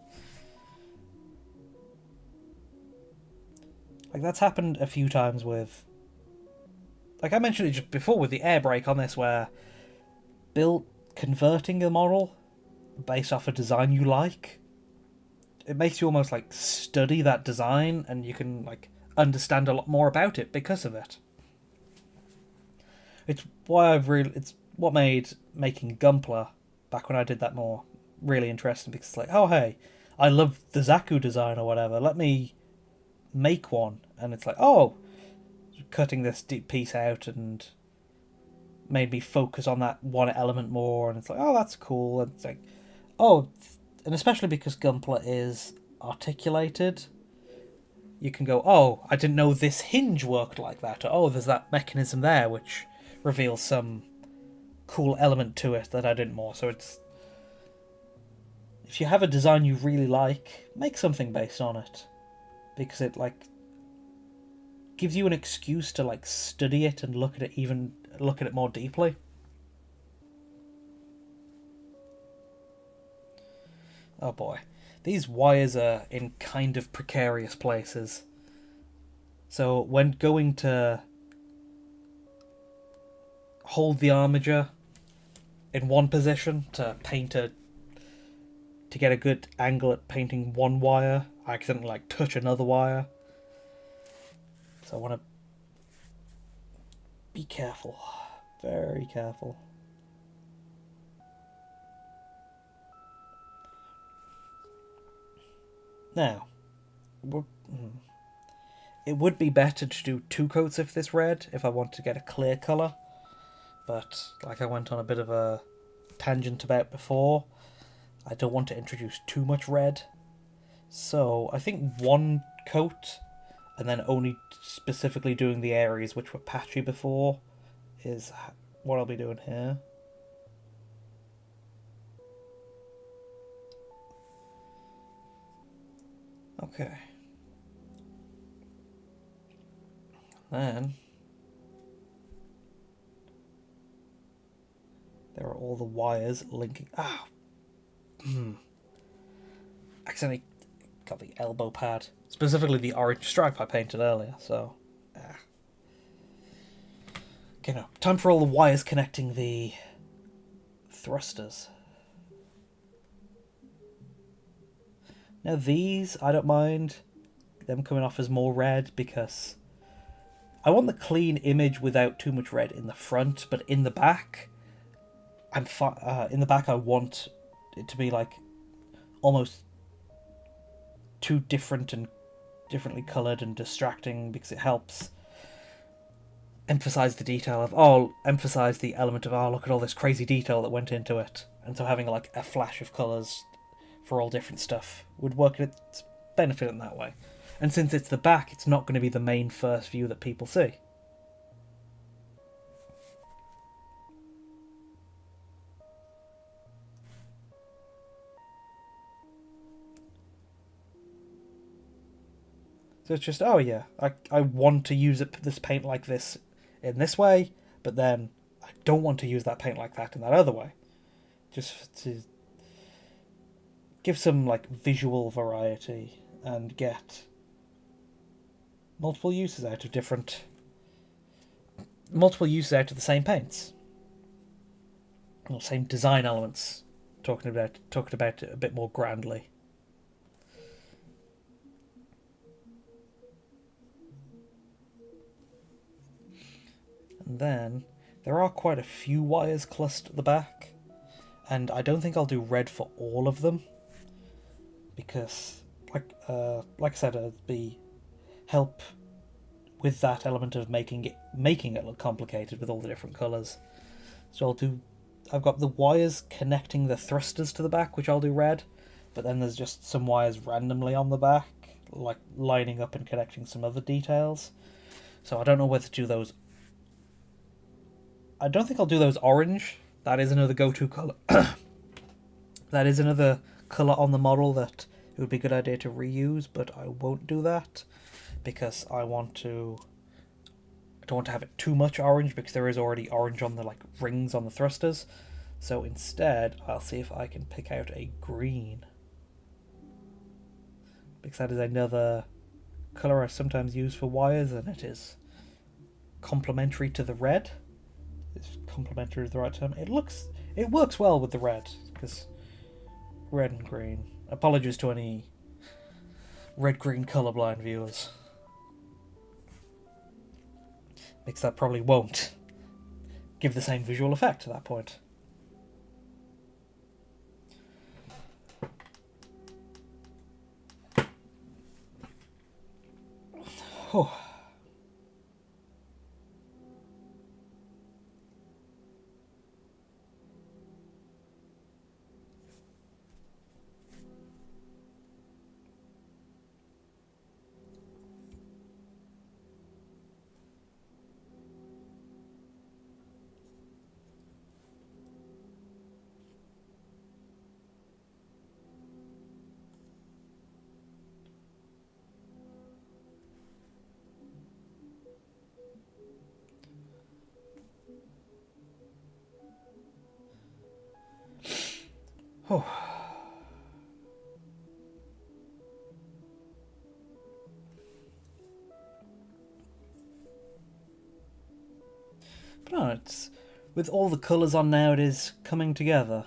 Like, that's happened a few times with... Like, I mentioned it just before with the air brake on this, where converting a model based off a design you like, it makes you almost like study that design, and you can like understand a lot more about it because of it. It's what made making Gunpla back when I did that more really interesting, because it's like, oh hey, I love the Zaku design or whatever, let me make one. And it's like, oh, cutting this deep piece out and made me focus on that one element more, and it's like, oh, that's cool. And it's like, oh, and especially because Gunpla is articulated, you can go, oh, I didn't know this hinge worked like that, or oh, there's that mechanism there which reveals some cool element to it that I didn't more. So it's, if you have a design you really like, make something based on it, because it like gives you an excuse to like study it and look at it more deeply. Oh boy, these wires are in kind of precarious places. So when going to hold the armiger in one position to get a good angle at painting one wire, I accidentally like touch another wire. So I want to be careful. Very careful. Now, it would be better to do 2 coats of this red if I want to get a clear colour. But, like I went on a bit of a tangent about before, I don't want to introduce too much red. So, I think 1 coat, and then only specifically doing the areas which were patchy before, is what I'll be doing here. Okay. Then there are all the wires linking. Accidentally got the elbow pad, specifically the orange stripe I painted earlier. So, okay, now time for all the wires connecting the thrusters. Now these, I don't mind them coming off as more red because I want the clean image without too much red in the front, but in the back, in the back I want it to be like almost too different and differently coloured and distracting because it helps emphasize the detail of, emphasize the element of, look at all this crazy detail that went into it. And so having like a flash of colours for all different stuff would work in its benefit in that way. And since it's the back, it's not going to be the main first view that people see. So it's just, I want to use this paint like this in this way, but then I don't want to use that paint like that in that other way. Just to give some like visual variety and get multiple uses out of the same paints. Or same design elements. Talking about it a bit more grandly. And then there are quite a few wires clustered at the back, and I don't think I'll do red for all of them because, like I said, it'd be help with that element of making it look complicated with all the different colours. So I've got the wires connecting the thrusters to the back, which I'll do red, but then there's just some wires randomly on the back, like lining up and connecting some other details. So I don't know whether to do those. I don't think I'll do those orange. That is another go-to colour. That is another colour on the model that it would be a good idea to reuse, but I won't do that because I don't want to have it too much orange because there is already orange on the like rings on the thrusters. So instead, I'll see if I can pick out a green, because that is another colour I sometimes use for wires, and it is complementary to the red. It's complementary is the right term. It works well with the red because red and green. Apologies to any red-green colourblind viewers, because that probably won't give the same visual effect at that point. Oh. Oh. But no, it's with all the colours on now, it is coming together.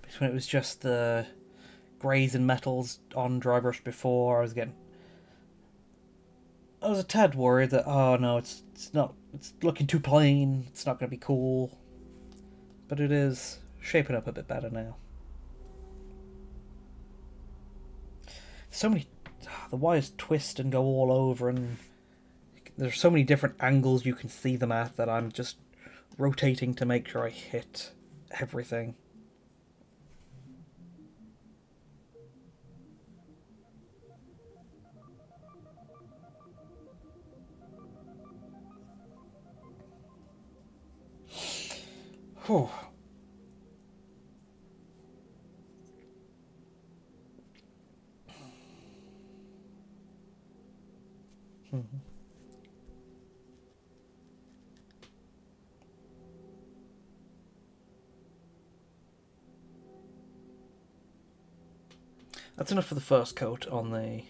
Because when it was just the greys and metals on dry brush before, I was getting I was a tad worried that, oh no, it's not, it's looking too plain, it's not going to be cool. But it is shaping up a bit better now. So many, the wires twist and go all over, and there's so many different angles you can see them at that I'm just rotating to make sure I hit everything. Whew. That's enough for the first coat on the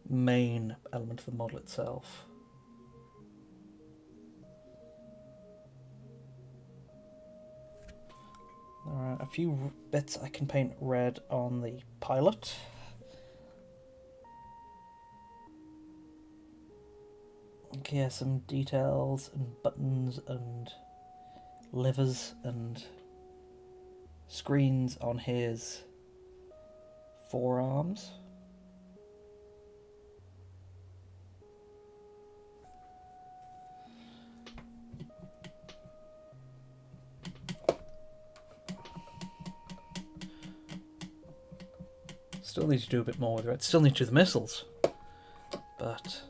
main element of the model itself. There are a few bits I can paint red on the pilot. Okay, some details and buttons and levers and screens on his forearms. Still need to do a bit more with it. Still need to do the missiles, but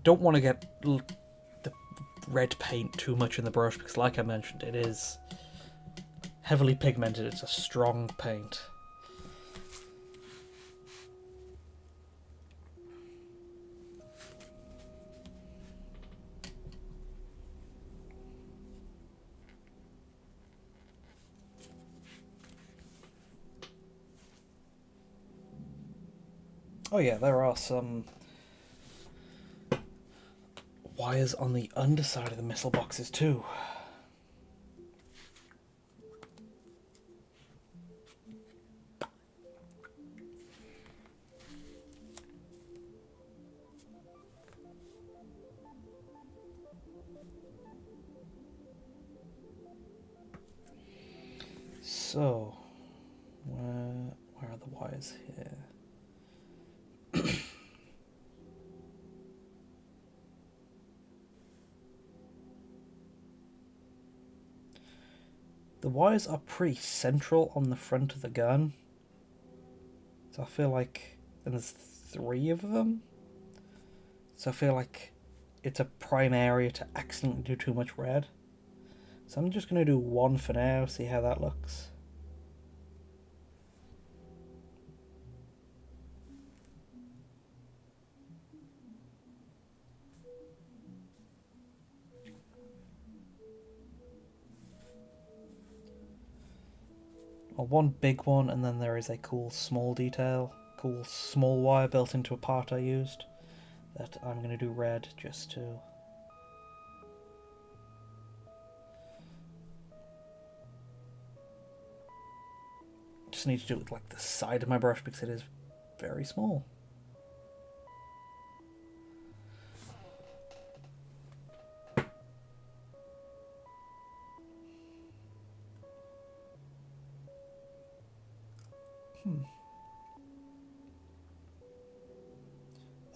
don't want to get the red paint too much in the brush, because like I mentioned, it is heavily pigmented. It's a strong paint. Oh yeah, there are some wires on the underside of the missile boxes too. So, where are the wires here? The wires are pretty central on the front of the gun. So I feel like, and there's 3 of them. So I feel like it's a prime area to accidentally do too much red. So I'm just going to do 1 for now, see how that looks. Well, 1 big one, and then there is a cool small detail, cool small wire built into a part I used, that I'm going to do red just to... Just need to do it with like the side of my brush because it is very small.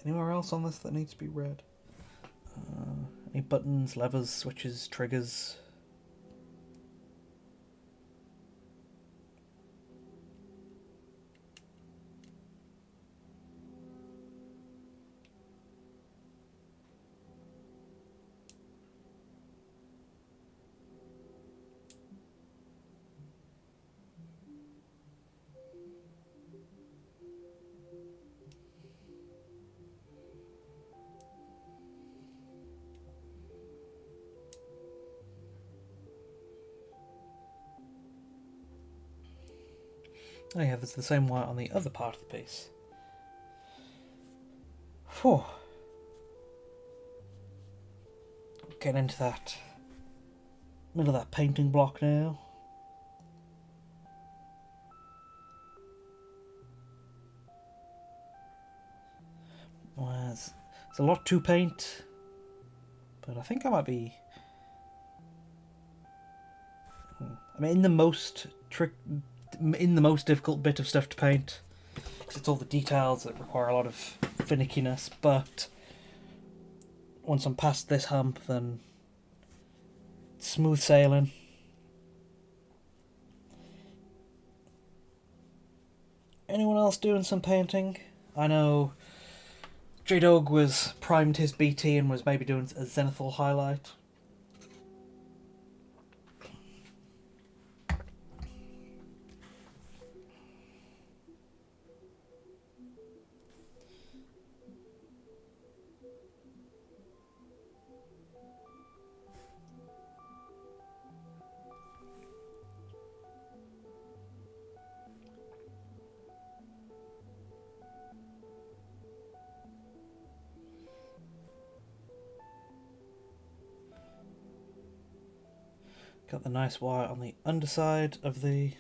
Anywhere else on this that needs to be red? Any buttons, levers, switches, triggers? Oh yeah, there's the same wire on the other part of the piece. Whew. Getting into that middle of that painting block now. It's a lot to paint, but I think I might be... I mean, in the most difficult bit of stuff to paint, because it's all the details that require a lot of finickiness, but once I'm past this hump, then it's smooth sailing. Anyone else doing some painting? I know J-Dog was primed his BT and was maybe doing a zenithal highlight. Got the nice wire on the underside of the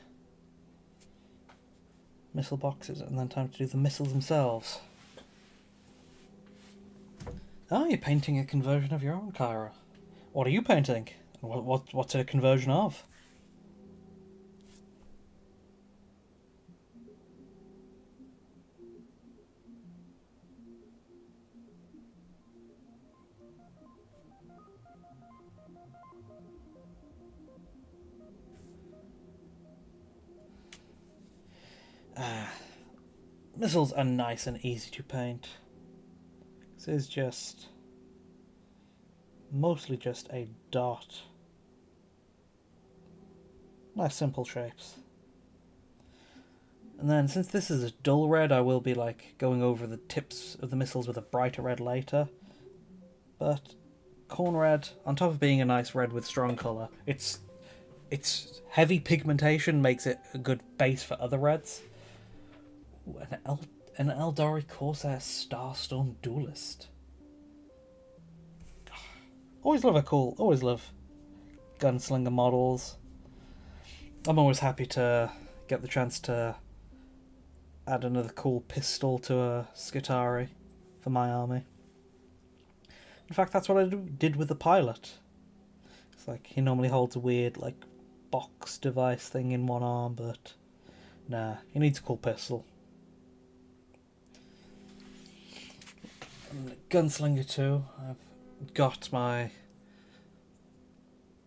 missile boxes, and then time to do the missiles themselves. Oh, you're painting a conversion of your own, Kyra. What are you painting? What's it a conversion of? Missiles are nice and easy to paint. This is just mostly just a dot. Nice simple shapes. And then since this is a dull red, I will be like going over the tips of the missiles with a brighter red later. But corn red, on top of being a nice red with strong colour, its heavy pigmentation makes it a good base for other reds. Ooh, an Eldari Corsair Starstorm Duelist. Always love gunslinger models. I'm always happy to get the chance to add another cool pistol to a Skitarii for my army. In fact, that's what I did with the pilot. It's like he normally holds a weird like box device thing in one arm, but nah, he needs a cool pistol. And Gunslinger too. I've got my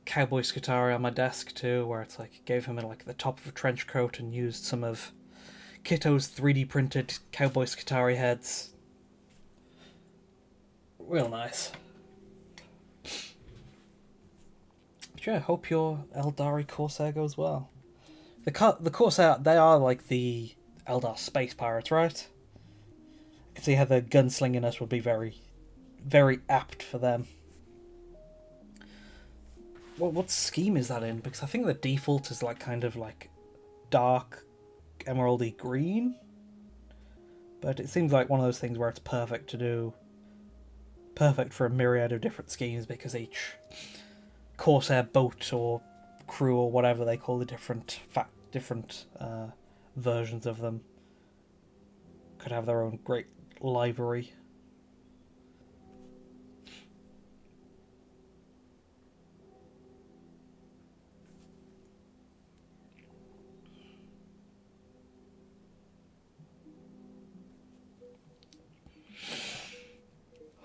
Cowboy Skitarii on my desk too, where it's like gave him like the top of a trench coat and used some of Kitto's 3D printed Cowboy Skitarii heads. Real nice. But yeah, hope your Eldari Corsair goes well. The Corsair, they are like the Eldar space pirates, right? I can see how the gunslingerness would be very, very apt for them. What scheme is that in? Because I think the default is like kind of like dark emeraldy green. But it seems like one of those things where it's perfect for a myriad of different schemes, because each Corsair boat or crew or whatever they call the different versions of them could have their own great livery.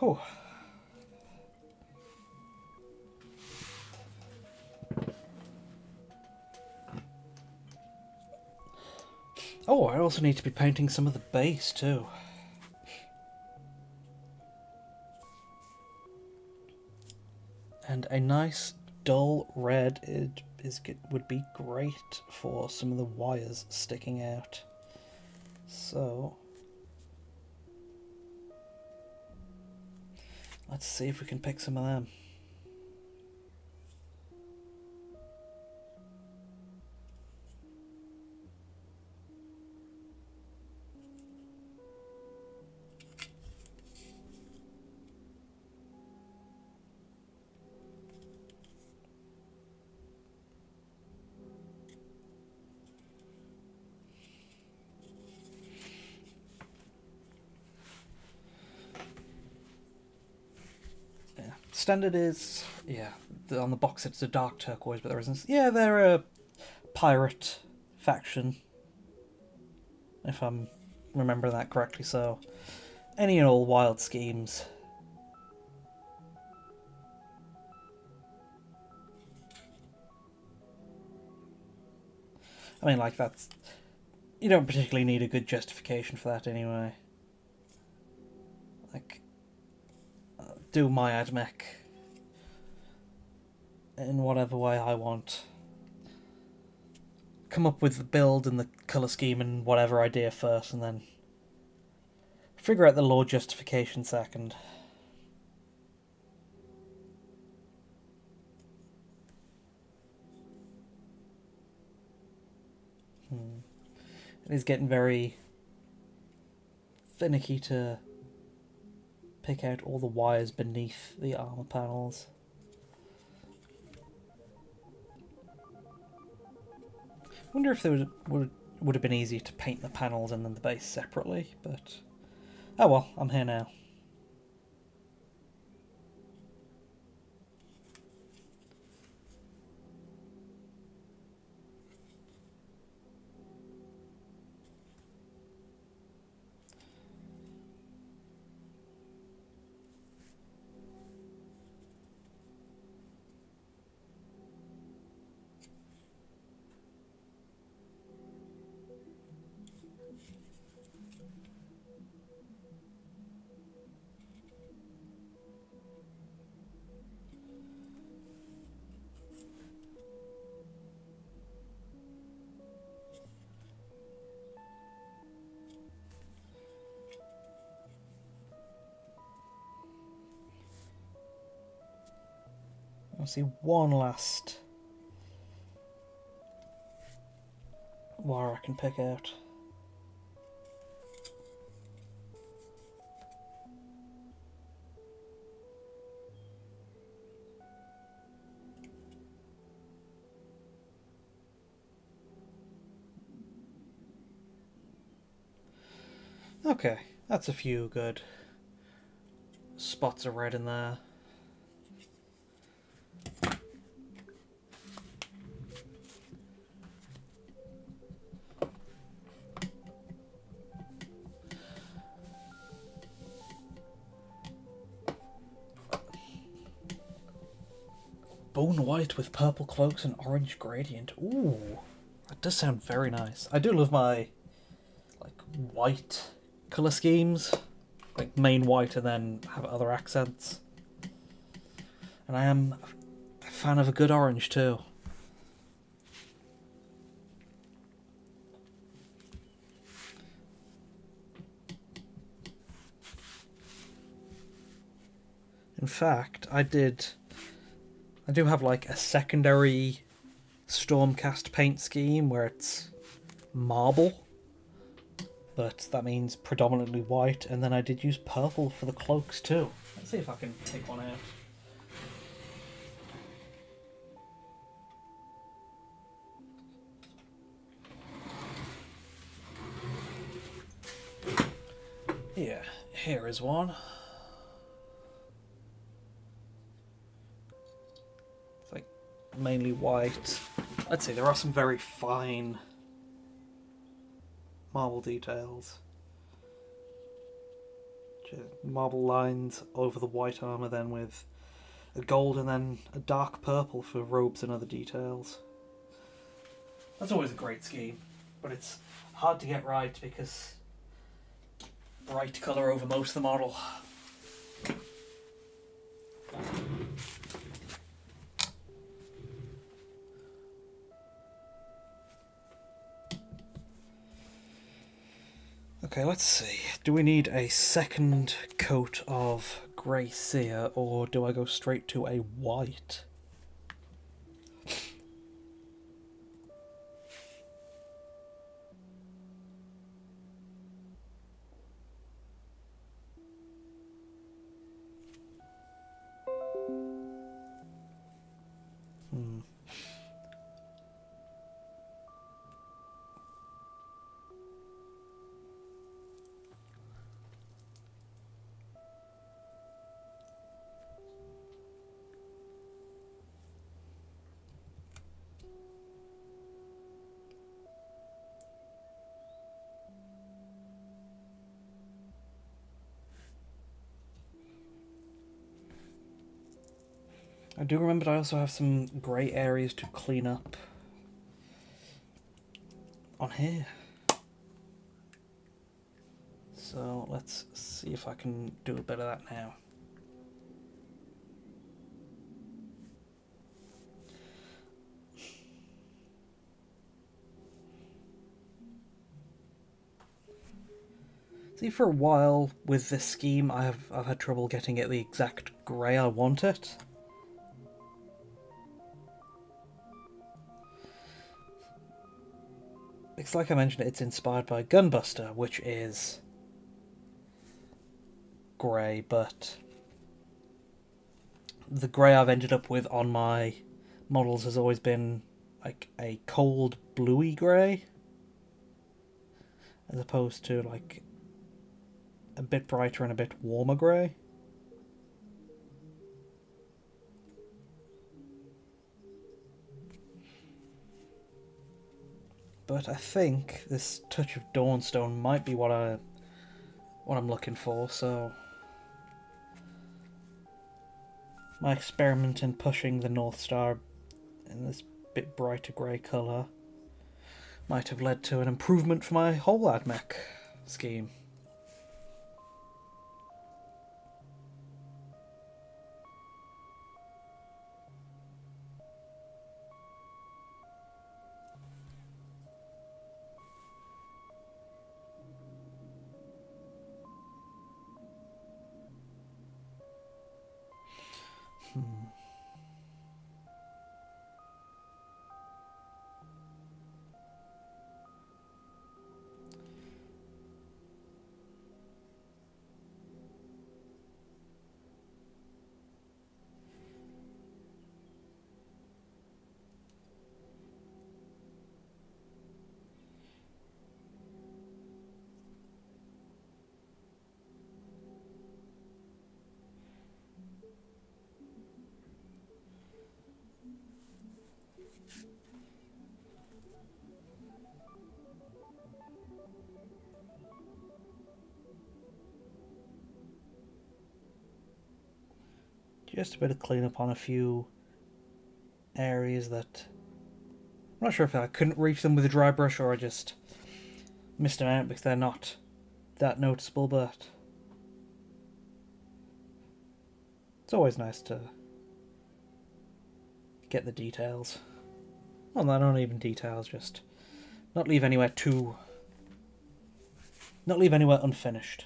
Oh. Oh, I also need to be painting some of the base too. And a nice dull red would be great for some of the wires sticking out. So let's see if we can pick some of them. Extended is, yeah, on the box it's a dark turquoise, but there isn't. Yeah, they're a pirate faction, if I'm remembering that correctly. So, any and all wild schemes. I mean, like, that's... You don't particularly need a good justification for that anyway. Like, do my admech in whatever way I want. Come up with the build and the colour scheme and whatever idea first, and then figure out the lore justification second. It is getting very finicky to pick out all the wires beneath the armour panels. I wonder if there would have been easier to paint the panels and then the base separately, but oh well, I'm here now. I'll see one last wire I can pick out. Okay, that's a few good spots of red in there. Bone white with purple cloaks and orange gradient. Ooh, that does sound very nice. I do love my like white colour schemes, like main white and then have other accents. And I am a fan of a good orange too. In fact, I do have like a secondary Stormcast paint scheme where it's marble, but that means predominantly white, and then I did use purple for the cloaks too. Let's see if I can take one out. Yeah, here is one. It's like mainly white. Let's see, there are some very fine marble details. Marble lines over the white armour, then with a gold and then a dark purple for robes and other details. That's always a great scheme, but it's hard to get right because bright colour over most of the model. Okay, let's see. Do we need a second coat of grey sear, or do I go straight to a white? I do remember I also have some grey areas to clean up on here. So let's see if I can do a bit of that now. See, for a while with this scheme, I've had trouble getting it the exact grey I want it. It's like I mentioned, it's inspired by Gunbuster, which is grey, but the grey I've ended up with on my models has always been like a cold bluey grey, as opposed to like a bit brighter and a bit warmer grey. But I think this touch of Dawnstone might be what I'm looking for, so my experiment in pushing the Northstar in this bit brighter grey colour might have led to an improvement for my whole AdMech scheme. Just a bit of cleanup on a few areas that I'm not sure if I couldn't reach them with a dry brush or I just missed them out because they're not that noticeable, but it's always nice to get the details. Well, not even details, just not leave anywhere unfinished.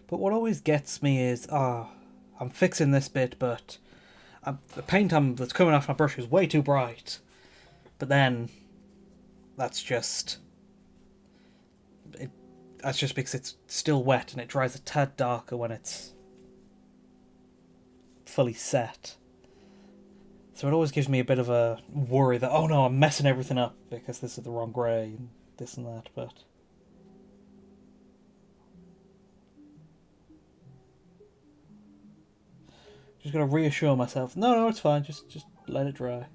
But what always gets me is, I'm fixing this bit, but the paint that's coming off my brush is way too bright. But then, that's just because it's still wet and it dries a tad darker when it's fully set. So it always gives me a bit of a worry that, oh no, I'm messing everything up because this is the wrong grey and this and that, but just gotta reassure myself, no, it's fine, just let it dry.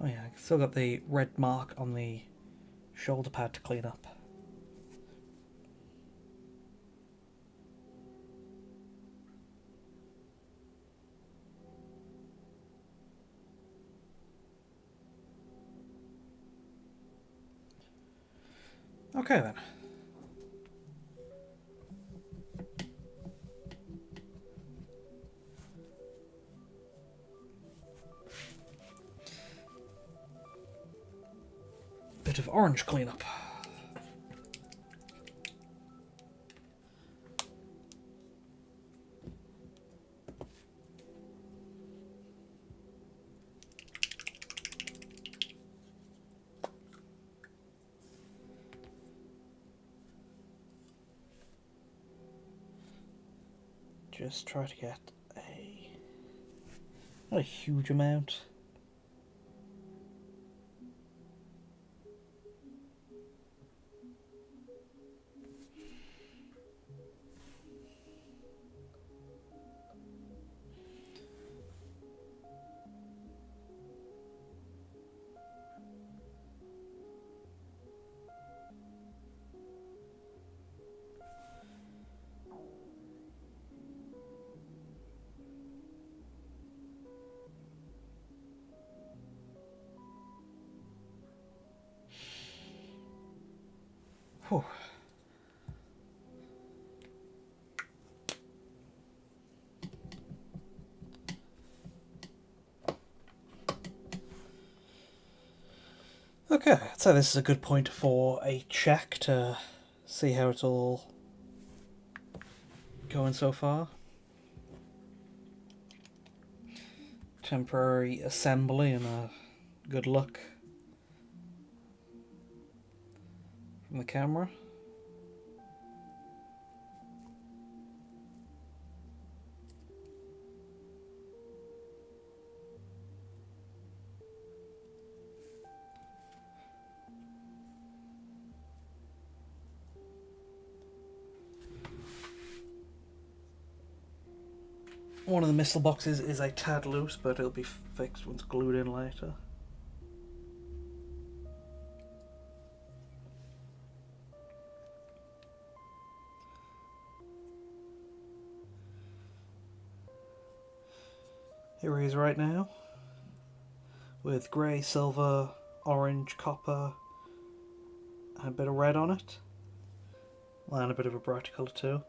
Oh yeah, I still got the red mark on the shoulder pad to clean up. Okay then. Bit of orange cleanup. Just try to get not a huge amount. Whew. Okay, so this is a good point for a check to see how it's all going so far. Temporary assembly and a good look from the camera. One of the missile boxes is a tad loose, but it'll be fixed once glued in later. Here he is right now, with grey, silver, orange, copper, and a bit of red on it, and a bit of a brighter colour too.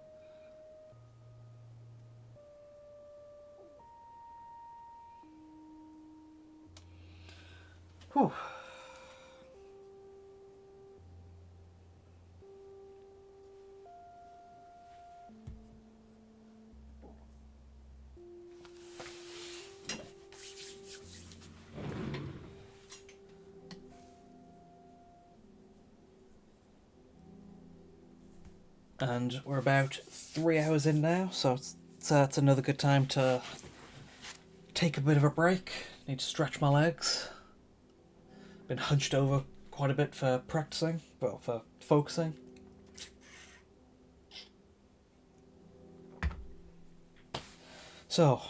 Whew. And we're about 3 hours in now, so it's another good time to take a bit of a break. Need to stretch my legs. Been hunched over quite a bit for practicing, well, for focusing. So,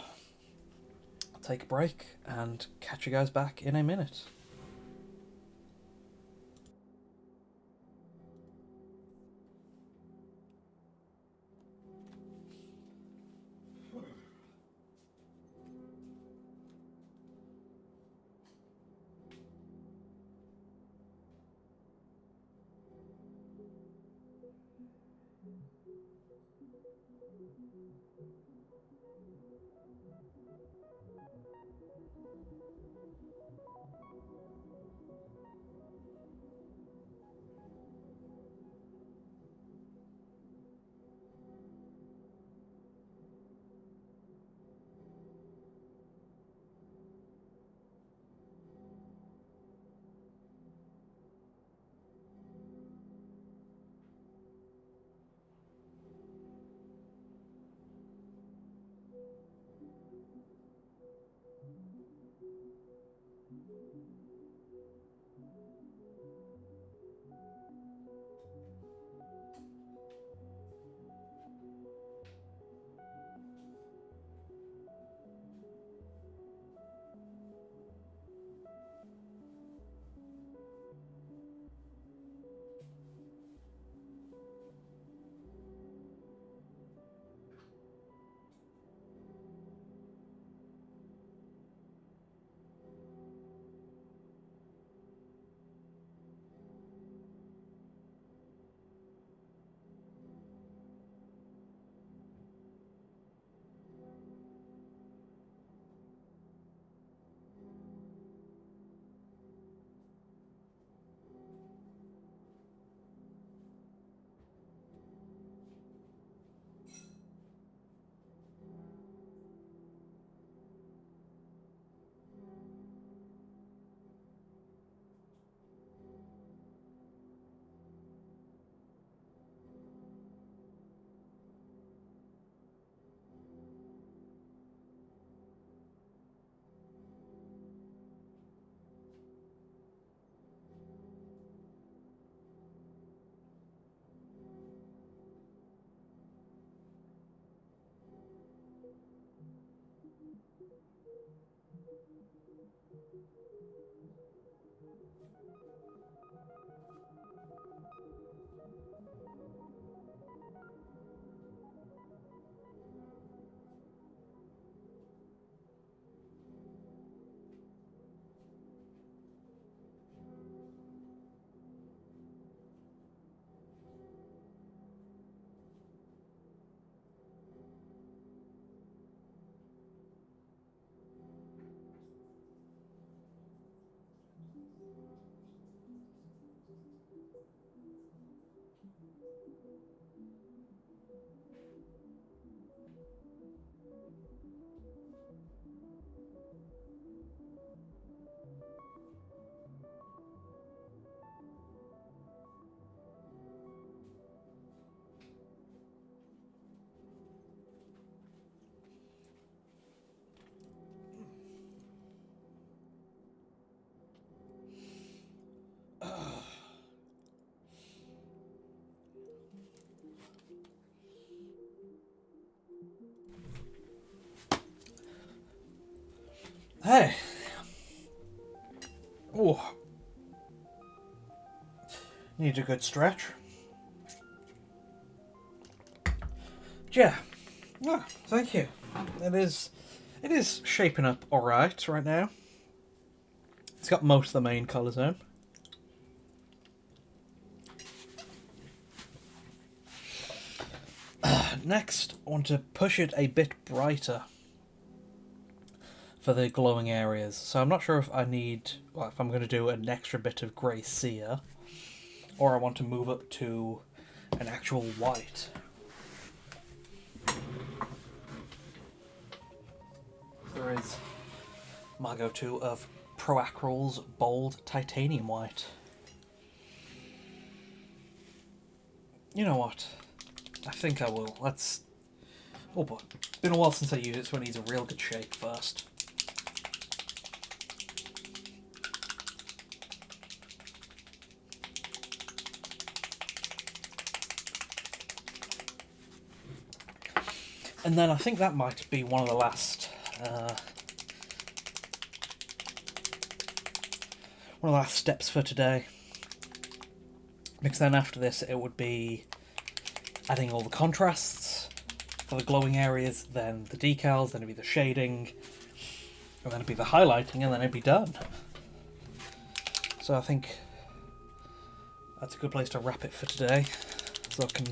I'll take a break and catch you guys back in a minute. Hey. Oh. Need a good stretch. Yeah. Oh, thank you. It is shaping up alright right now. It's got most of the main colours in. Next, I want to push it a bit brighter for the glowing areas. So I'm not sure if I need, well, if I'm going to do an extra bit of grey cere, or I want to move up to an actual white. There is my go-to of Proacryl's Bold Titanium White. You know what? I think I will. Let's... Oh boy. Been a while since I used it, so it needs a real good shake first. And then I think that might be one of the last... one of the last steps for today. Because then after this it would be adding all the contrasts for the glowing areas, then the decals, then it'd be the shading, and then it'd be the highlighting, and then it'd be done. So I think that's a good place to wrap it for today, so I can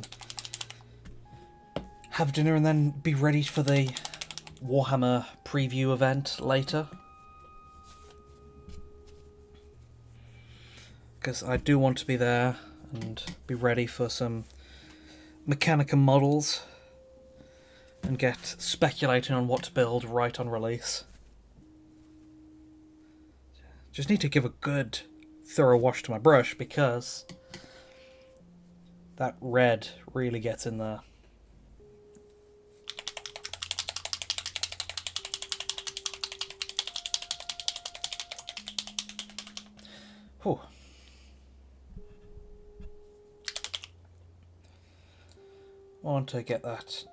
have dinner and then be ready for the Warhammer preview event later. Because I do want to be there and be ready for some Mechanicum models and get speculating on what to build right on release. Just need to give a good thorough wash to my brush because that red really gets in there. Whew. I want to get that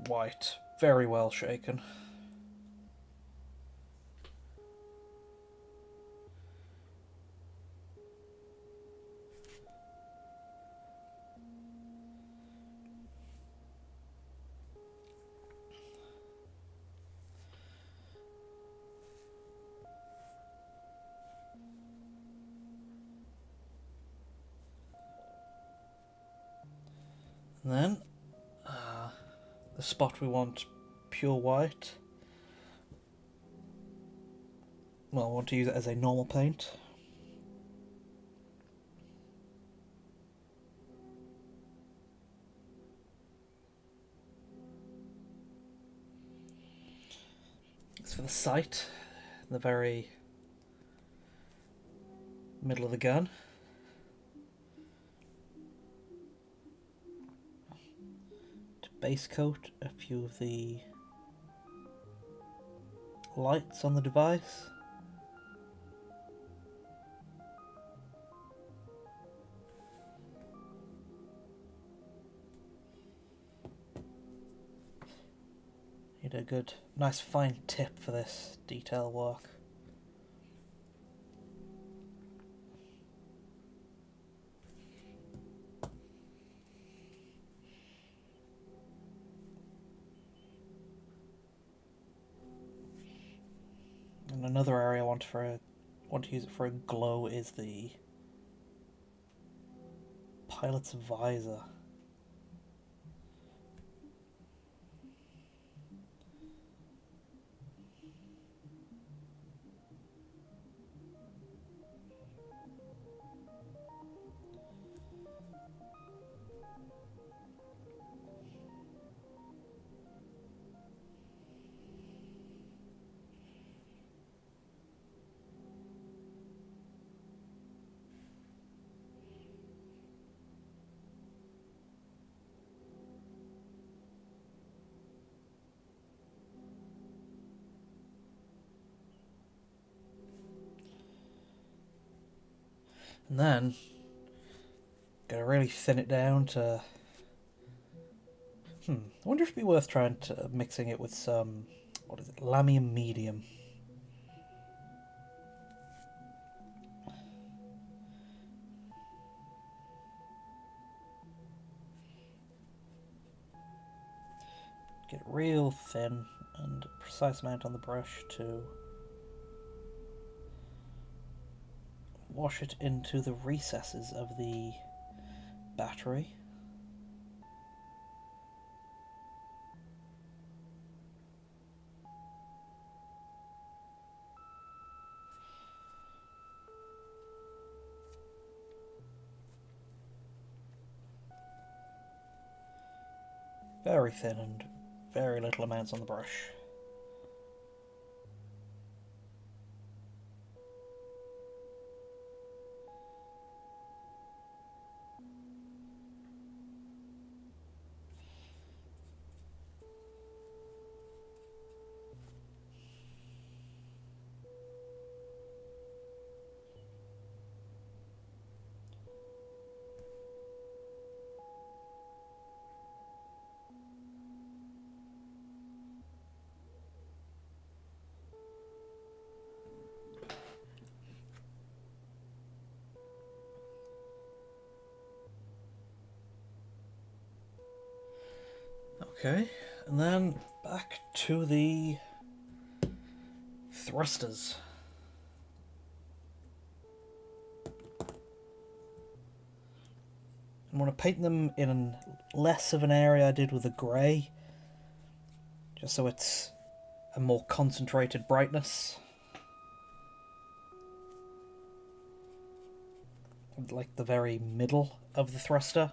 white very well shaken. And then the spot we want pure white. Well, I want to use it as a normal paint. It's for the sight, in the very middle of the gun. To base coat a few of the lights on the device. Need a good, nice fine tip for this detail work. And another area I want to use it for a glow is the pilot's visor. And then, gotta really thin it down to... I wonder if it'd be worth trying to mixing it with some, what is it, lamium medium. get it real thin and precise amount on the brush to wash it into the recesses of the battery. Very thin and very little amounts on the brush. Okay, and then back to the thrusters. I'm going to paint them in less of an area I did with the grey, just so it's a more concentrated brightness. Like the very middle of the thruster.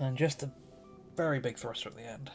And then just a very big thruster at the end.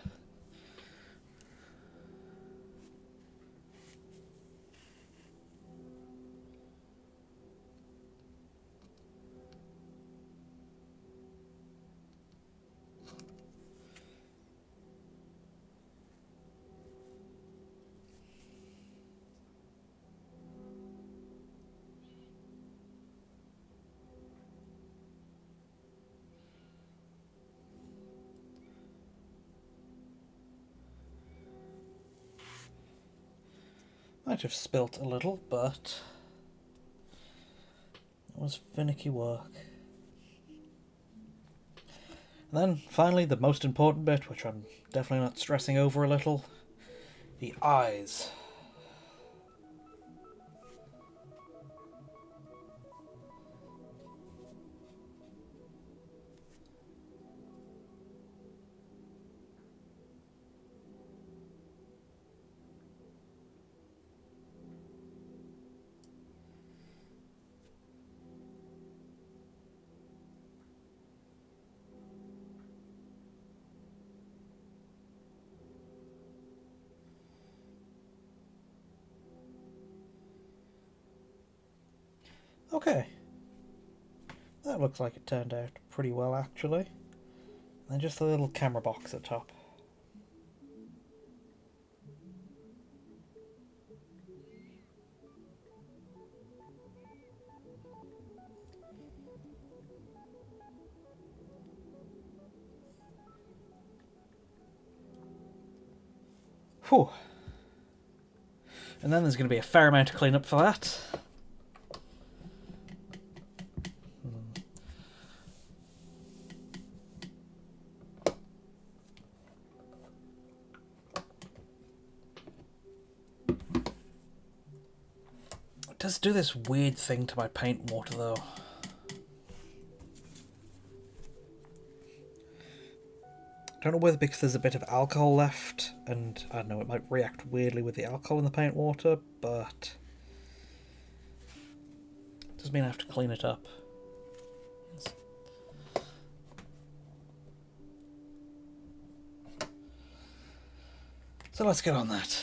Might have spilt a little, but it was finicky work. And then, finally, the most important bit, which I'm definitely not stressing over a little, the eyes. Okay. That looks like it turned out pretty well, actually. And just a little camera box at top. Whew. And then there's going to be a fair amount of cleanup for that. It does do this weird thing to my paint water though. I don't know whether because there's a bit of alcohol left, and I don't know, it might react weirdly with the alcohol in the paint water, but it does mean I have to clean it up. So let's get on that.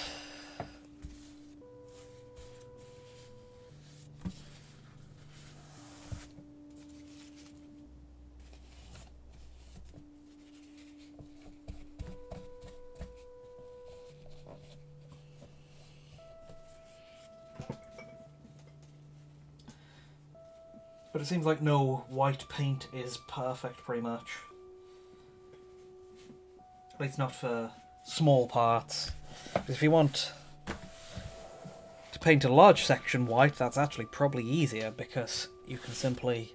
But it seems like no white paint is perfect, pretty much. At least not for small parts. Because if you want to paint a large section white, that's actually probably easier, because you can simply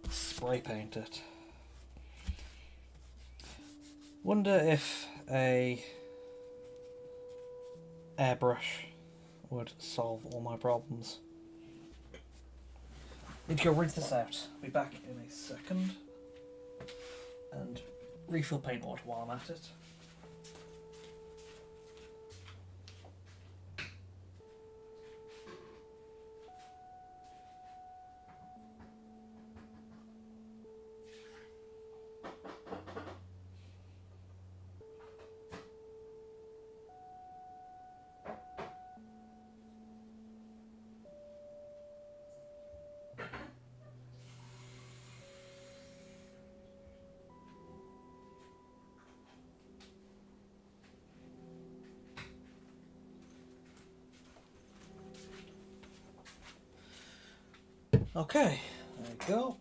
spray paint it. Wonder if a airbrush would solve all my problems. Need to go rinse this out. Be back in a second. And refill paint water while I'm at it. Okay, there we go.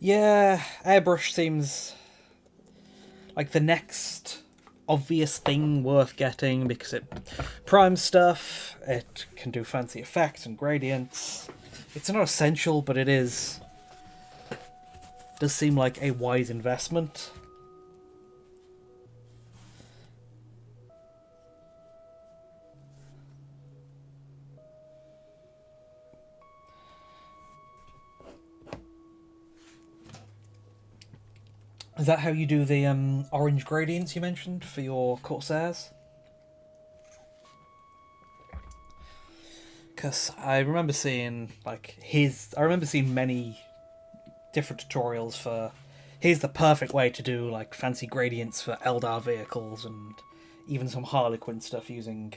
Yeah, airbrush seems like the next obvious thing worth getting because it primes stuff, it can do fancy effects and gradients. It's not essential, but it does seem like a wise investment. Is that how you do the orange gradients you mentioned for your Corsairs? Because I remember seeing many different tutorials for here's the perfect way to do like fancy gradients for Eldar vehicles and even some Harlequin stuff using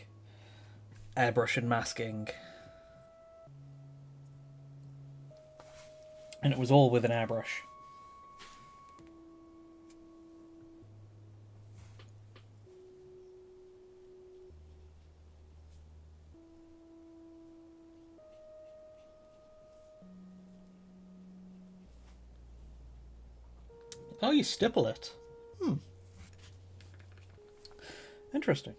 airbrush and masking. And it was all with an airbrush. Oh, you stipple it. Interesting.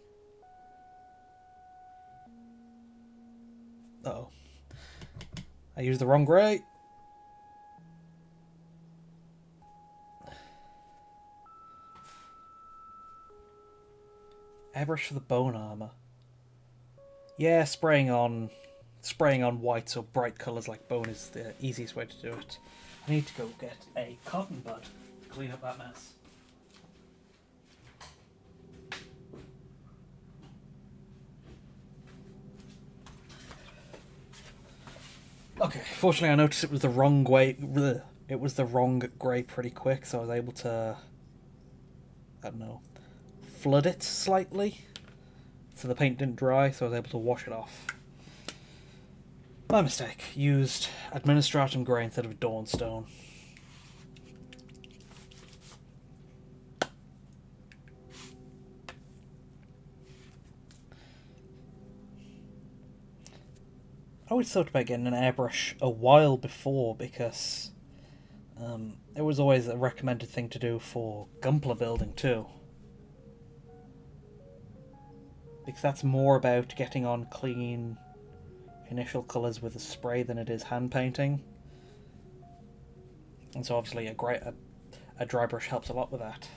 Uh-oh. I used the wrong grey. Airbrush for the bone armour. Yeah, spraying on whites or bright colours like bone is the easiest way to do it. I need to go get a cotton bud to clean up that mess. Okay, fortunately I noticed it was the wrong way. It was the wrong grey pretty quick, so I was able to, I don't know, flood it slightly, so the paint didn't dry, so I was able to wash it off. My mistake. Used Administratum Grey instead of Dawnstone. I always thought about getting an airbrush a while before because it was always a recommended thing to do for Gunpla building too. Because that's more about getting on clean initial colours with a spray than it is hand painting. And so obviously a dry brush helps a lot with that.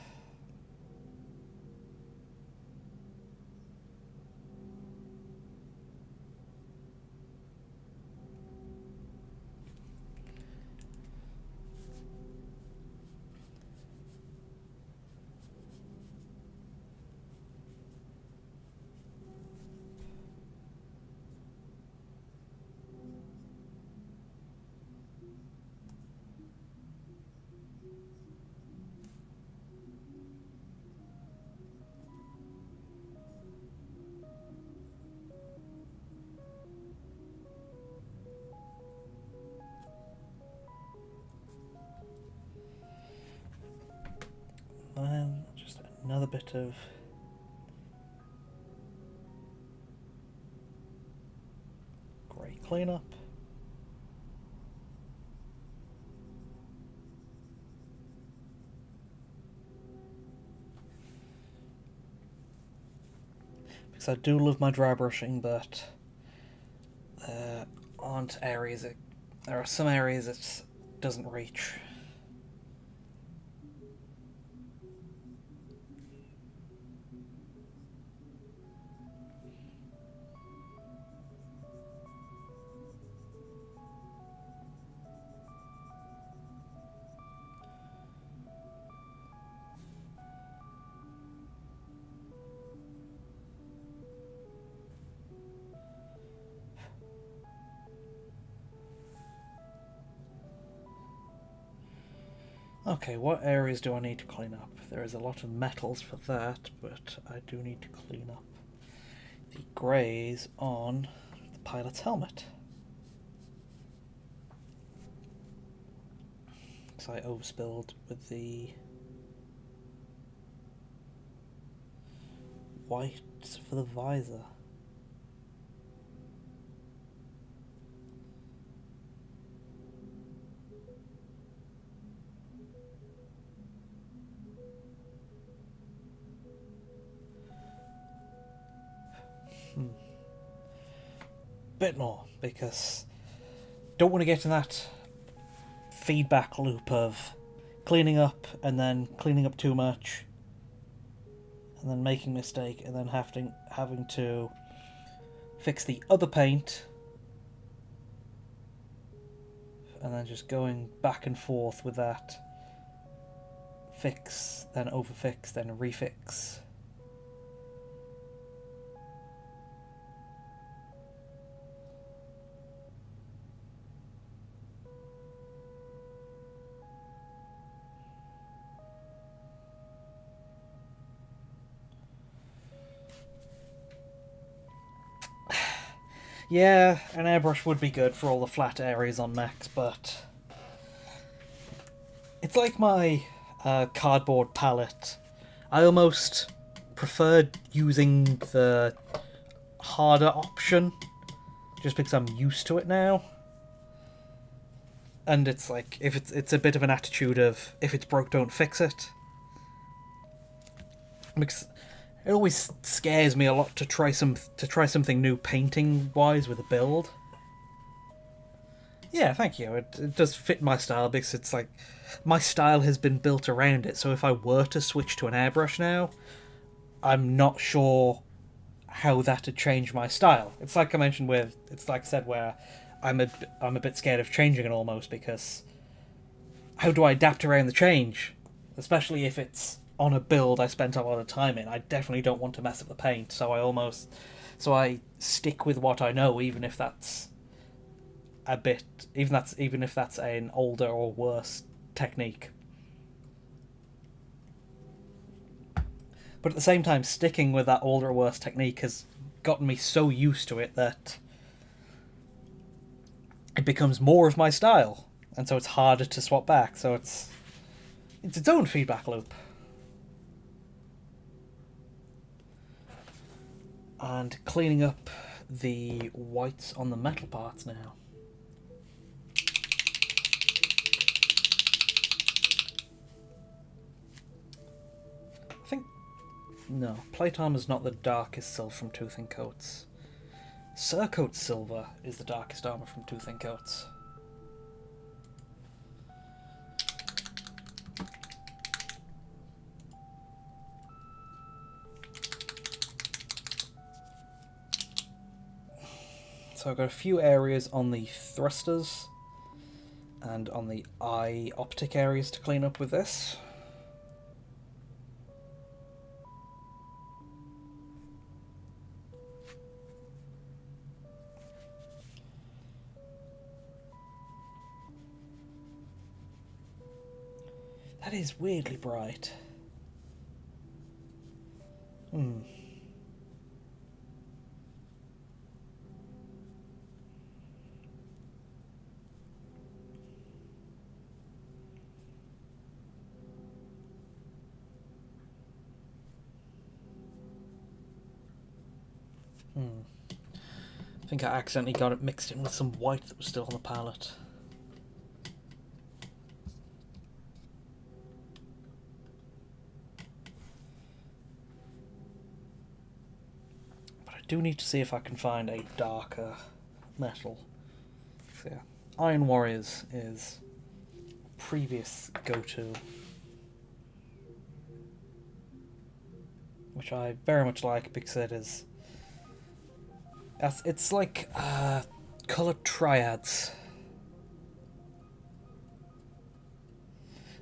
And just another bit of grey cleanup. Because I do love my dry brushing, but there aren't areas there are some areas it doesn't reach. Okay, what areas do I need to clean up? There is a lot of metals for that, but I do need to clean up the greys on the pilot's helmet. Because I overspilled with the white for the visor. Bit more, because don't want to get in that feedback loop of cleaning up and then cleaning up too much and then making a mistake and then having to fix the other paint and then just going back and forth with that fix, then overfix, then refix. Yeah, an airbrush would be good for all the flat areas on mechs, but it's like my cardboard palette. I almost preferred using the harder option, just because I'm used to it now. And it's like, if it's a bit of an attitude of, if it's broke, don't fix it. Because it always scares me a lot to try something new painting wise with a build. Yeah, thank you. It does fit my style because it's like my style has been built around it. So if I were to switch to an airbrush now, I'm not sure how that would change my style. It's like I mentioned with, it's like I said, where I'm a bit scared of changing it almost, because how do I adapt around the change, especially if it's on a build I spent a lot of time in. I definitely don't want to mess up the paint, so I stick with what I know, even if that's even if that's an older or worse technique. But at the same time, sticking with that older or worse technique has gotten me so used to it that it becomes more of my style, and so it's harder to swap back. So it's its own feedback loop. And cleaning up the whites on the metal parts now. I think... no, plate armor is not the darkest silver from Tooth and Coats. Surcoat silver is the darkest armor from Tooth and Coats. So I've got a few areas on the thrusters and on the eye optic areas to clean up with this. That is weirdly bright. I think I accidentally got it mixed in with some white that was still on the palette. But I do need to see if I can find a darker metal. So yeah, Iron Warriors is previous go-to, which I very much like because it is... it's like coloured triads.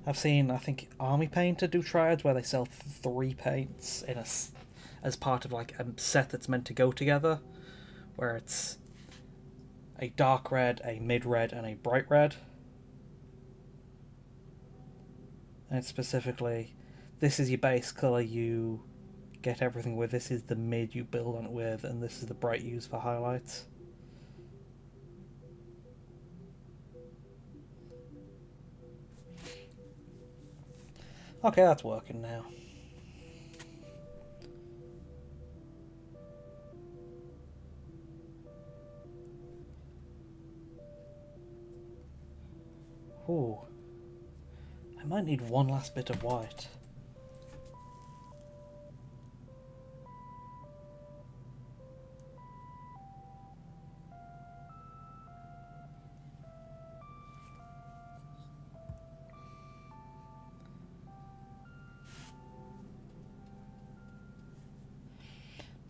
I've seen, I think, Army Painter do triads where they sell 3 paints in as part of like a set that's meant to go together, where it's a dark red, a mid red, and a bright red. And specifically, this is your base colour you get everything with, this is the mid you build on it with, and this is the bright you use for highlights. Okay, that's working now. Ooh. I might need one last bit of white.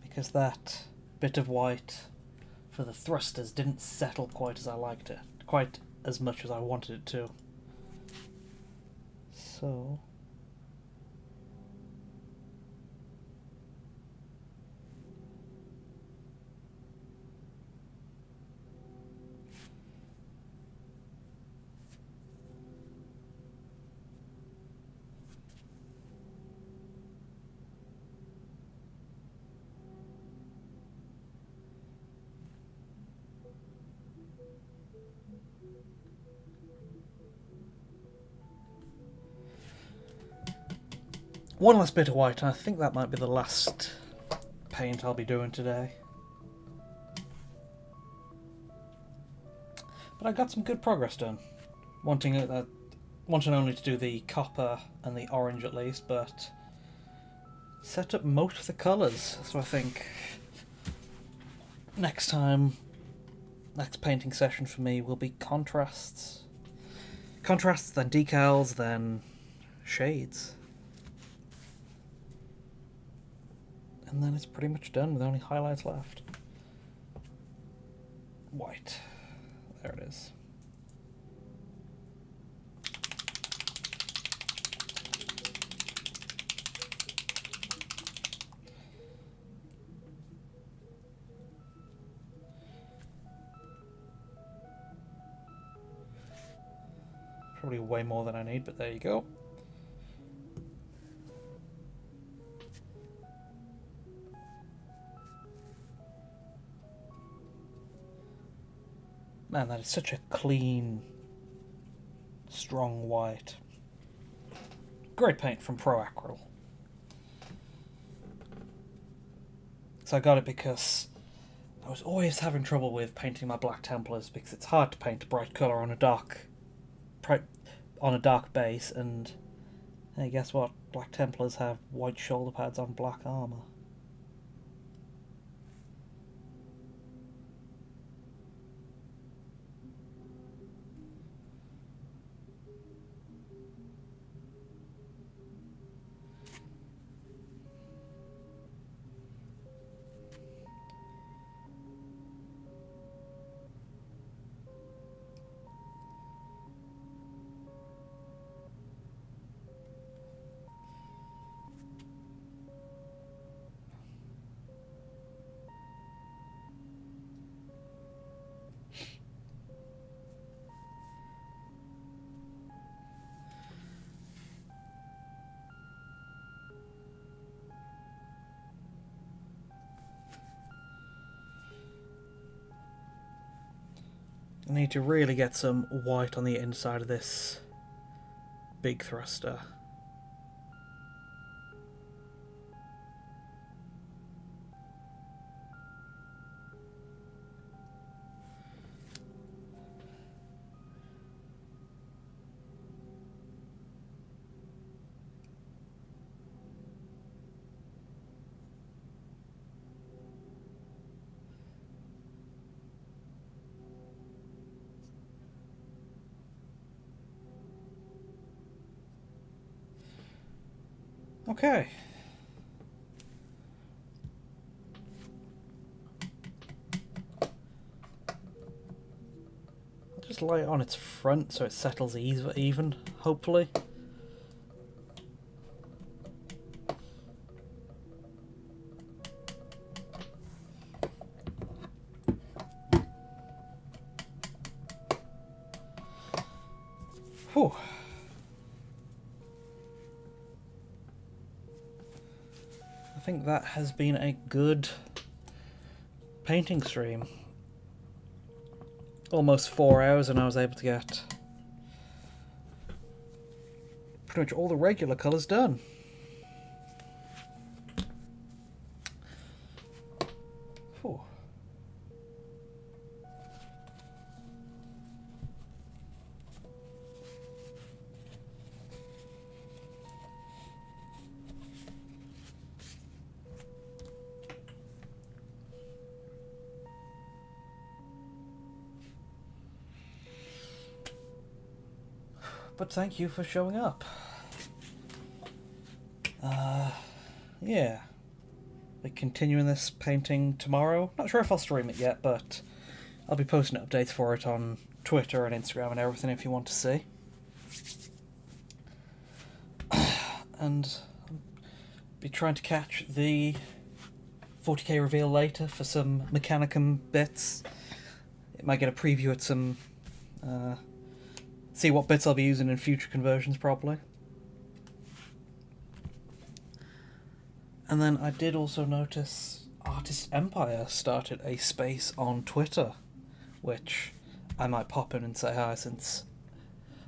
Because that bit of white for the thrusters didn't settle quite as I liked it, quite as much as I wanted it to. So... one last bit of white, and I think that might be the last paint I'll be doing today. But I got some good progress done. Wanting only to do the copper and the orange at least, but set up most of the colours. So I think next painting session for me will be contrasts. Contrasts, then decals, then shades. And then it's pretty much done with only highlights left. White. There it is. Probably way more than I need, but there you go. Man, that is such a clean, strong white. Great paint from Pro Acryl. So I got it because I was always having trouble with painting my Black Templars because it's hard to paint a bright colour on a dark base, and hey, guess what? Black Templars have white shoulder pads on black armour. I need to really get some white on the inside of this big thruster. Okay. I'll just lay it on its front so it settles even, hopefully. Whew. I think that has been a good painting stream. Almost 4 hours, and I was able to get pretty much all the regular colours done. Whew. But thank you for showing up. Yeah. We're continuing this painting tomorrow. Not sure if I'll stream it yet, but I'll be posting updates for it on Twitter and Instagram and everything if you want to see. And I'll be trying to catch the 40k reveal later for some Mechanicum bits. It might get a preview at some... see what bits I'll be using in future conversions, probably. And then I did also notice Artist Empire started a space on Twitter, which I might pop in and say hi, since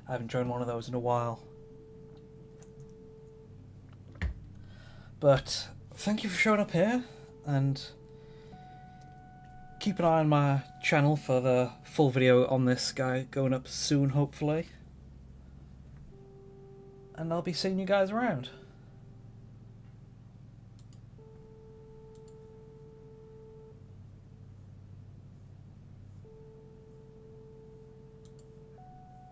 I haven't joined one of those in a while. But thank you for showing up here, and keep an eye on my channel for the full video on this guy going up soon, hopefully. And I'll be seeing you guys around.